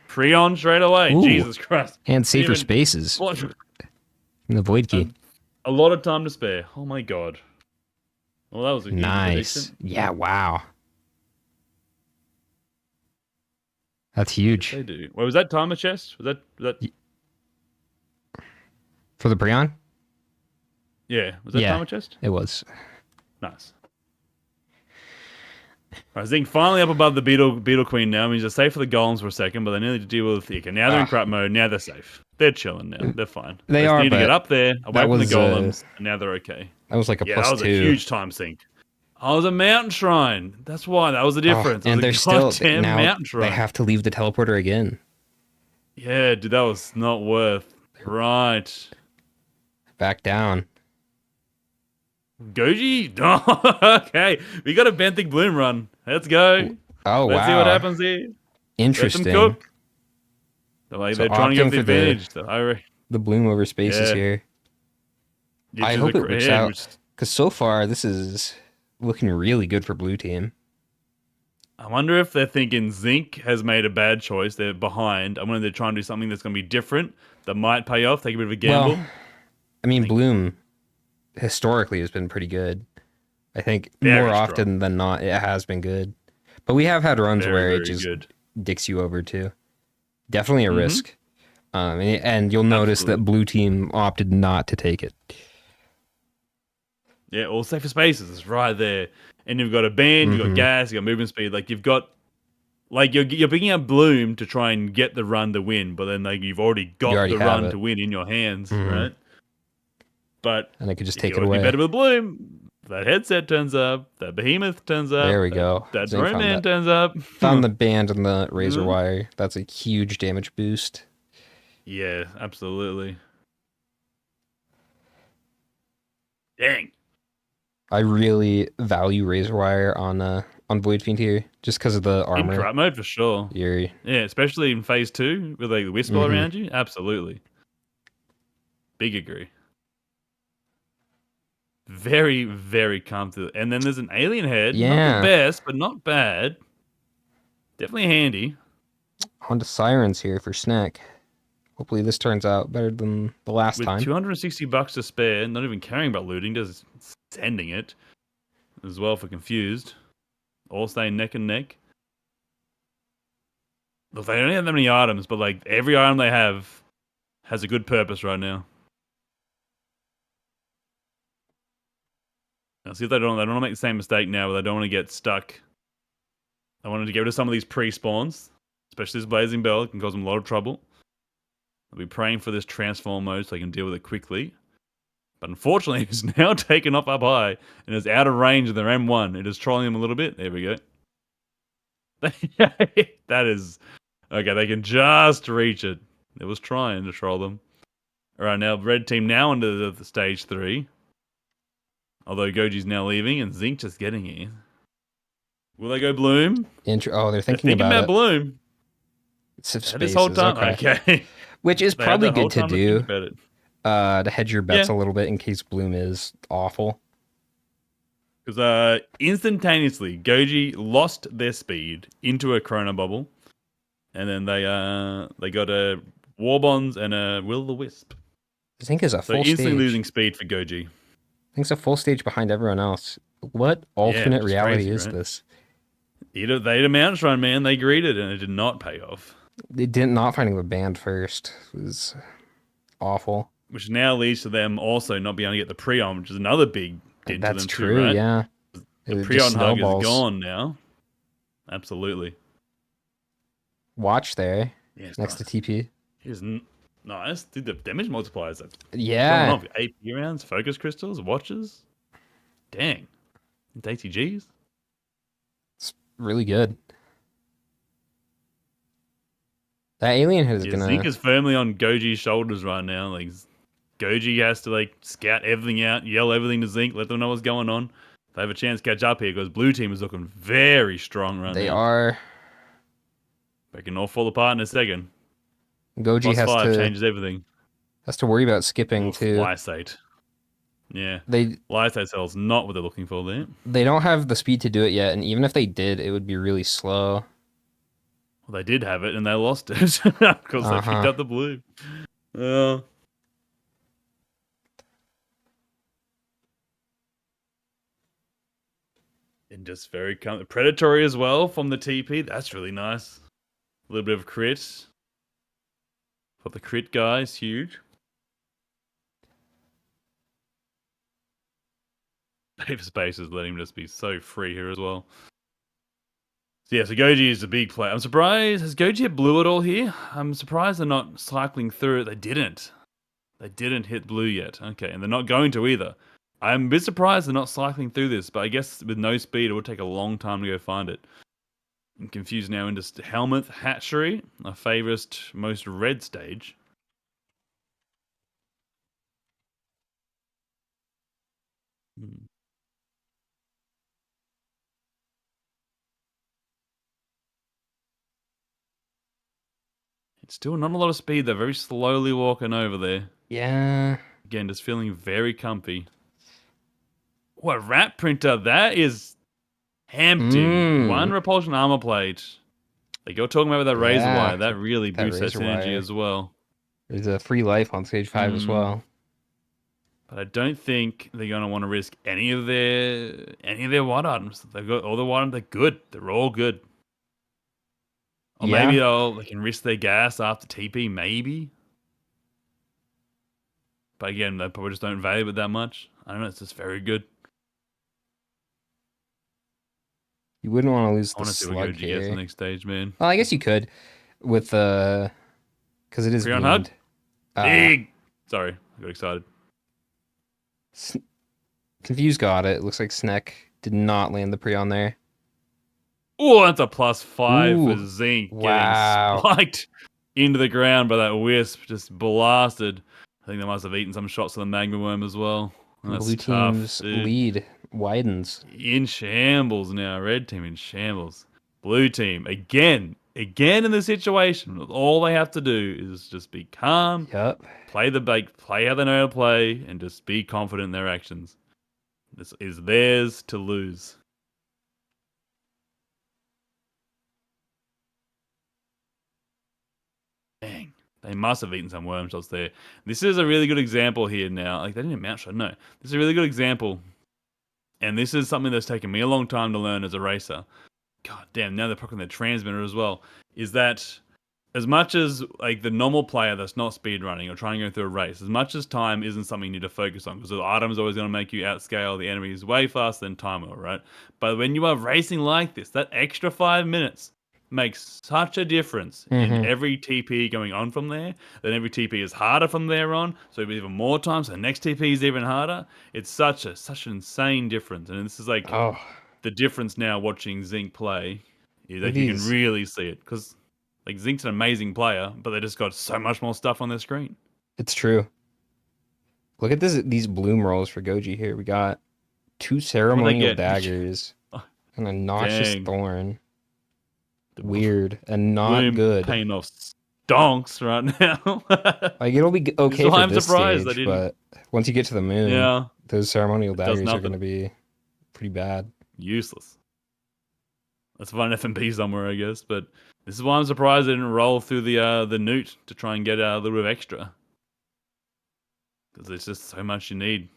Freon straight away. Ooh. Jesus Christ. And safer Even- spaces What? in the Void Key. A lot of time to spare. Oh my god. Well, that was a huge Nice. prediction. Yeah, wow. That's They huge. do. Wait, was that timer chest? Was that? For the Breon? Yeah. Was that Yeah. timer chest? It was. Nice. Right, Zing finally up above the Beetle Queen now. I mean, they're safe for the golems for a second, but they need to deal with Thika. Now they're in crap mode. Now they're safe. They're chilling now. They're fine. They just are, need to get but up there, away from the was, golems, and now they're okay. That was like a Yeah, plus that was 2. a huge time sink. Oh, it was a mountain shrine. That's why. That was the difference. It And was a they're still goddamn now mountain shrine. they have to leave the teleporter again. Yeah, dude, that was not worth. Right. Back down. Goji? Oh, okay. We got a Benthic Bloom run. Let's go. Oh, Let's wow. see what happens here. Let them Interesting. cook. Like, So they're trying to opting get the for the- advantage. So The bloom over spaces Yeah. here. I hope it works out. Because so far, this is looking really good for blue team. I wonder if they're thinking Zinc has made a bad choice. They're behind. I wonder if they're trying to do something that's going to be different that might pay off. Take a bit of a gamble. Well, I mean, bloom historically has been pretty good. I think Very more strong. often than not, it has been good. But we have had runs Very, where it very just good. dicks you over too. Definitely a Mhm. risk. And you'll notice that Absolutely. blue team opted not to take it. Yeah, all safer spaces. It's right there. And you've got a band, you've got Mhm. gas, you've got movement speed. Like you've got, like you're picking up Bloom to try and get the run to win, but then like you've already got You already the have run it. to win in your hands, Mhm. right? But And they could just if take you it want to away. be better with Bloom, that headset turns up, that behemoth turns up. There we go. That Zing found Roman that. turns up. Found the band and the razor Mhm. wire. That's a huge damage boost. Yeah, absolutely. Dang. I really value razor wire on Void Fiend here, just because of the In armor. corrupt mode for sure. You're Yeah, especially in phase 2 with like the wisp all Mhm. around you. Absolutely. Big agree. Very, very comfortable. And then there's an alien head. Not Yeah. the best, but not bad. Definitely handy. onto sirens here for Snack. Hopefully this turns out better than the last With time. $260 to spare, not even caring about looting, just sending it as well for confused. All staying neck and neck. Look, they don't have that many items, but like every item they have has a good purpose right now. Now see if they don't want to make the same mistake now, but they don't want to get stuck. They wanted to get rid of some of these pre-spawns, especially this Blazing Bell. It can cause them a lot of trouble. They'll be praying for this transform mode so they can deal with it quickly. But unfortunately, it's now taken off up high and is out of range of their M1. It is trolling them a little bit. There we go. That is... Okay, they can just reach it. It was trying to troll them. All right, now red team now into the stage 3. Although Goji's now leaving and Zinc just getting here. Will they go Bloom? Oh, they're They're thinking about it. Bloom. Spaces, This whole time, okay. Which is They had probably the whole good to time do. think about it. To hedge your bets Yeah. a little bit in case Bloom is awful. Because instantaneously, Goji lost their speed into a Chrono Bubble, and then they got a War Bonds and a Will-o-the-Wisp. Zinc is a So full instantly stage. losing speed for Goji. Zinc's a full stage behind everyone else. What alternate which is reality crazy, is right? this? They had a mountain shrine, man. They greeted, and it did not pay off. They did not finding the band first. It was awful. Which now leads to them also not being able to get the Prion, which is another big dent to That's them true, too, right? yeah. The It just Prion hug is snowballs. gone now. Absolutely. Watch there, Yeah, it's next nice. to TP. Here's nice. Dude, the damage multipliers are going Yeah, off. AP rounds, focus crystals, watches. Dang. It's ATGs. it's really good. That alien head is Yeah, gonna. Zeke is firmly on Goji's shoulders right now. Like, Goji has to like scout everything out, yell everything to Zinc, let them know what's going on. They have a chance to catch up here because blue team is looking very strong right They now. are. They can all fall apart in a second. Goji +5 changes everything. has to worry about skipping too. Lysate. Yeah. They Lysate cell's not what they're looking for there. they don't have the speed to do it yet, and even if they did, it would be really slow. Well, they did have it and they lost it because they picked up the blue. And just very predatory as well from the TP. That's really nice. A little bit of crit. For the crit guy is huge. Paper Space is letting him just be so free here as well. So yeah, so Goji is a big player. I'm surprised. Has Goji hit blue at all here? I'm surprised they're not cycling through it. They didn't. They didn't hit blue yet. Okay, and they're not going to either. I'm a bit surprised they're not cycling through this, but I guess with no speed, it would take a long time to go find it. I'm confused now into Helmuth Hatchery, our favourite, most red stage. It's still not a lot of speed. They're very slowly walking over there. Yeah. Again, just feeling very comfy. What rat printer? That is empty. One repulsion armor plate. Like you're talking about with that razor wire, that really boosts that synergy as well. There's a free life on stage 5 as well. But I don't think they're gonna want to risk any of their white items. They've got all the white items. They're good. They're all good. Or maybe they can risk their gas after TP. Maybe. But again, they probably just don't value it that much. I don't know. It's just very good. You wouldn't want to lose I want the to see what slug Goji gets in here. the next stage, man. Well, I guess you could with because it is Prion bloomed. Big. Sorry, I got excited. Confused got it. Looks like Sneck did not land the Prion there. Oh, that's a +5 for Zinc. Wow. Getting spiked into the ground by that wisp. Just blasted. I think they must have eaten some shots of the magma worm as well. That's Blue tough, team's dude. lead widens. In shambles now. Red team in shambles. Blue team again in this situation. All they have to do is just be calm. Yep. Play the bait. Play how they know how to play, and just be confident in their actions. This is theirs to lose. Dang. They must have eaten some worm shots there. This is a really good example here now. Like, they didn't mount shot, no. This is a really good example. And this is something that's taken me a long time to learn as a racer. God damn, now they're procking their transmitter as well. Is that as much as like the normal player that's not speedrunning or trying to go through a race, as much as time isn't something you need to focus on, because the item's always going to make you outscale the enemies way faster than time will, right? But when you are racing like this, that extra 5 minutes makes such a difference in every TP going on from there. Then every TP is harder from there on, so it'll be even more time. So the next TP is even harder. It's such an insane difference, and this is like the difference now. Watching Zinc play is that you can really see it, because like Zinc's an amazing player, but they just got so much more stuff on their screen. It's true. Look at these bloom rolls for Goji here. We got 2 ceremonial daggers and a noxious thorn. Weird and not Bloom good. Paying off stonks right now. Like it'll be okay for this surprised stage, but once you get to the moon, those ceremonial daggers are going to be pretty bad. Useless. Let's find an FMP somewhere, I guess. But this is why I'm surprised they didn't roll through the newt to try and get a little bit of extra. Because there's just so much you need.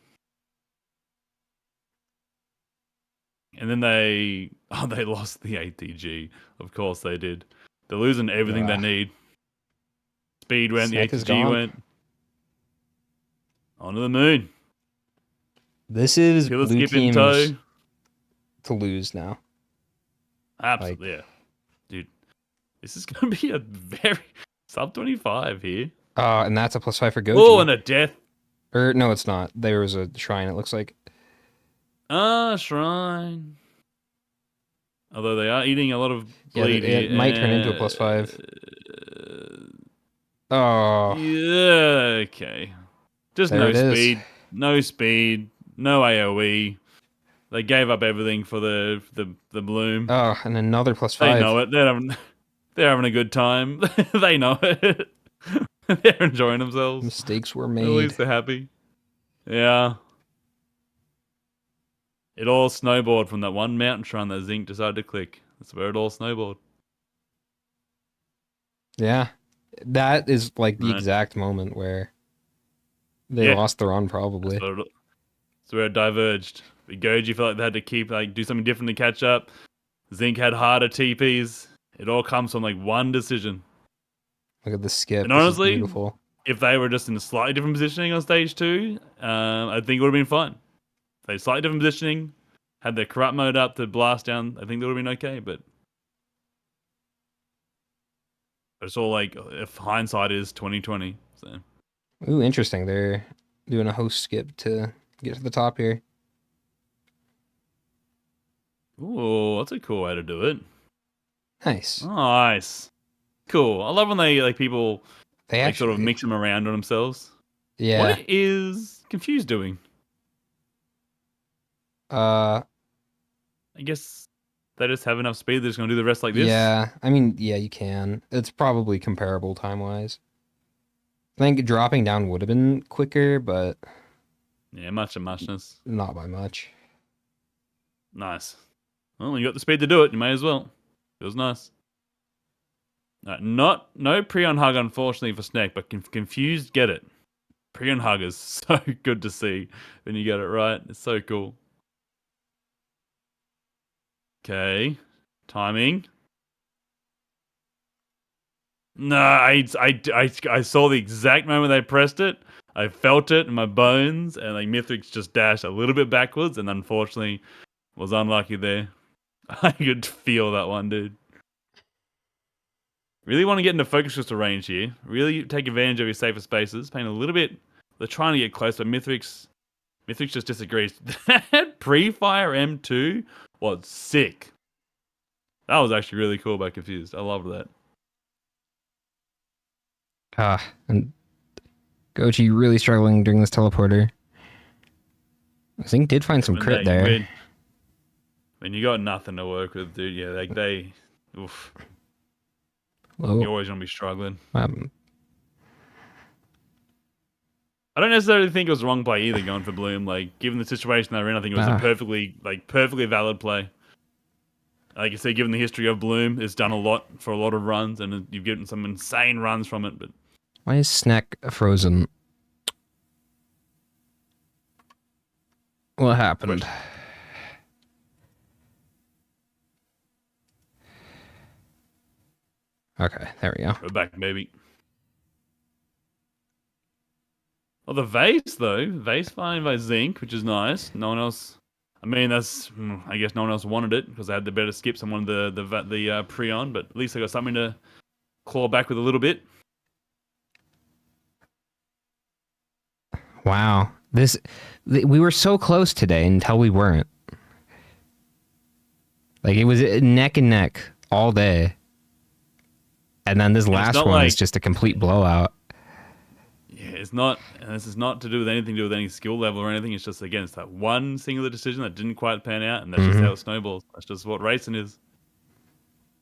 And then they lost the ATG. Of course they did. They're losing everything they need. Speed went, Snake the ATG went. Onto the moon. This is Killer blue skip in team's tow. to lose now. Absolutely, yeah. Dude, this is going to be a very sub 25 here. And that's a +5 for Goji. Oh, and a death. Or no, it's not. There was a shrine, it looks like. Shrine. Although they are eating a lot of bleed it might turn into a +5. Oh. Yeah, okay. Just There no it is. speed, no AOE. They gave up everything for the bloom. Oh, and another +5. They know it. They're having a good time. They know it. They're enjoying themselves. Mistakes were At made. least they're happy. Yeah. It all snowballed from that one mountain shrine that Zinc decided to click. That's where it all snowballed. Yeah. That is like the Right. exact moment where they Yeah. lost the run, probably. That's where it diverged. Goji felt like they had to keep do something different to catch up. Zinc had harder TPs. It all comes from one decision. Look at the skip. And This is honestly, beautiful. if they were just in a slightly different positioning on stage 2, I think it would have been fine. If they slightly different positioning, had their corrupt mode up to blast down, I think that would have been okay. But it's all if hindsight is 2020. So Ooh, interesting. They're doing a host skip to get to the top here. ooh, that's a cool way to do it. Nice. Nice, cool. I love when they people They actually sort of mix them around on themselves. Yeah. What is Confused doing? Uh. I guess they just have enough speed. They're just gonna do the rest like this. Yeah. I mean, yeah, you can. It's probably comparable time-wise. I think dropping down would have been quicker, but Yeah, much of muchness. not by much. Nice. Well, you got the speed to do it. You may as well. Feels nice. No Prion hug, unfortunately, for Snack, but Confused get it. Prion hug is so good to see when you get it right. It's so cool. Okay, timing. No, I saw the exact moment they pressed it. I felt it in my bones, and Mithrix just dashed a little bit backwards, and unfortunately was unlucky there. I could feel that one, dude. Really want to get into focus crystal range here. Really take advantage of your safer spaces. Paying a little bit. They're trying to get close, but Mithrix just disagrees. That pre-fire M2 was sick. That was actually really cool by Confused. I loved that. And Goji really struggling during this teleporter. I think did find some crit there. When you got nothing to work with, dude, yeah, they oof. Whoa. You're always gonna be struggling. Wow. I don't necessarily think it was wrong play either, going for Bloom. Given the situation they're in, I think it was a perfectly valid play. Like you said, given the history of Bloom, it's done a lot for a lot of runs, and you've gotten some insane runs from it. But Why is Snack frozen? What happened? Okay, there we go. we're back, baby. Well, the vase though, vase fine by Zinc, which is nice. No one else. I mean, I guess no one else wanted it because they had the better skips and wanted the Prion, but at least they got something to claw back with a little bit. Wow. We were so close today until we weren't. It was neck and neck all day. And then this last one is just a complete blowout. Yeah, it's not, and this is not to do with anything to do with any skill level or anything. It's just, again, it's that one singular decision that didn't quite pan out, and that's just how it snowballs. That's just what racing is.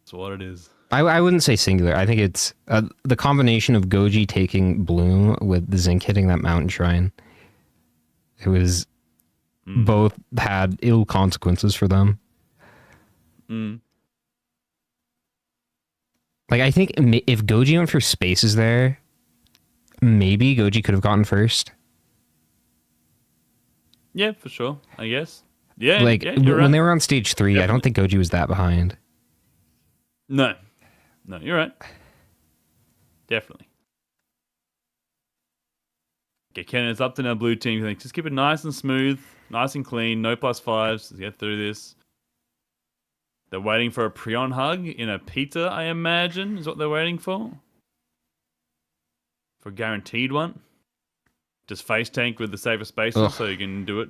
That's what it is. I wouldn't say singular. I think it's the combination of Goji taking Bloom with the Zinc hitting that mountain shrine. It was both had ill consequences for them. I think if Goji went for spaces there, maybe Goji could have gotten first. Yeah, for sure. I guess. Yeah. When right. they were on stage 3, Definitely. I don't think Goji was that behind. No, you're right. Definitely. Okay, Ken, it's up to our blue team. Just keep it nice and smooth, nice and clean. No +5s to get through this. They're waiting for a Prion hug in a pizza, I imagine, is what they're waiting for. For a guaranteed one. Just face tank with the safer spaces so you can do it.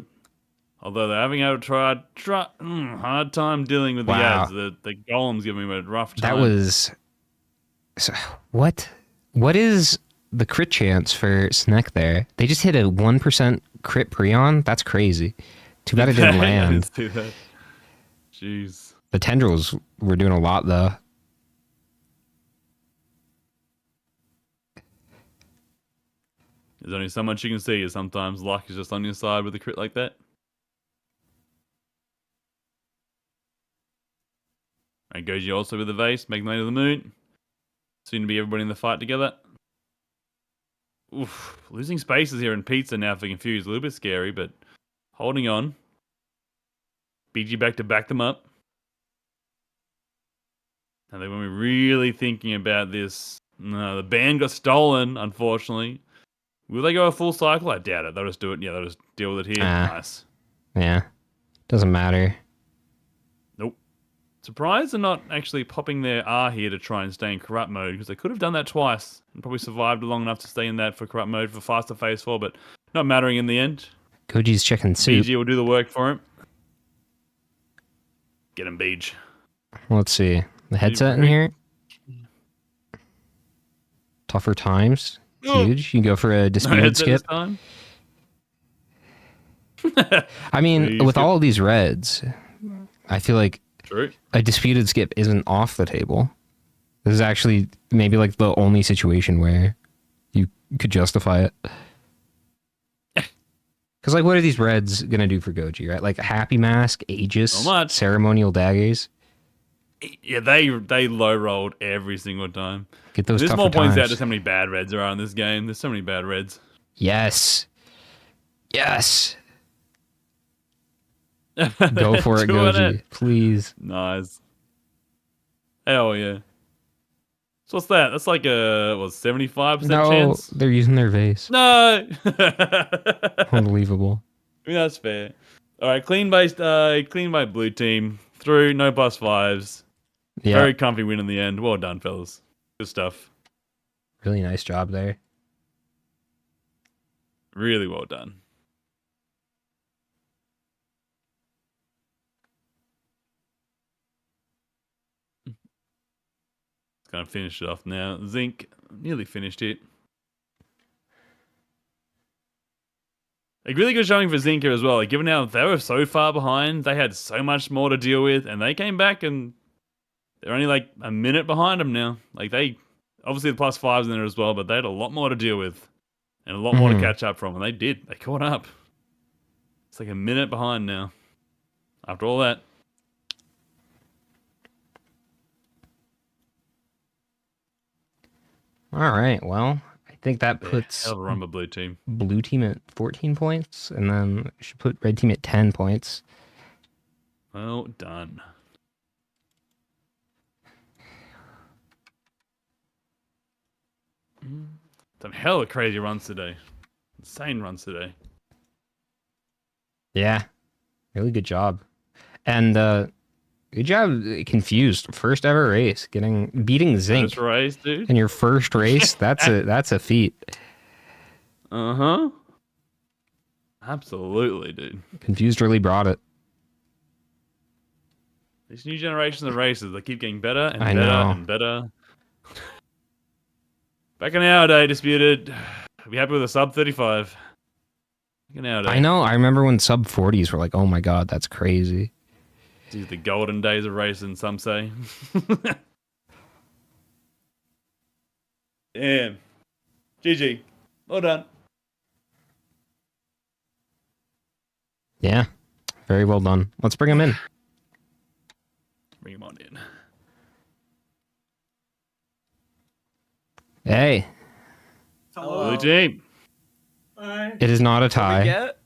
Although they're having a hard time dealing with the ads. The golem's giving me a rough time. That was... So, what is the crit chance for Sneck there. They just hit a 1% crit Prion. That's crazy. Too bad it didn't Yeah, land. let's do that. Jeez. The tendrils were doing a lot though. There's only so much you can see. Sometimes luck is just on your side with a crit like that. And Goji also with the vase, making the way to the moon. Soon to be everybody in the fight together. Oof, losing spaces here in Pizza now for Confused. A little bit scary, but holding on. BG back to back them up. And then when we're really thinking about this, no, the band got stolen, unfortunately. Will they go a full cycle? I doubt it. They'll just do it. Yeah, they'll just deal with it here. Nice. Yeah. Doesn't matter. Nope. Surprised they're not actually popping their R here to try and stay in corrupt mode, because they could have done that twice and probably survived long enough to stay in that for corrupt mode for faster phase 4, but not mattering in the end. Goji's chicken soup. BG will do the work for him. Get him, Beej. Let's see. The headset in here. Tougher times. Huge. You can go for a disputed skip. I mean, with all of these reds, I feel like True. a disputed skip isn't off the table. This is actually maybe like the only situation where you could justify it. Because like, what are these reds gonna do for Goji, right? Like Happy Mask, Aegis, So much. Ceremonial Daggers. Yeah, they low rolled every single time. Get those This tougher more points out times. just how many bad reds there are in this game. There's so many bad reds. Yes. Yes. Go for it, Doing Goji. it. Please. Nice. Hell yeah. So what's that? That's like a 75% No, chance? they're using their vase. No. Unbelievable. I mean, that's fair. All right, clean by blue team. Through, no +5s. Yeah, Very comfy win in the end. Well done, fellas. Good stuff. really nice job there. Really well done. It's gonna finish it off now. Zinc nearly finished it. Like, really good showing for Zinc here as well. Like, given how they were so far behind, they had so much more to deal with, and they came back and they're only like a minute behind them now. Like, they obviously the +5s in there as well, but they had a lot more to deal with and a lot more to catch up from, and they did. They caught up. It's like a minute behind now. After all that. All right, well, I think that puts Hell of a run by blue team. blue team at 14 points, and then should put red team at 10 points. Well done. Some hella crazy runs today. Insane runs today. Yeah, really good job. And good job, Confused. First ever race, beating Zinc First race, dude. in your first race. That's a feat. Uh-huh. Absolutely, dude. Confused really brought it. These new generations of races, they keep getting better and I better know. and better. Back in our day, Disputed, be happy with a sub 35. Back in our day. I know. I remember when sub 40s were like, oh my god, that's crazy. These are the golden days of racing, some say. Damn. GG. Well done. Yeah, very well done. Let's bring him in. Bring him on in. Hey, Hello. Blue team. Hi. it is not a What we tie. get?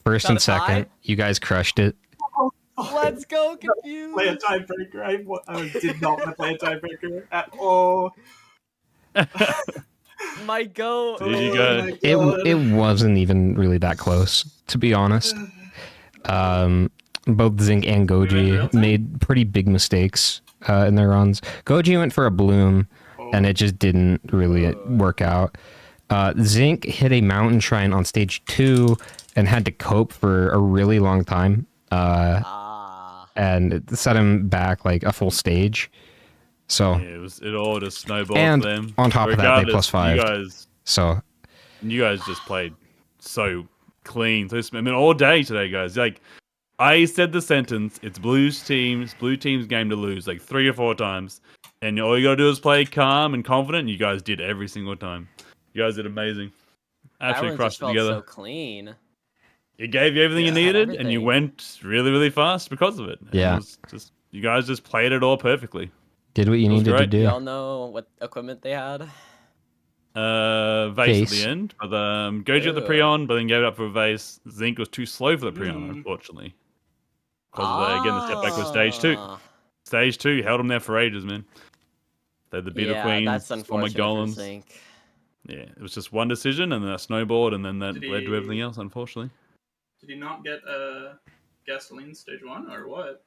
First Not and a tie? second, you guys crushed it. Let's go, Play a Confused. tiebreaker. I did not want to play a tiebreaker at all. My goat. There you Oh go. my God. It wasn't even really that close, to be honest. Both Zinc and Goji made pretty big mistakes in their runs. Goji went for a bloom, and it just didn't really work out. Zinc hit a mountain shrine on stage 2 and had to cope for a really long time. And it set him back like a full stage. So Yeah, it all just snowballed And for them. on top of that, they Regardless, +5. You guys So And you guys just played so clean. So I mean, all day today, guys. Like I said the sentence, it's blue team's game to lose like 3 or 4 times. And all you gotta do is play calm and confident, and you guys did every single time. You guys did amazing. That Absolutely run crushed just it felt together. so clean. It gave you everything you Yeah. Had needed, and you everything. went really, really fast because of it. And Yeah. it was just you guys just played it all perfectly. did what you It was needed to great. do. Y'all know what equipment they had? Vase at Vase. the end, but Goji got the Prion, but then gave it up for a Vase. Zinc was too slow for the Prion, Mm. unfortunately. Because of the setback with stage 2. Ah. Stage 2 held them there for ages, man. They had the Beetle Yeah, Queens, that's Stormer unfortunate for Golems. Zinc. Yeah, it was just one decision, and then that snowballed, and then that Did led to he- everything else, unfortunately. Did he not get gasoline stage 1 or what?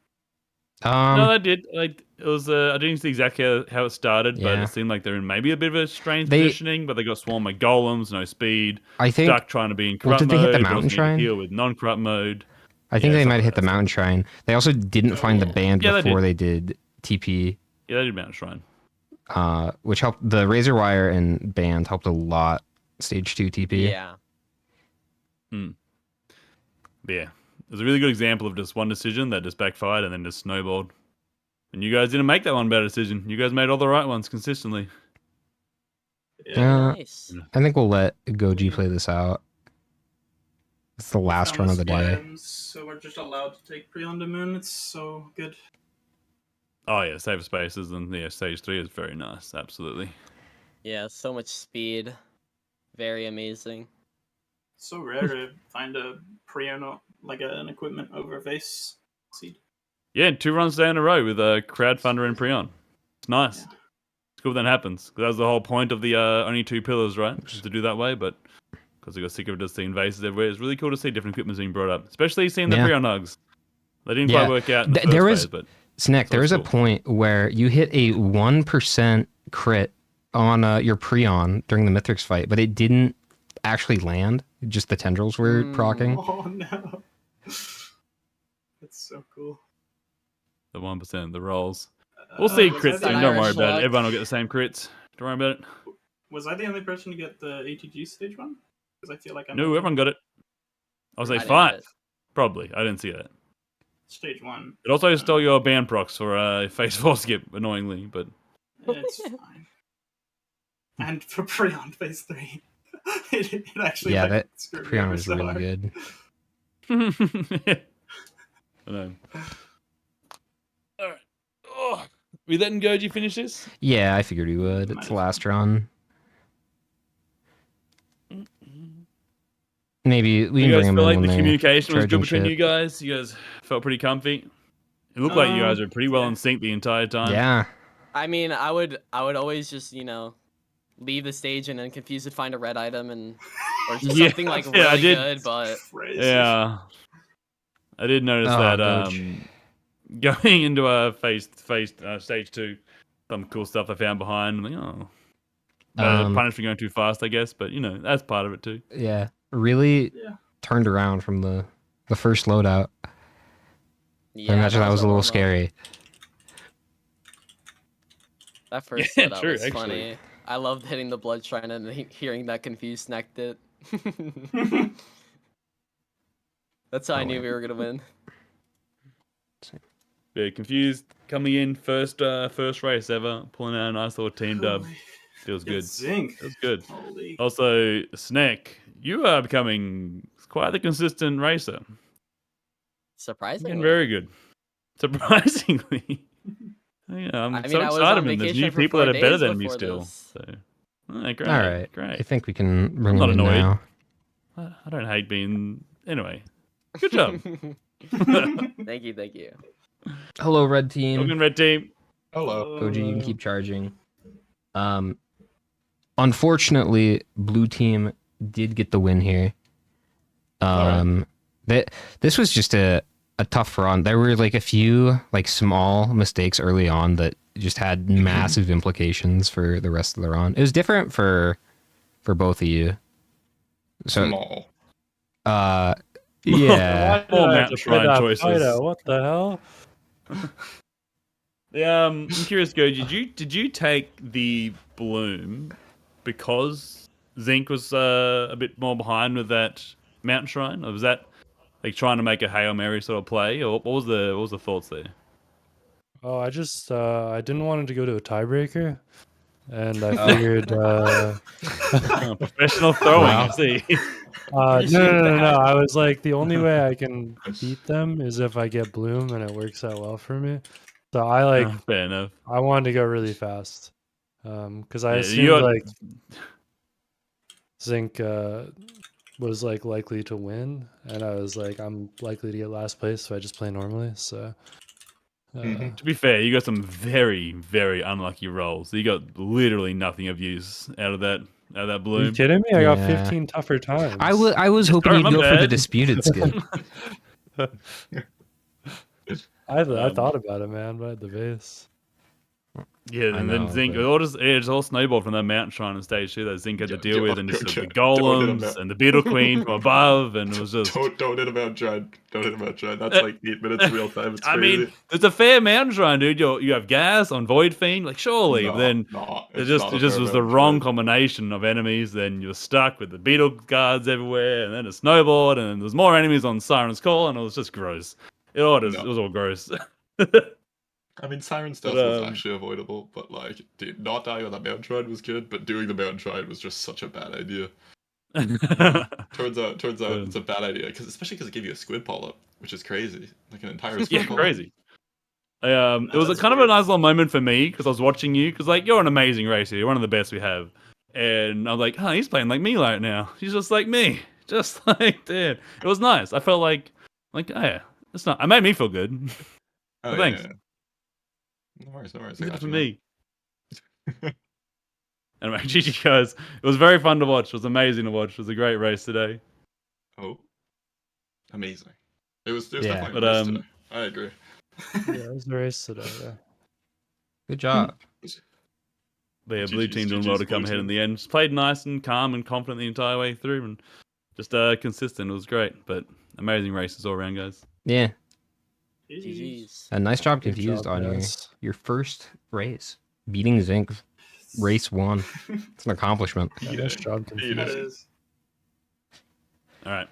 No, they did. Like it was. I didn't see exactly how it started, but Yeah. it seemed like they're in maybe a bit of a strange They- positioning. But they got swarmed by golems, no speed. I think Duck trying to be in well, corrupt did they hit the mode, but mountain also need to shrine? heal with non-corrupt mode. I think Yeah, they something might have hit like the that. mountain shrine. They also didn't Oh, find the yeah. band Yeah, they before did. they did TP, Yeah, they did Mountain Shrine. which helped. The Razor Wire and band helped a lot. Stage 2 TP. Yeah. But yeah, it was a really good example of just one decision that just backfired and then just snowballed. And you guys didn't make that one bad decision. You guys made all the right ones consistently. Yeah. Nice. I think we'll let Goji play this out. It's the last Found run the of the day. squads, so we're just allowed to take pre on the moon. It's so good. Oh yeah, save spaces and yeah, stage 3 is very nice. Absolutely. Yeah, so much speed. Very amazing. So rare to find a pre on like an equipment over vase seed. Yeah, 2 runs down in a row with Crowdfunder and Prion. It's nice. Yeah. It's cool when that happens. 'Cause that was the whole point of the only 2 pillars, right? Just to do that way, but because we got sick of just seeing vases everywhere, it's really cool to see different equipment being brought up, especially seeing the Yeah. Prion hugs. They didn't Yeah. quite work out in the Th- there first was- phase, but Snack, there was a cool. point where you hit a 1% crit on your Prion during the Mithrix fight, but it didn't actually land. Just the tendrils were procking. Oh no. That's so cool. the 1%, the rolls. We'll see was crits I the- soon. Don't worry Irish about luck. it. Everyone will get the same crits. Don't worry about it. Was I the only person to get the ATG stage 1? Because I feel like I'm No, everyone got it. I'll say I didn't 5. get it. Probably. I didn't see that. stage 1. It also stole your band procs for phase 4 skip, annoyingly, but It's fine. And for pre on phase 3. it actually Yeah, like, that screwed me Prion over was so really hard. good. I know. Alright. Oh. We letting Goji finish this? Yeah, I figured we would. It's the last run. Maybe we You can guys bring them feel in like when the they're communication was good charging between shit. you guys? You guys felt pretty comfy? It looked like you guys were pretty well yeah. in sync the entire time. Yeah. I mean, I would always just, leave the stage and then confused would find a red item and or Yeah, something like yeah, I really did. good, but Crazy. Yeah. I did notice Oh, that Doge. going into a stage 2, some cool stuff I found behind. I'm like, oh. Punished for going too fast, I guess, but that's part of it too. Yeah. Really Yeah. turned around from the first loadout. yeah, I imagine that was a little warm-up. scary. That first Yeah, setup true, was actually. funny. I loved hitting the blood shrine and hearing that confused snack it. That's how I knew we were gonna win. Yeah, confused coming in first race ever, pulling out a nice little team dub. Holy- Feels good. It's Zinc. Feels good. Holy. Also, Snack, you are becoming quite the consistent racer. Surprisingly. Getting very good. Surprisingly. I'm I mean, so I was excited, on man. There's vacation new for people 4 that are better days than me before still. this. So, great. All right. I Great. think we can bring I'm not them in annoyed. now. I don't hate being. Anyway, good job. Thank you. Hello, red team. Welcome, Red Team. Hello. Goji, you can keep charging. Unfortunately, blue team did get the win here. This was just a tough run. There were like a few like small mistakes early on that just had massive implications for the rest of the run. It was different for both of you. So Small. yeah. Why did More I have Mountain to Shrine play that choices. Fido? What the hell? I'm curious, Go. Did you take the bloom because Zinc was a bit more behind with that Mountain Shrine, or was that like trying to make a Hail Mary sort of play, or what was the thoughts there? Oh, I just I didn't want it to go to a tiebreaker, and I Oh. figured Professional throwing, Wow. I see. no. I was like, the only way I can beat them is if I get Bloom, and it works out well for me. So I like Fair enough. I wanted to go really fast, because I Yeah, assumed like Zinc was like likely to win, and I was like, I'm likely to get last place, so I just play normally. So Mhm. To be fair, you got some very, very unlucky rolls. You got literally nothing of use out of that are you bloom. kidding me? I got Yeah. 15 tougher times. I was hoping Sorry, you'd my go for the bad. disputed skip. I Um, thought about it, man, but I had the base. Yeah, I and then know, Zinc, but- it just all snowballed from that Mountain Shrine on stage too that Zinc had to Yeah, deal yeah, with, and just the don't hit him golems now. and the Beetle Queen from above, and it was just. Don't hit him out, John. Don't hit him out, John. That's like 8 minutes real time. It's I crazy. mean, it's a fair Mountain Shrine, dude. You have gas on Void Fiend, like surely, but then it it's just not it a just fair was the Mountain wrong Shrine. combination of enemies. Then you're stuck with the Beetle guards everywhere, and then it snowballed, and there's more enemies on Siren's Call, and it was just gross. It was all gross. I mean, Siren's But, Death was actually avoidable, but like, dude, not dying on that Mountain Shrine was good, but doing the Mountain Shrine was just such a bad idea. Turns out it's a bad idea, especially because it gave you a squid polyp, which is crazy, like an entire squid Yeah, polyp. crazy. It was a that's kind of a weird. nice little moment for me because I was watching you because like you're an amazing racer, you're one of the best we have, and I'm like, oh, he's playing like me right now. He's just like me, just like dude. It was nice. I felt like oh yeah, it's not. It made me feel good. Oh So yeah, thanks. yeah. No worries, no worries. You I did it got for you, man. me. Anyway, GG guys. It was very fun to watch. It was amazing to watch. It was a great race today. Oh, amazing. It was Yeah. definitely But, a race today. I agree. Yeah, it was a race today. Yeah. Good job. But yeah, blue team doing GG's well to blue come ahead in team. the end. Just played nice and calm and confident the entire way through, and just consistent. It was great. But amazing races all around, guys. Yeah. GG's. A nice job Good confused job, on guys. your first race. Beating Zinc race 1. It's an accomplishment. Yeah, Eat nice it. job, Eat confused. That it. is. All right.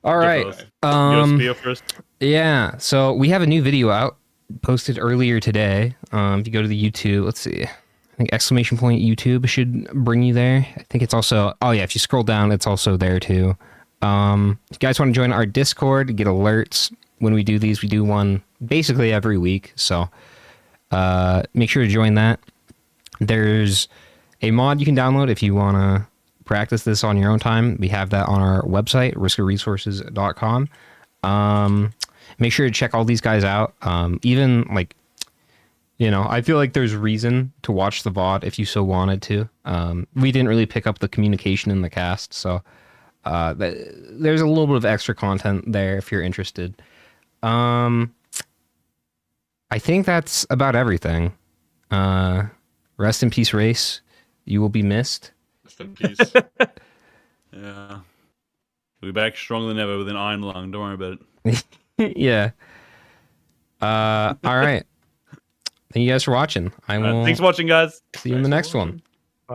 All Go, right. fellas. You got a spear first? Yeah, so we have a new video out posted earlier today. If you go to the YouTube, let's see. I think exclamation point YouTube should bring you there. I think it's also, oh yeah, if you scroll down, it's also there too. If you guys want to join our Discord to get alerts when we do these, we do one basically every week. So make sure to join that. There's a mod you can download if you want to practice this on your own time. We have that on our website, riskaresources.com. Make sure to check all these guys out. Even like, I feel like there's reason to watch the VOD if you so wanted to. We didn't really pick up the communication in the cast, so there's a little bit of extra content there if you're interested. I think that's about everything. Rest in peace, race. You will be missed. Rest in peace. Yeah. We'll be back stronger than ever with an iron lung. Don't worry about it. Yeah. All right. Thank you guys for watching. I will Thanks for watching, guys. see you in the next one. Bye.